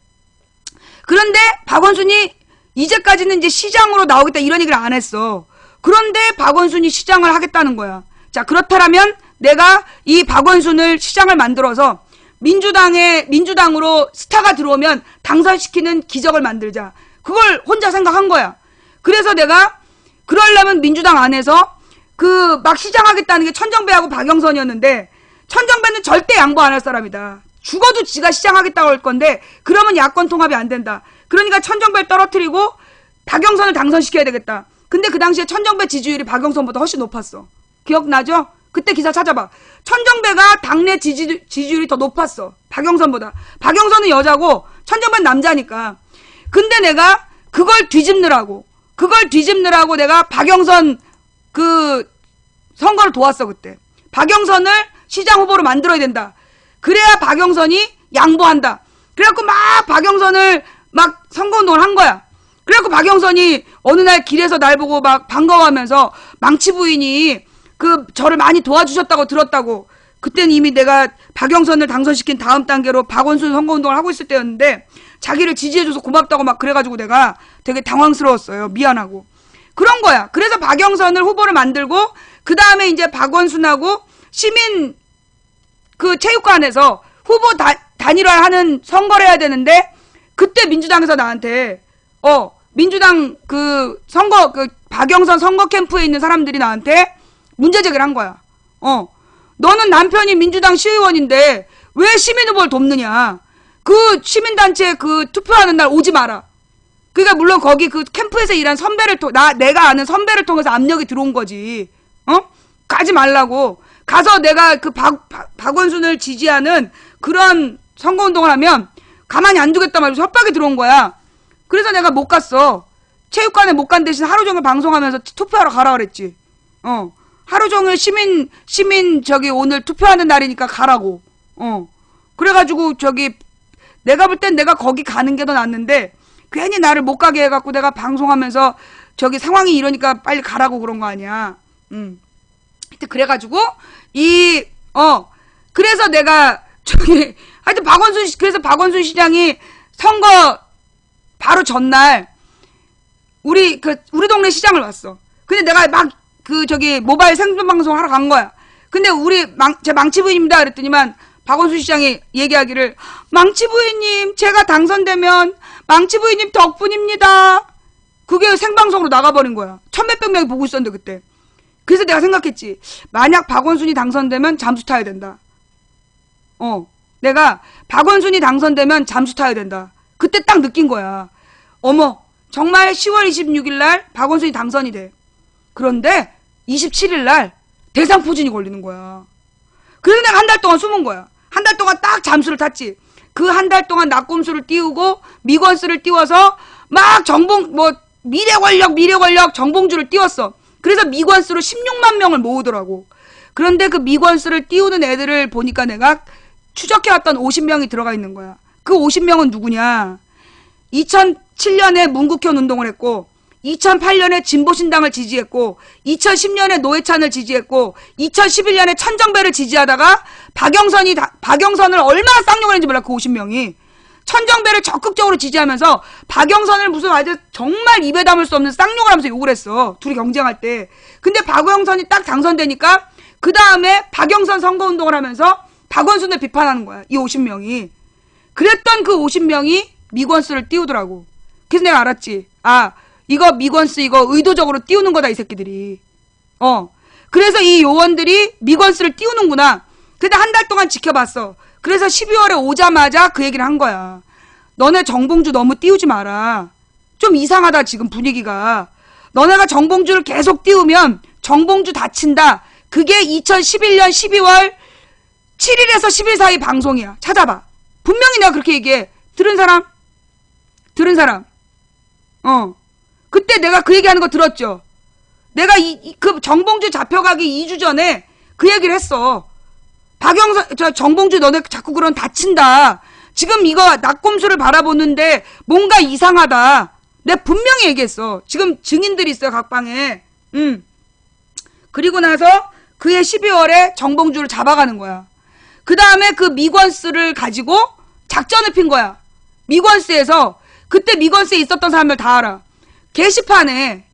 그런데 박원순이 이제까지는 이제 시장으로 나오겠다 이런 얘기를 안 했어. 그런데 박원순이 시장을 하겠다는 거야. 자, 그렇다면 내가 이 박원순을 시장을 만들어서 민주당으로 스타가 들어오면 당선시키는 기적을 만들자. 그걸 혼자 생각한 거야. 그래서 내가 그러려면 민주당 안에서 막 시장하겠다는 게 천정배하고 박영선이었는데 천정배는 절대 양보 안 할 사람이다. 죽어도 지가 시장하겠다고 할 건데 그러면 야권 통합이 안 된다. 그러니까 천정배를 떨어뜨리고 박영선을 당선시켜야 되겠다. 근데 그 당시에 천정배 지지율이 박영선보다 훨씬 높았어. 기억나죠? 그때 기사 찾아봐. 천정배가 당내 지지율이 더 높았어. 박영선보다. 박영선은 여자고 선정받은 남자니까. 근데 내가 그걸 뒤집느라고 내가 박영선 그 선거를 도왔어. 그때 박영선을 시장 후보로 만들어야 된다. 그래야 박영선이 양보한다. 그래갖고 막 박영선을 막 선거운동을 한 거야. 그래갖고 박영선이 어느 날 길에서 날 보고 막 반가워하면서 망치 부인이 그 저를 많이 도와주셨다고 들었다고. 그때는 이미 내가 박영선을 당선시킨 다음 단계로 박원순 선거운동을 하고 있을 때였는데 자기를 지지해줘서 고맙다고 막 그래가지고 내가 되게 당황스러웠어요. 미안하고. 그런 거야. 그래서 박영선을 후보를 만들고 그 다음에 이제 박원순하고 시민 그 체육관에서 후보 단일화하는 선거를 해야 되는데 그때 민주당에서 나한테 민주당 그 선거 그 박영선 선거 캠프에 있는 사람들이 나한테 문제 제기를 한 거야. 너는 남편이 민주당 시의원인데 왜 시민 후보를 돕느냐. 그 시민단체 그 투표하는 날 오지 마라. 그러니까 물론 거기 그 캠프에서 일한 선배를 내가 아는 선배를 통해서 압력이 들어온 거지. 가지 말라고. 가서 내가 그 박원순을 지지하는 그런 선거운동을 하면 가만히 안 두겠다 말고 협박이 들어온 거야. 그래서 내가 못 갔어. 체육관에 못 간 대신 하루 종일 방송하면서 투표하러 가라 그랬지. 하루 종일 시민 저기 오늘 투표하는 날이니까 가라고. 그래가지고 저기 내가 볼 땐 내가 거기 가는 게 더 낫는데 괜히 나를 못 가게 해갖고 내가 방송하면서 저기 상황이 이러니까 빨리 가라고 그런 거 아니야. 하여튼 그래가지고 그래서 내가 저기 하여튼 그래서 박원순 시장이 선거 바로 전날 우리 동네 시장을 왔어. 근데 내가 막 그 저기 모바일 생존 방송 하러 간 거야. 근데 제 망치 부인입니다 그랬더니만 박원순 시장이 얘기하기를 망치 부인님 제가 당선되면 망치 부인님 덕분입니다. 그게 생방송으로 나가버린 거야. 천몇백 명이 보고 있었는데 그때. 그래서 내가 생각했지. 만약 박원순이 당선되면 잠수 타야 된다. 내가 박원순이 당선되면 잠수 타야 된다. 그때 딱 느낀 거야. 어머 정말 10월 26일 날 박원순이 당선이 돼. 그런데 27일 날 대상포진이 걸리는 거야. 그래서 내가 한 달 동안 숨은 거야. 한 달 동안 딱 잠수를 탔지. 그 한 달 동안 낙곰수를 띄우고 미건수를 띄워서 막 미래 권력 정봉주를 띄웠어. 그래서 미건수로 16만 명을 모으더라고. 그런데 그 미건수를 띄우는 애들을 보니까 내가 추적해왔던 50명이 들어가 있는 거야. 그 50명은 누구냐. 2007년에 문국현 운동을 했고 2008년에 진보신당을 지지했고 2010년에 노회찬을 지지했고 2011년에 천정배를 지지하다가 박영선을 얼마나 쌍욕을 했는지 몰라. 그 50명이 천정배를 적극적으로 지지하면서 박영선을 무슨 아주 정말 입에 담을 수 없는 쌍욕을 하면서 욕을 했어. 둘이 경쟁할 때. 근데 박영선이 딱 당선되니까 그 다음에 박영선 선거운동을 하면서 박원순을 비판하는 거야. 이 50명이. 그랬던 그 50명이 미건수를 띄우더라고. 그래서 내가 알았지. 이거 미건수 이거 의도적으로 띄우는 거다 이 새끼들이. 그래서 이 요원들이 미건수를 띄우는구나. 근데 한 달 동안 지켜봤어. 그래서 12월에 오자마자 그 얘기를 한 거야. 너네 정봉주 너무 띄우지 마라. 좀 이상하다 지금 분위기가. 너네가 정봉주를 계속 띄우면 정봉주 다친다. 그게 2011년 12월 7일에서 10일 사이 방송이야. 찾아봐. 분명히 내가 그렇게 얘기해. 들은 사람? 그때 내가 그 얘기하는 거 들었죠? 내가 그 정봉주 잡혀가기 2주 전에 그 얘기를 했어. 정봉주 너네 자꾸 그런 다친다. 지금 이거 낙곰수를 바라보는데 뭔가 이상하다. 내가 분명히 얘기했어. 지금 증인들이 있어요, 각 방에. 그리고 나서 그해 12월에 정봉주를 잡아가는 거야. 그 다음에 그 미건스를 가지고 작전을 핀 거야. 미건스에서 그때 미건스에 있었던 사람들 다 알아. 게시판에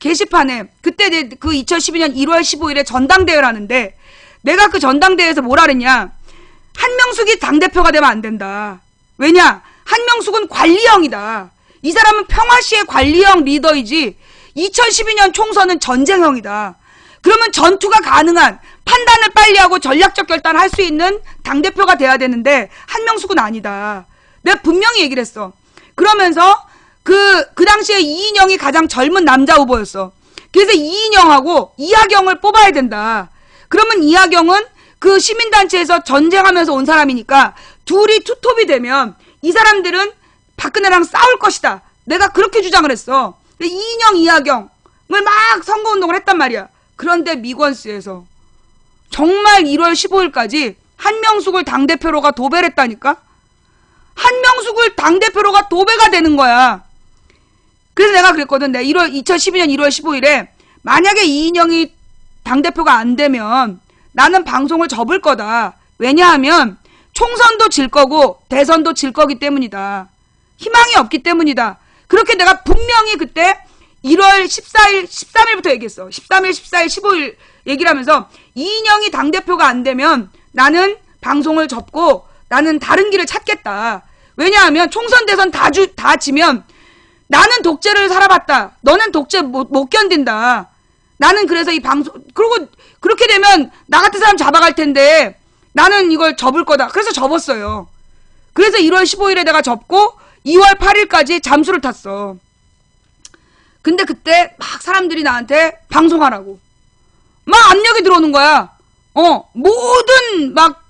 그때 그 2012년 1월 15일에 전당대회를 하는데 내가 그 전당대회에서 뭐라 그랬냐. 한명숙이 당대표가 되면 안 된다. 왜냐? 한명숙은 관리형이다. 이 사람은 평화시의 관리형 리더이지 2012년 총선은 전쟁형이다. 그러면 전투가 가능한 판단을 빨리 하고 전략적 결단을 할 수 있는 당대표가 돼야 되는데 한명숙은 아니다. 내가 분명히 얘기를 했어. 그러면서 그 당시에 이인영이 가장 젊은 남자 후보였어. 그래서 이인영하고 이하경을 뽑아야 된다. 그러면 이하경은 그 시민단체에서 전쟁하면서 온 사람이니까 둘이 투톱이 되면 이 사람들은 박근혜랑 싸울 것이다. 내가 그렇게 주장을 했어. 이인영, 이하경을 막 선거운동을 했단 말이야. 그런데 미권스에서 정말 1월 15일까지 한명숙을 당대표로가 도배를 했다니까? 한명숙을 당대표로가 도배가 되는 거야. 그래서 내가 그랬거든. 내가 2012년 1월 15일에 만약에 이인영이 당대표가 안 되면 나는 방송을 접을 거다. 왜냐하면 총선도 질 거고 대선도 질 거기 때문이다. 희망이 없기 때문이다. 그렇게 내가 분명히 그때 1월 14일, 13일부터 얘기했어. 13일, 14일, 15일 얘기를 하면서 이인영이 당대표가 안 되면 나는 방송을 접고 나는 다른 길을 찾겠다. 왜냐하면 총선 대선 다 지면 나는 독재를 살아봤다. 너는 독재 못 견딘다. 나는 그래서 이 방송, 그리고 그렇게 되면 나 같은 사람 잡아갈 텐데 나는 이걸 접을 거다. 그래서 접었어요. 그래서 1월 15일에 내가 접고 2월 8일까지 잠수를 탔어. 근데 그때 막 사람들이 나한테 방송하라고. 막 압력이 들어오는 거야. 모든 막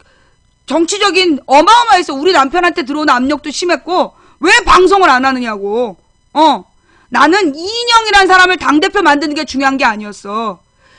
정치적인 어마어마해서 우리 남편한테 들어오는 압력도 심했고 왜 방송을 안 하느냐고. 나는 이인영이라는 사람을 당대표 만드는 게 중요한 게 아니었어.